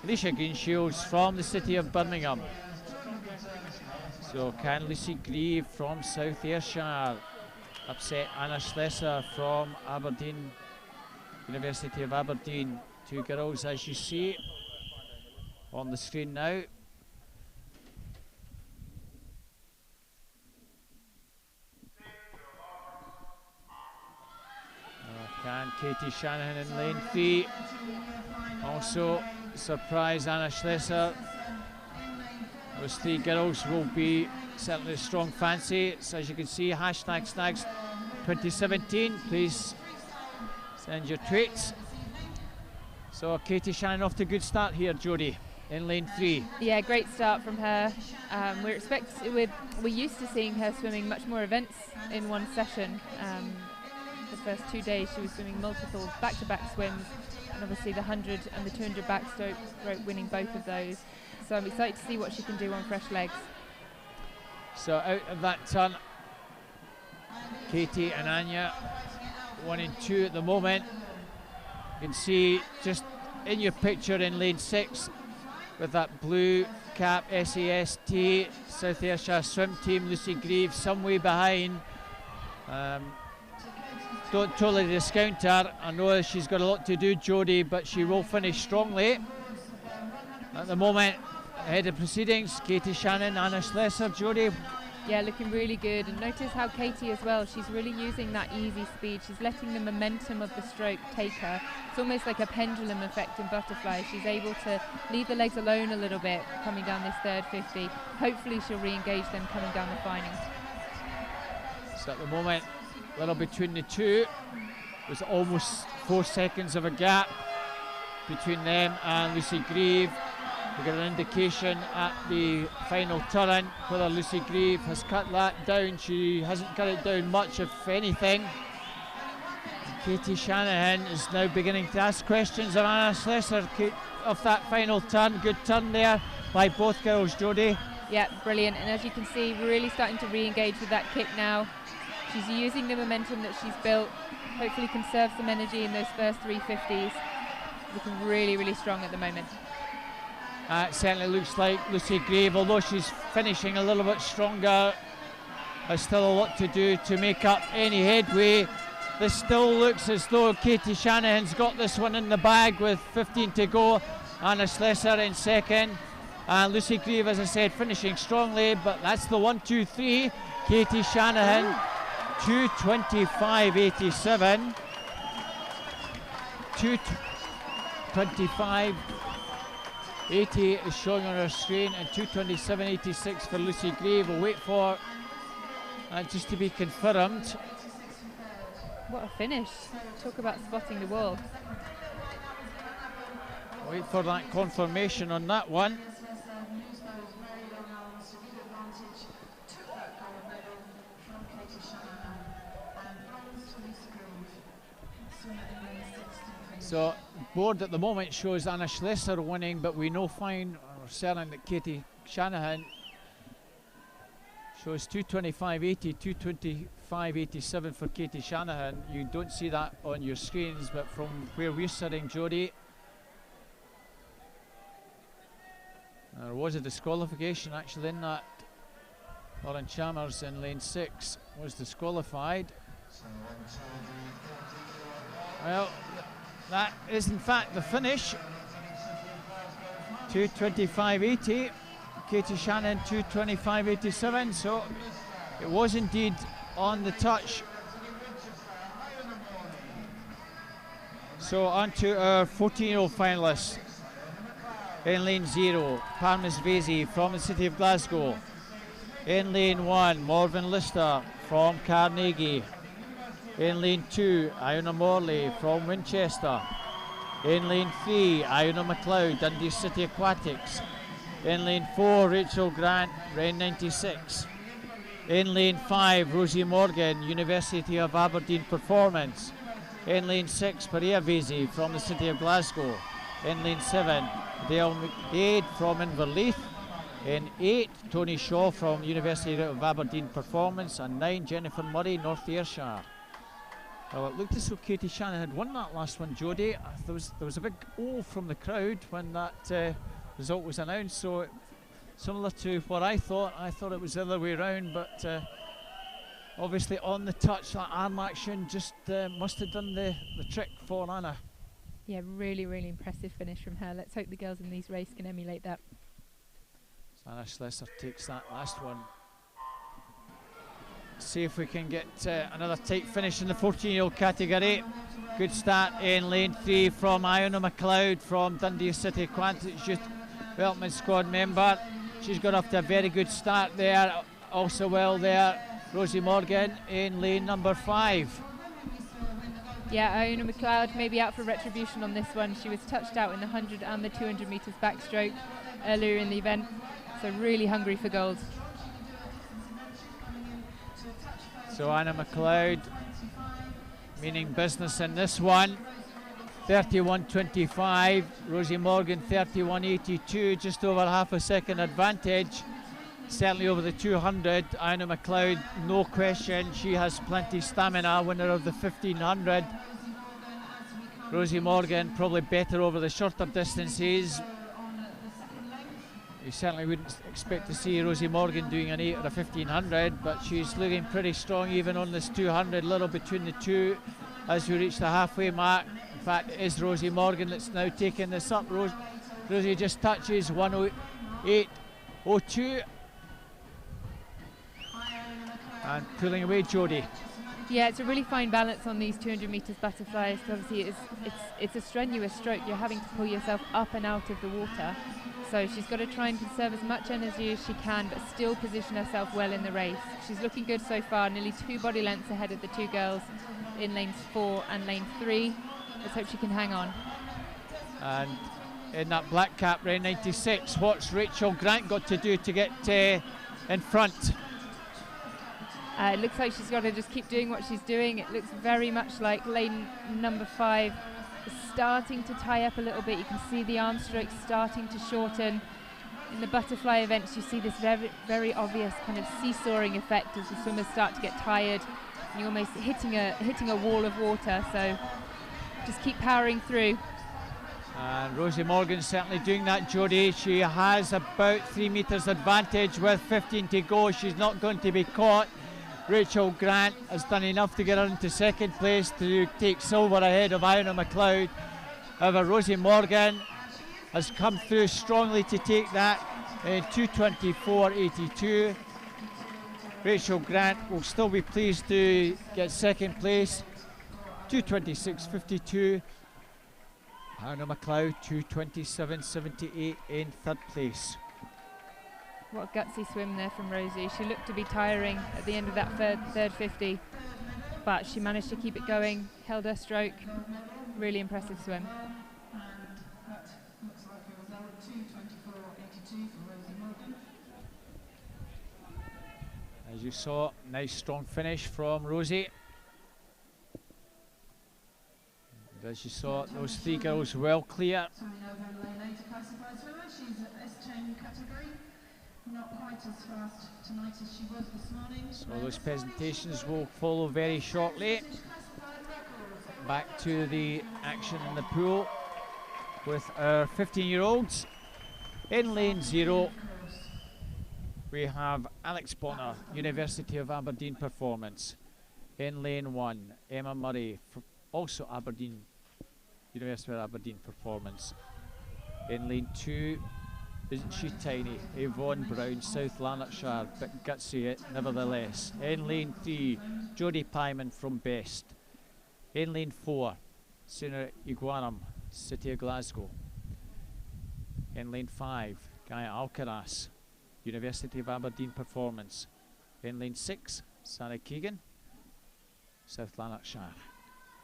Alicia Greenshields from the City of Birmingham. So can Lucy Grieve from South Ayrshire upset Anna Schlesser from Aberdeen, University of Aberdeen? Two girls, as you see on the screen now. Can Katie Shanahan in lane 3 also surprise Anna Schlesser? Those three girls will be certainly a strong fancy. So as you can see, hashtag Snags 2017, please send your tweets. So Katie Shannon off to a good start here, Jodie, in lane 3. Yeah, great start from her. We're used to seeing her swimming much more events in one session. The first 2 days she was swimming multiple back-to-back swims, and obviously the 100 and the 200 backstroke, winning both of those. So I'm excited to see what she can do on fresh legs. So out of that turn, Katie and Anya, 1 and 2 at the moment. You can see just in your picture in lane 6 with that blue cap SAST South Ayrshire Swim Team, Lucy Grieve some way behind. Don't totally discount her. I know she's got a lot to do, Jodie, but she will finish strongly. At the moment, ahead of proceedings. Katie Shannon, Anna Schlesser, Jodie. Yeah, looking really good. And notice how Katie as well, she's really using that easy speed. She's letting the momentum of the stroke take her. It's almost like a pendulum effect in butterfly. She's able to leave the legs alone a little bit coming down this third 50. Hopefully she'll re-engage them coming down the final. So at the moment, little between the two. There's almost 4 seconds of a gap between them and Lucy Grieve. We get an indication at the final turn whether Lucy Grieve has cut that down. She hasn't cut it down much, if anything. Katie Shanahan is now beginning to ask questions of Anna Schlesser of that final turn. Good turn there by both girls, Jodie. Yeah, brilliant. And as you can see, really starting to re-engage with that kick now. She's using the momentum that she's built. Hopefully conserve some energy in those first 350s. Looking really, really strong at the moment. It certainly looks like Lucy Grieve, although she's finishing a little bit stronger, has still a lot to do to make up any headway. This still looks as though Katie Shanahan's got this one in the bag with 15 to go. Anna Schlesser in second. And Lucy Grieve, as I said, finishing strongly, but that's the 1, 2, 3. Katie Shanahan, 2:25.87. 2:25.80 is showing on our screen, and 2:27.86 for Lucy Grieve. We'll wait for just to be confirmed. What a finish. Talk about spotting the wall. Wait for that confirmation on that one. So board at the moment shows Anna Schlesser winning, but we know fine or certain that Katie Shanahan shows 2:25.80, 2:25.87 for Katie Shanahan. You don't see that on your screens, but from where we're sitting, Jodie, there was a disqualification actually in that. Lauren Chalmers in lane 6 was disqualified. Well, that is in fact the finish. 2:25.80. Katie Shannon 2:25.87. So it was indeed on the touch. So on to our 14-year-old finalists. In lane 0, Parmis Vasey from the City of Glasgow. In lane 1, Morven Lister from Carnegie. In lane 2, Iona Morley from Winchester. In lane 3, Iona McLeod, Dundee City Aquatics. In lane 4, Rachel Grant, Ren 96. In lane 5, Rosie Morgan, University of Aberdeen Performance. In lane 6, Paria Vasey from the City of Glasgow. In lane 7, Dale McDade from Inverleith. In 8, Tony Shaw from University of Aberdeen Performance. And 9, Jennifer Murray, North Ayrshire. Well, it looked as though Katie Shannon had won that last one, Jodie. There was a big O from the crowd when that result was announced, so similar to what I thought it was the other way around, but obviously on the touch, that arm action just must have done the trick for Anna. Yeah, really, really impressive finish from her. Let's hope the girls in these races can emulate that. So Anna Schlesser takes that last one. See if we can get another tight finish in the 14-year-old category. Good start in lane 3 from Iona McLeod from Dundee City Aquatics Youth Development Squad member. She's got off to a very good start there. Also well there, Rosie Morgan in lane number 5. Yeah, Iona McLeod may be out for retribution on this one. She was touched out in the 100 and the 200 metres backstroke earlier in the event, so really hungry for gold. So Anna McLeod meaning business in this one. 31.25. Rosie Morgan 31.82, just over half a second advantage. Certainly over the 200. Anna McLeod, no question, she has plenty stamina, winner of the 1500. Rosie Morgan probably better over the shorter distances. You certainly wouldn't expect to see Rosie Morgan doing an 8 or a 1500, but she's looking pretty strong even on this 200, little between the two as we reach the halfway mark. In fact, it is Rosie Morgan that's now taking this up. Rosie just touches 108, 8:02. And pulling away Jodie. Yeah, it's a really fine balance on these 200 metres butterflies. Obviously, it's a strenuous stroke. You're having to pull yourself up and out of the water. So she's got to try and conserve as much energy as she can, but still position herself well in the race. She's looking good so far, nearly 2 body lengths ahead of the 2 girls in lanes 4 and lane 3. Let's hope she can hang on. And in that black cap, rain 96, what's Rachel Grant got to do to get in front? It looks like she's got to just keep doing what she's doing. It looks very much like lane number 5 is starting to tie up a little bit. You can see the arm strokes starting to shorten. In the butterfly events, you see this very, very obvious kind of seesawing effect as the swimmers start to get tired. And you're almost hitting a wall of water. So just keep powering through. And Rosie Morgan certainly doing that, Jodie. She has about 3 metres advantage with 15 to go. She's not going to be caught. Rachel Grant has done enough to get her into second place to take silver ahead of Iona McLeod. However, Rosie Morgan has come through strongly to take that in 2:24.82. Rachel Grant will still be pleased to get second place, 2:26.52. Iona McLeod, 2:27.78 in third place. What a gutsy swim there from Rosie. She looked to be tiring at the end of that third 50, but she managed to keep it going, held her stroke. Really impressive swim. As you saw, nice strong finish from Rosie. And as you saw, those 3 girls well clear. Not quite as fast tonight as she was this morning. So those presentations will follow very shortly. Back to the action in the pool with our 15-year-olds. In lane 0, we have Alex Bonner, University of Aberdeen Performance. In lane 1, Emma Murray, also Aberdeen, University of Aberdeen Performance. In lane 2, isn't she tiny? Yvonne Brown, South Lanarkshire, bit gutsy nevertheless. In lane 3, Jodie Pyman from Best. In lane 4, Sina Iguanam, City of Glasgow. In lane 5, Gaia Alcaraz, University of Aberdeen Performance. In lane 6, Sarah Keegan, South Lanarkshire.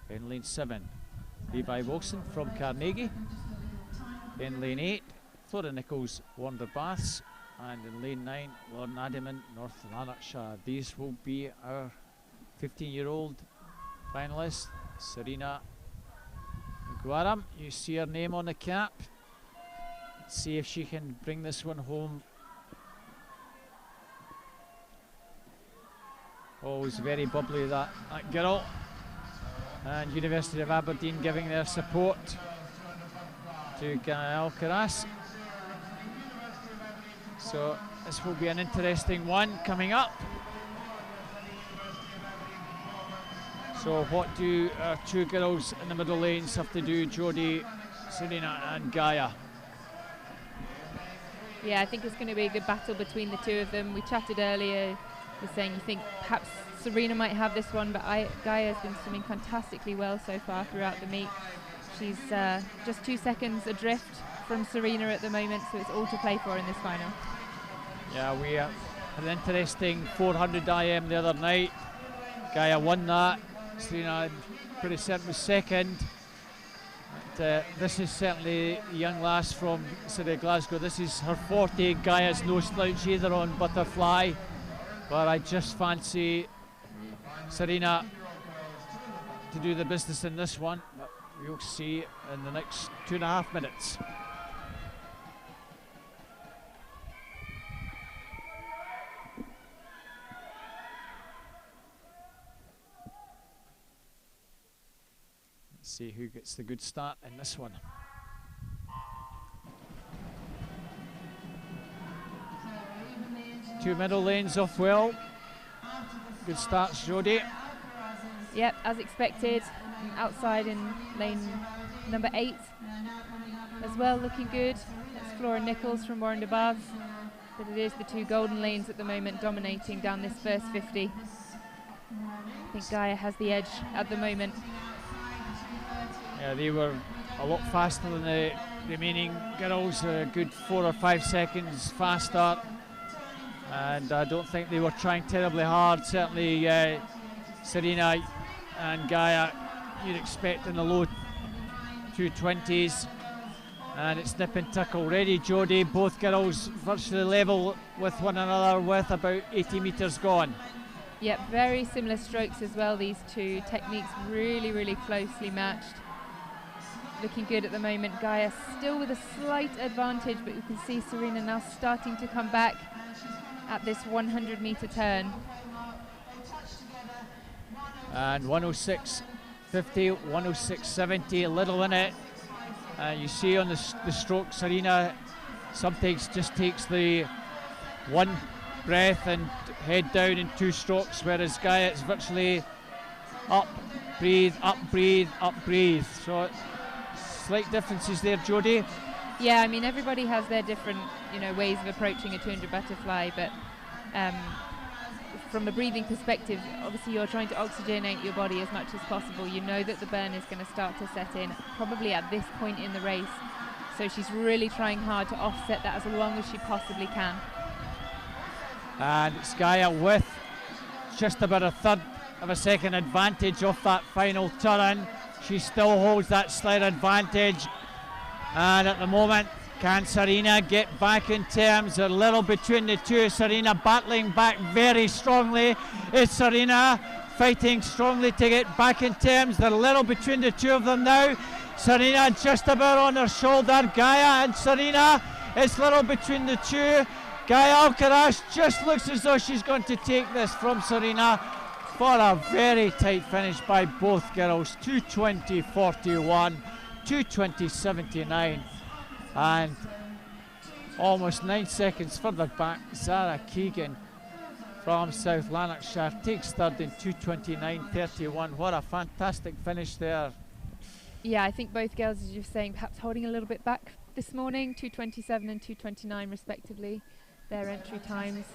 In lane 7, Levi Wilson from Carnegie. In lane 8, Flora Nichols, Wander Baths, and in lane 9, Lord Nadiman, North Lanarkshire. These will be our 15-year-old finalists. Serena Guaram, you see her name on the cap. See if she can bring this one home. Always very bubbly, that girl. And University of Aberdeen giving their support to Gaia Alcaraz. So this will be an interesting one coming up. So what do our 2 girls in the middle lanes have to do, Jodie, Serena and Gaia? Yeah, I think it's going to be a good battle between the 2 of them. We chatted earlier, was saying you think perhaps Serena might have this one, but Gaia has been swimming fantastically well so far throughout the meet. She's just 2 seconds adrift from Serena at the moment, so it's all to play for in this final. Yeah, we had an interesting 400 IM the other night. Gaia won that. Serena, pretty certain, was second. But, this is certainly a young lass from City of Glasgow. This is her 40. Gaia's no slouch either on butterfly. But I just fancy Serena to do the business in this one. But we'll see in the next 2.5 minutes. See who gets the good start in this one. Two middle lanes off well. Good starts, Jodie. Yep, as expected. Outside in lane number 8 as well, looking good. Let's Flora Nichols from Warren de Bars, but it is the two golden lanes at the moment dominating down this first 50. I think Gaia has the edge at the moment. Yeah, they were a lot faster than the remaining girls, a good 4 or 5 seconds faster, and I don't think they were trying terribly hard. Certainly Serena and Gaia, you'd expect in the low 220s, and it's nip and tuck already, Jodie. Both girls virtually level with one another with about 80 metres gone. Yep, very similar strokes as well, these two. Techniques really, really closely matched. Looking good at the moment. Gaia still with a slight advantage, but you can see Serena now starting to come back at this 100 metre turn. And 106.50, 106.70, little in it. You see on the stroke, Serena sometimes just takes the one breath and head down in 2 strokes, whereas Gaia is virtually up, breathe, up, breathe, up, breathe. So slight differences there, Jodie. Yeah, I mean, everybody has their different, ways of approaching a 200 butterfly, but from a breathing perspective, obviously you're trying to oxygenate your body as much as possible. You know that the burn is going to start to set in probably at this point in the race, so she's really trying hard to offset that as long as she possibly can. And it's Gaia with just about a third of a second advantage off that final turn. She still holds that slight advantage, and at the moment, can Serena get back in terms? A little between the two. Serena battling back very strongly. Is Serena fighting strongly to get back in terms? They're a little between the two of them now. Serena just about on her shoulder. Gaia and Serena, it's little between the two. Gaia Alcaraz just looks as though she's going to take this from Serena for a very tight finish by both girls. 2:20.41, 2:20.79, and almost 9 seconds further back, Zara Keegan from South Lanarkshire takes third in 2:29.31. What a fantastic finish there. Yeah, I think both girls, as you're saying, perhaps holding a little bit back this morning. 2:27 and 2:29 respectively, their entry times.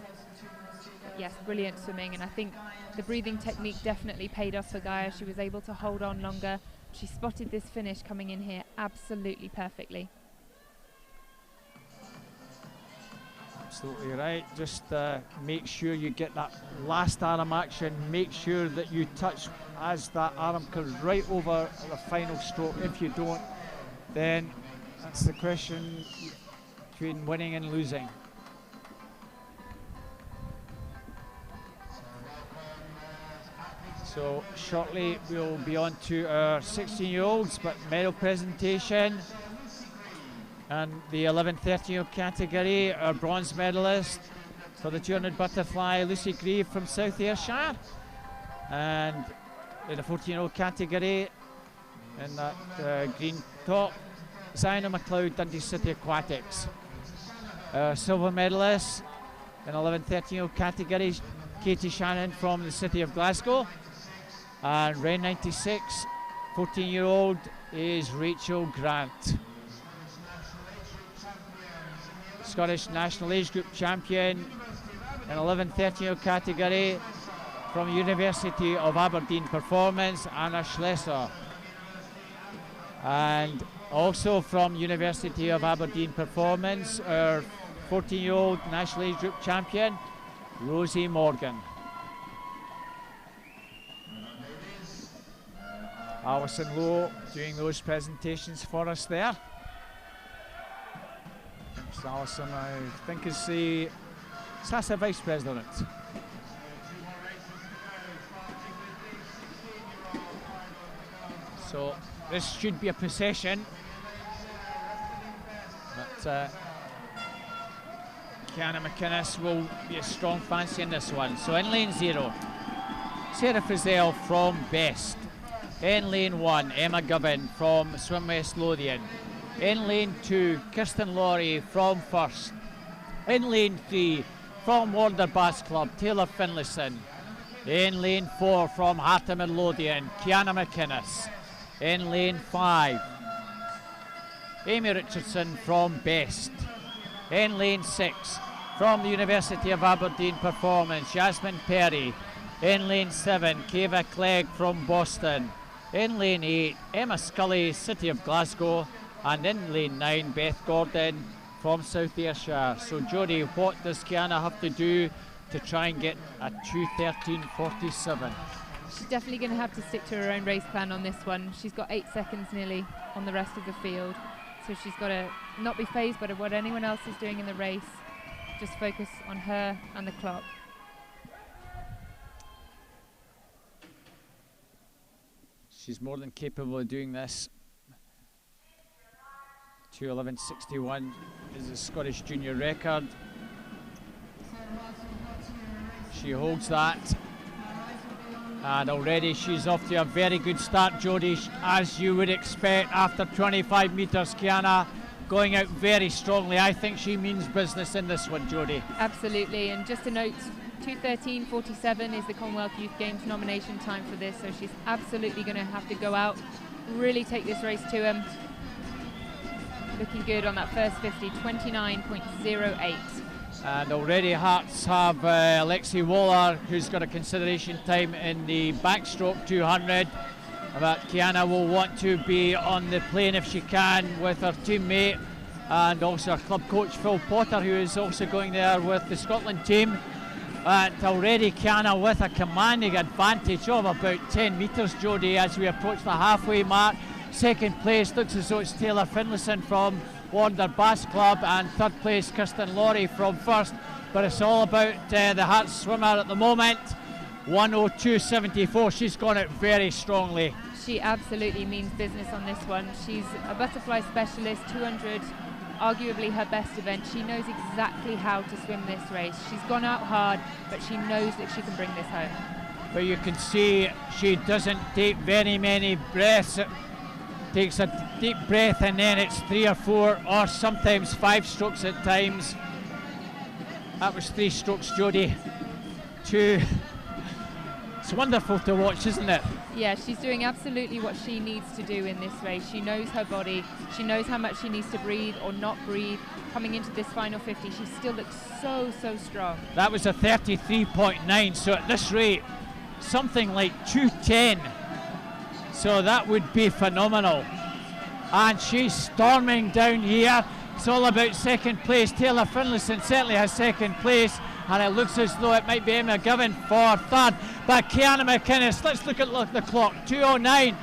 But yes, brilliant swimming, and I think the breathing technique definitely paid off for Gaia. She was able to hold on longer. She spotted this finish coming in here absolutely perfectly. Absolutely right. Just make sure you get that last arm action. Make sure that you touch as that arm comes right over the final stroke. If you don't, then that's the question between winning and losing. So shortly we'll be on to our 16-year-olds, but medal presentation. And the 11-13-year-old category, our bronze medalist for the 200 butterfly, Lucy Grieve from South Ayrshire. And in the 14-year-old category, in that green top, Ziona McLeod, Dundee City Aquatics. Our silver medalist in 11-13-year-old category, Katie Shannon from the city of Glasgow. And Ren 96, 14-year-old, is Rachel Grant. Scottish National Age Group champion in 11-13-year-old category from University of Aberdeen Performance, Anna Schlesser. And also from University of Aberdeen Performance, our 14-year-old National Age Group champion, Rosie Morgan. Alison Lowe doing those presentations for us there. So Alison, I think, is the SASA Vice President. So this should be a procession, but Kiana McInnes will be a strong fancy in this one. So in lane 0, Sarah Frizzell from Best. In lane 1, Emma Govan from Swim West Lothian. In lane 2, Kirsten Laurie from First. In lane 3, from Warder Bass Club, Taylor Finlayson. In lane 4, from Hartham and Lothian, Kiana McInnes. In lane 5, Amy Richardson from Best. In lane 6, from the University of Aberdeen Performance, Jasmine Perry. In lane 7, Keva Clegg from Boston. In lane 8, Emma Scully, City of Glasgow. And in lane 9, Beth Gordon from South Ayrshire. So Jodie, what does Kiana have to do to try and get a 2:13.47? She's definitely going to have to stick to her own race plan on this one. She's got 8 seconds nearly on the rest of the field. So she's got to not be fazed by what anyone else is doing in the race. Just focus on her and the clock. She's more than capable of doing this. 2:11.61 is the Scottish junior record. She holds that. And already she's off to a very good start, Jodie, as you would expect after 25 metres. Kiana going out very strongly. I think she means business in this one, Jodie. Absolutely, and just a note, 2:13.47 is the Commonwealth Youth Games nomination time for this, so she's absolutely going to have to go out, really take this race to him. Looking good on that first 50, 29.08. And already Hearts have Alexi Waller, who's got a consideration time in the backstroke 200. But Kiana will want to be on the plane if she can with her teammate and also her club coach Phil Potter, who is also going there with the Scotland team. And already Kiana with a commanding advantage of about 10 metres, Jodie, as we approach the halfway mark. Second place looks as though it's Taylor Finlayson from Warner Bass Club, and third place Kirsten Laurie from First. But it's all about the Hearts swimmer at the moment. 1:02.74. She's gone out very strongly. She absolutely means business on this one. She's a butterfly specialist, 200, arguably her best event. She knows exactly how to swim this race. She's gone out hard, but she knows that she can bring this home. But you can see she doesn't take very many breaths. Takes a deep breath and then it's 3 or 4 or sometimes 5 strokes at times. That was 3 strokes, Jodie. 2. It's wonderful to watch, isn't it? Yeah, she's doing absolutely what she needs to do in this race. She knows her body. She knows how much she needs to breathe or not breathe. Coming into this final 50, she still looks so strong. That was a 33.9, so at this rate, something like 2:10. So that would be phenomenal. And she's storming down here. It's all about second place. Taylor Finlayson certainly has second place. And it looks as though it might be Emma Govan for third. But Kiana McInnes, let's look at the clock. 2:09,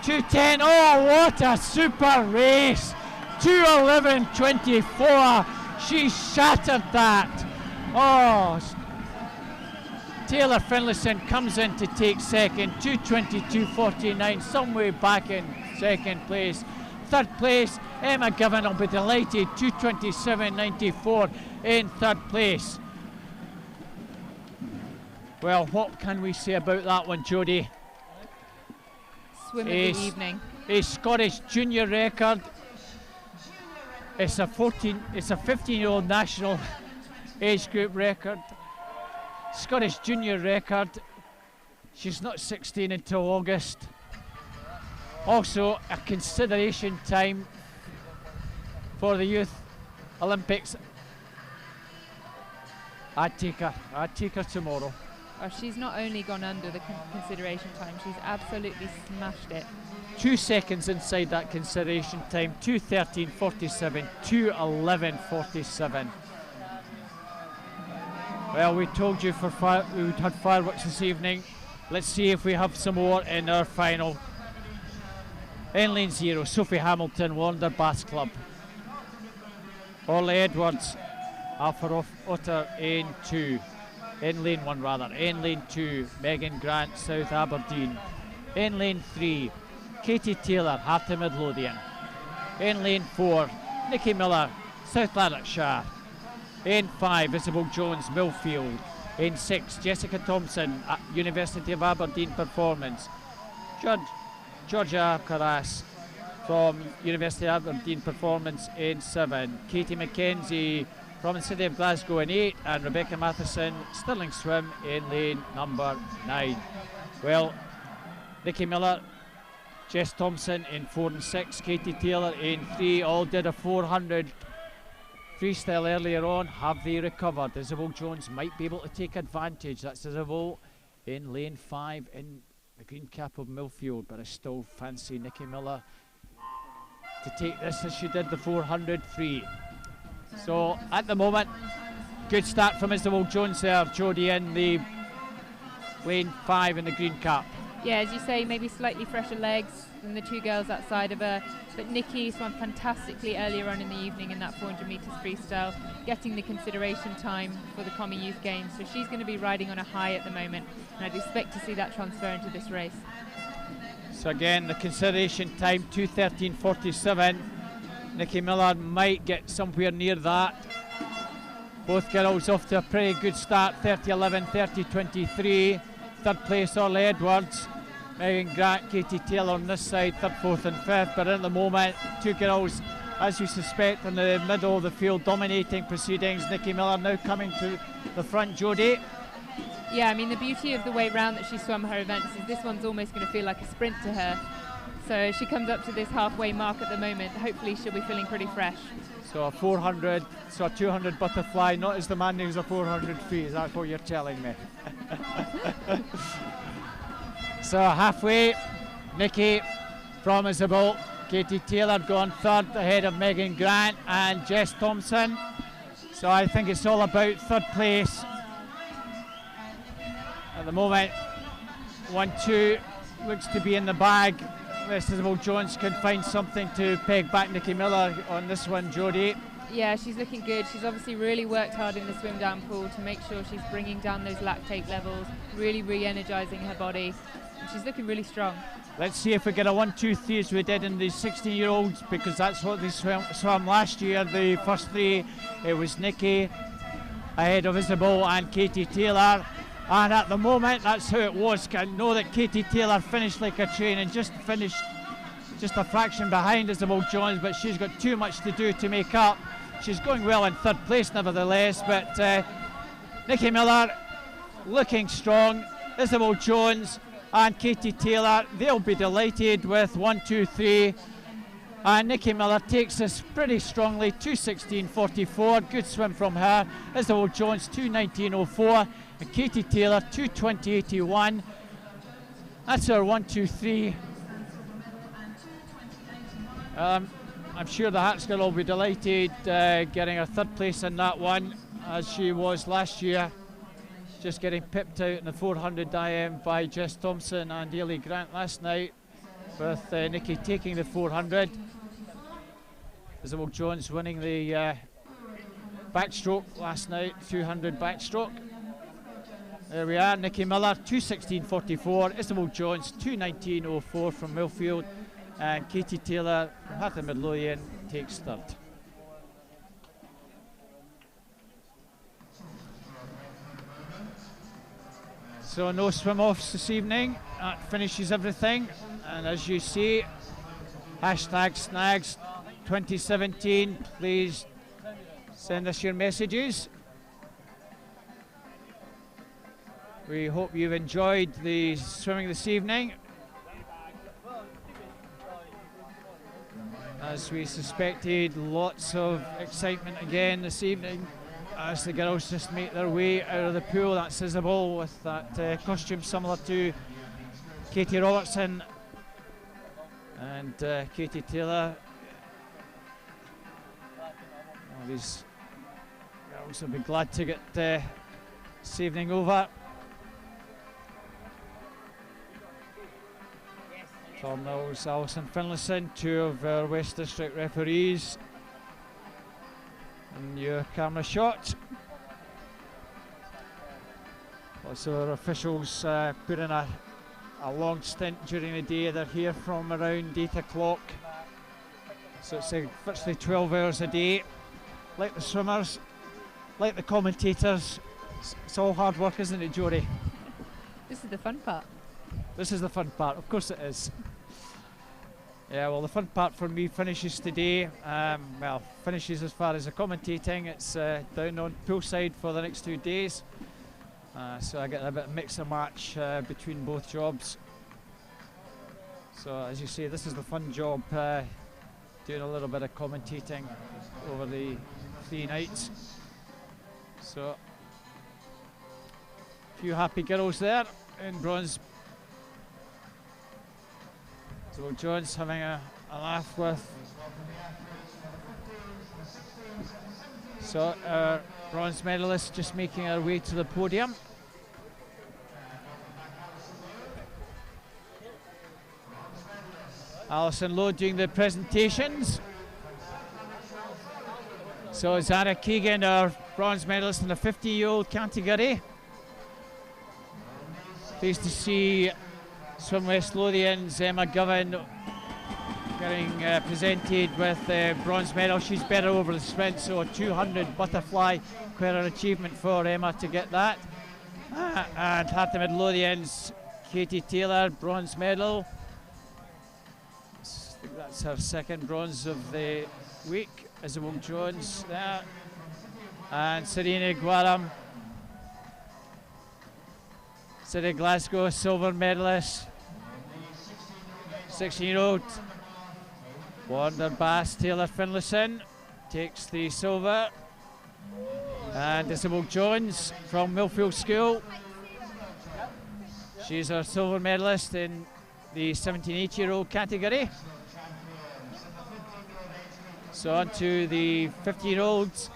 2:10. Oh, what a super race. 2:11.24. She shattered that. Oh, Taylor Finlayson comes in to take second, 2:22.49, some way back in second place. Third place, Emma Govan will be delighted, 2:27.94 in third place. Well, what can we say about that one, Jodie? Swim of the evening. A Scottish junior record. It's a 15-year-old national age group record. Scottish junior record. She's not 16 until August. Also a consideration time for the Youth Olympics. I'd take her tomorrow. Oh, she's not only gone under the consideration time, she's absolutely smashed it. 2 seconds inside that consideration time, 2:13.47, 2:11.47. Well, we told you we would have fireworks this evening. Let's see if we have some more in our final. In lane 0, Sophie Hamilton, Warner Bass Club. Orly Edwards, Alpha Otter in 2. In lane 1 rather. In lane 2, Megan Grant, South Aberdeen. In lane 3, Katie Taylor, Heart of Midlothian. In lane 4, Nikki Miller, South Lanarkshire. In 5, Isabel Jones, Millfield. In 6, Jessica Thompson, University of Aberdeen Performance. Georgia Carras from University of Aberdeen Performance in 7. Katie McKenzie from the City of Glasgow in 8. And Rebecca Matheson, Stirling Swim in lane number 9. Well, Nikki Miller Jess Thompson in 4 and 6, Katie Taylor in 3, all did a 400 freestyle earlier on. Have they recovered? Isabel Jones might be able to take advantage. That's Isabel in lane 5 in the green cap of Millfield, but I still fancy Nikki Miller to take this as she did the 400 free. So at the moment, good start from Isabel Jones there, Jodie, in the lane 5 in the green cap. Yeah, as you say, maybe slightly fresher legs than the two girls outside of her, but Nikki swam fantastically earlier on in the evening in that 400 metres freestyle, getting the consideration time for the Commie Youth Games, so she's going to be riding on a high at the moment, and I'd expect to see that transfer into this race. So again, the consideration time 2:13.47. Nikki Miller might get somewhere near that. Both girls off to a pretty good start, 30:11, 30:23. Third place, Orly Edwards. Megan Grant, Katie Taylor on this side, 3rd, 4th and 5th. But at the moment, two girls, as we suspect, in the middle of the field, dominating proceedings. Nikki Miller now coming to the front, Jodie. Yeah, I mean, the beauty of the way round that she swam her events is this one's almost going to feel like a sprint to her. So as she comes up to this halfway mark at the moment, hopefully she'll be feeling pretty fresh. So a 400, so a 200 butterfly, not as the man who's a 400 free, is that what you're telling me? So halfway, Nikki from Isabel, Katie Taylor gone 3rd ahead of Megan Grant and Jess Thompson. So I think it's all about 3rd place. At the moment, 1-2 looks to be in the bag. Unless Isabel Jones can find something to peg back Nikki Miller on this one, Jodie. Yeah, she's looking good. She's obviously really worked hard in the swim down pool to make sure she's bringing down those lactate levels, really re-energizing her body. And she's looking really strong. Let's see if we get a 1-2-3 as we did in the 16-year-olds, because that's what they swam last year. The first 3, it was Nikki ahead of Isabel and Katie Taylor. And at the moment, that's how it was. I know that Katie Taylor finished like a train and just finished just a fraction behind Isabel Jones, but she's got too much to do to make up. She's going well in 3rd place nevertheless, but Nikki Miller looking strong. Isabel Jones and Katie Taylor, they'll be delighted with 1-2-3. And Nikki Miller takes this pretty strongly, 2:16.44, good swim from her. Isabel Jones, 2:19.04, and Katie Taylor, 2:20.81. That's our 1-2-3. I'm sure the Hats girl will be delighted getting her 3rd place in that one, as she was last year. Just getting pipped out in the 400 IM by Jess Thompson and Ailey Grant last night, with Nikki taking the 400. Isabel Jones winning the backstroke last night, 200 backstroke. There we are, Nikki Miller, 2:16.44, Isabel Jones, 2:19.04 from Millfield, and Katie Taylor from Hearth of Midlothian takes 3rd. So no swim-offs this evening, that finishes everything, and as you see, hashtag Snags 2017, please send us your messages. We hope you've enjoyed the swimming this evening. As we suspected, lots of excitement again this evening as the girls just make their way out of the pool. That's Isabel with that costume similar to Katie Robertson and Katie Taylor. Well, these girls will be glad to get this evening over. Tom Mills, Alison Finlayson, 2 of our West District referees. And your camera shot. Lots of our officials put in a long stint during the day. They're here from around 8 o'clock. So it's virtually 12 hours a day. Like the swimmers, like the commentators. It's all hard work, isn't it, Jodie? This is the fun part. This is the fun part, of course it is. Yeah, well, the fun part for me finishes today. Well, finishes as far as the commentating. It's down on poolside for the next 2 days. So I get a bit of mix and match between both jobs. So as you see, this is the fun job, doing a little bit of commentating over the 3 nights. So a few happy girls there in bronze. So John's having a laugh with. So our bronze medalist just making her way to the podium. Alison Lowe doing the presentations. So Zara Keegan, our bronze medalist in the 50-year-old category. Pleased to see Swim West Lothian's Emma Govan getting presented with the bronze medal. She's better over the sprint, so a 200 butterfly, quite an achievement for Emma to get that. And Heart of Midlothian's Katie Taylor, bronze medal. I think that's her second bronze of the week. Isabel Jones there. And Serena Guaram, City Glasgow silver medalist. 16-year-old Warner Bass Taylor Finlayson takes the silver. And Isabel Jones from Millfield School. She's our silver medalist in the 17-18-year-old category. So on to the 50-year-olds.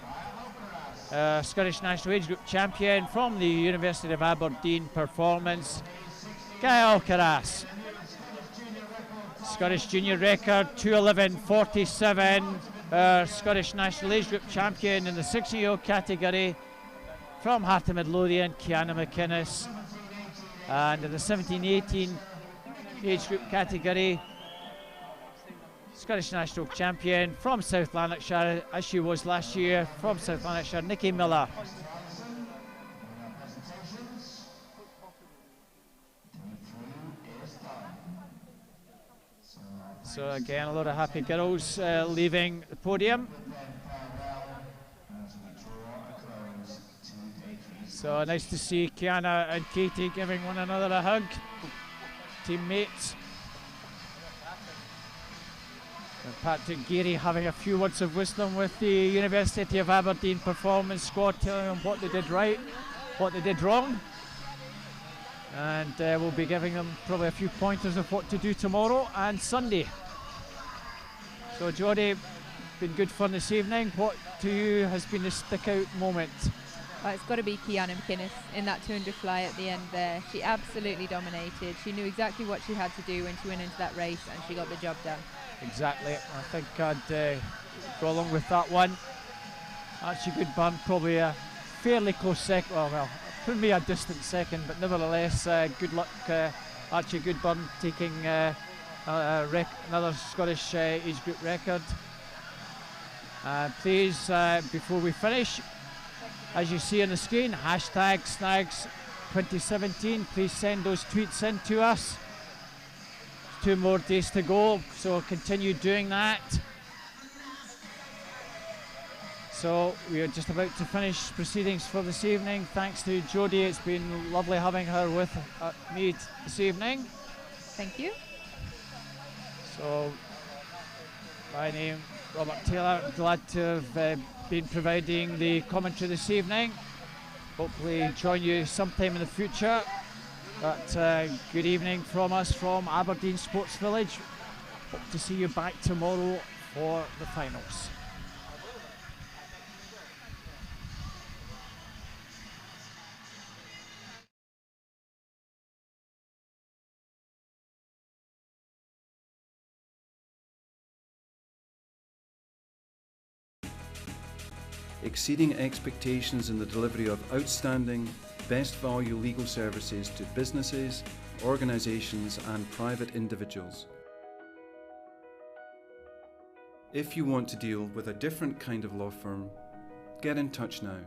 Scottish National Age Group champion from the University of Aberdeen Performance, Gail Carras. Scottish junior record 2:11.47. Scottish National Age Group champion in the 60-year-old category from Heart of Midlothian, Kiana McInnes. And in the 17-18 age group category, Scottish National Champion from South Lanarkshire, as she was last year, from South Lanarkshire, Nikki Miller. So again, a lot of happy girls leaving the podium. So nice to see Kiana and Katie giving one another a hug, teammates. And Patrick Geary having a few words of wisdom with the University of Aberdeen Performance squad, telling them what they did right, what they did wrong. And we'll be giving them probably a few pointers of what to do tomorrow and Sunday. So Jodie, been good fun this evening. What to you has been the stick out moment? It's got to be Kiana McInnes in that 200 fly at the end there. She absolutely dominated. She knew exactly what she had to do when she went into that race, and she got the job done. Exactly. I think I'd go along with that one. Archie Goodburn probably a fairly close second. Well, couldn't be a distant second, but nevertheless, good luck Archie Goodburn taking another Scottish age group record. Please, before we finish, as you see on the screen, hashtag Snags 2017. Please send those tweets in to us. 2 more days to go, so continue doing that. So we are just about to finish proceedings for this evening. Thanks to Jodie, it's been lovely having her with me this evening. Thank you. So my name, Robert Taylor, glad to have been providing the commentary this evening. Hopefully join you sometime in the future. But good evening from us from Aberdeen Sports Village. Hope to see you back tomorrow for the finals. Exceeding expectations in the delivery of outstanding, best value legal services to businesses, organisations and private individuals. If you want to deal with a different kind of law firm, get in touch now.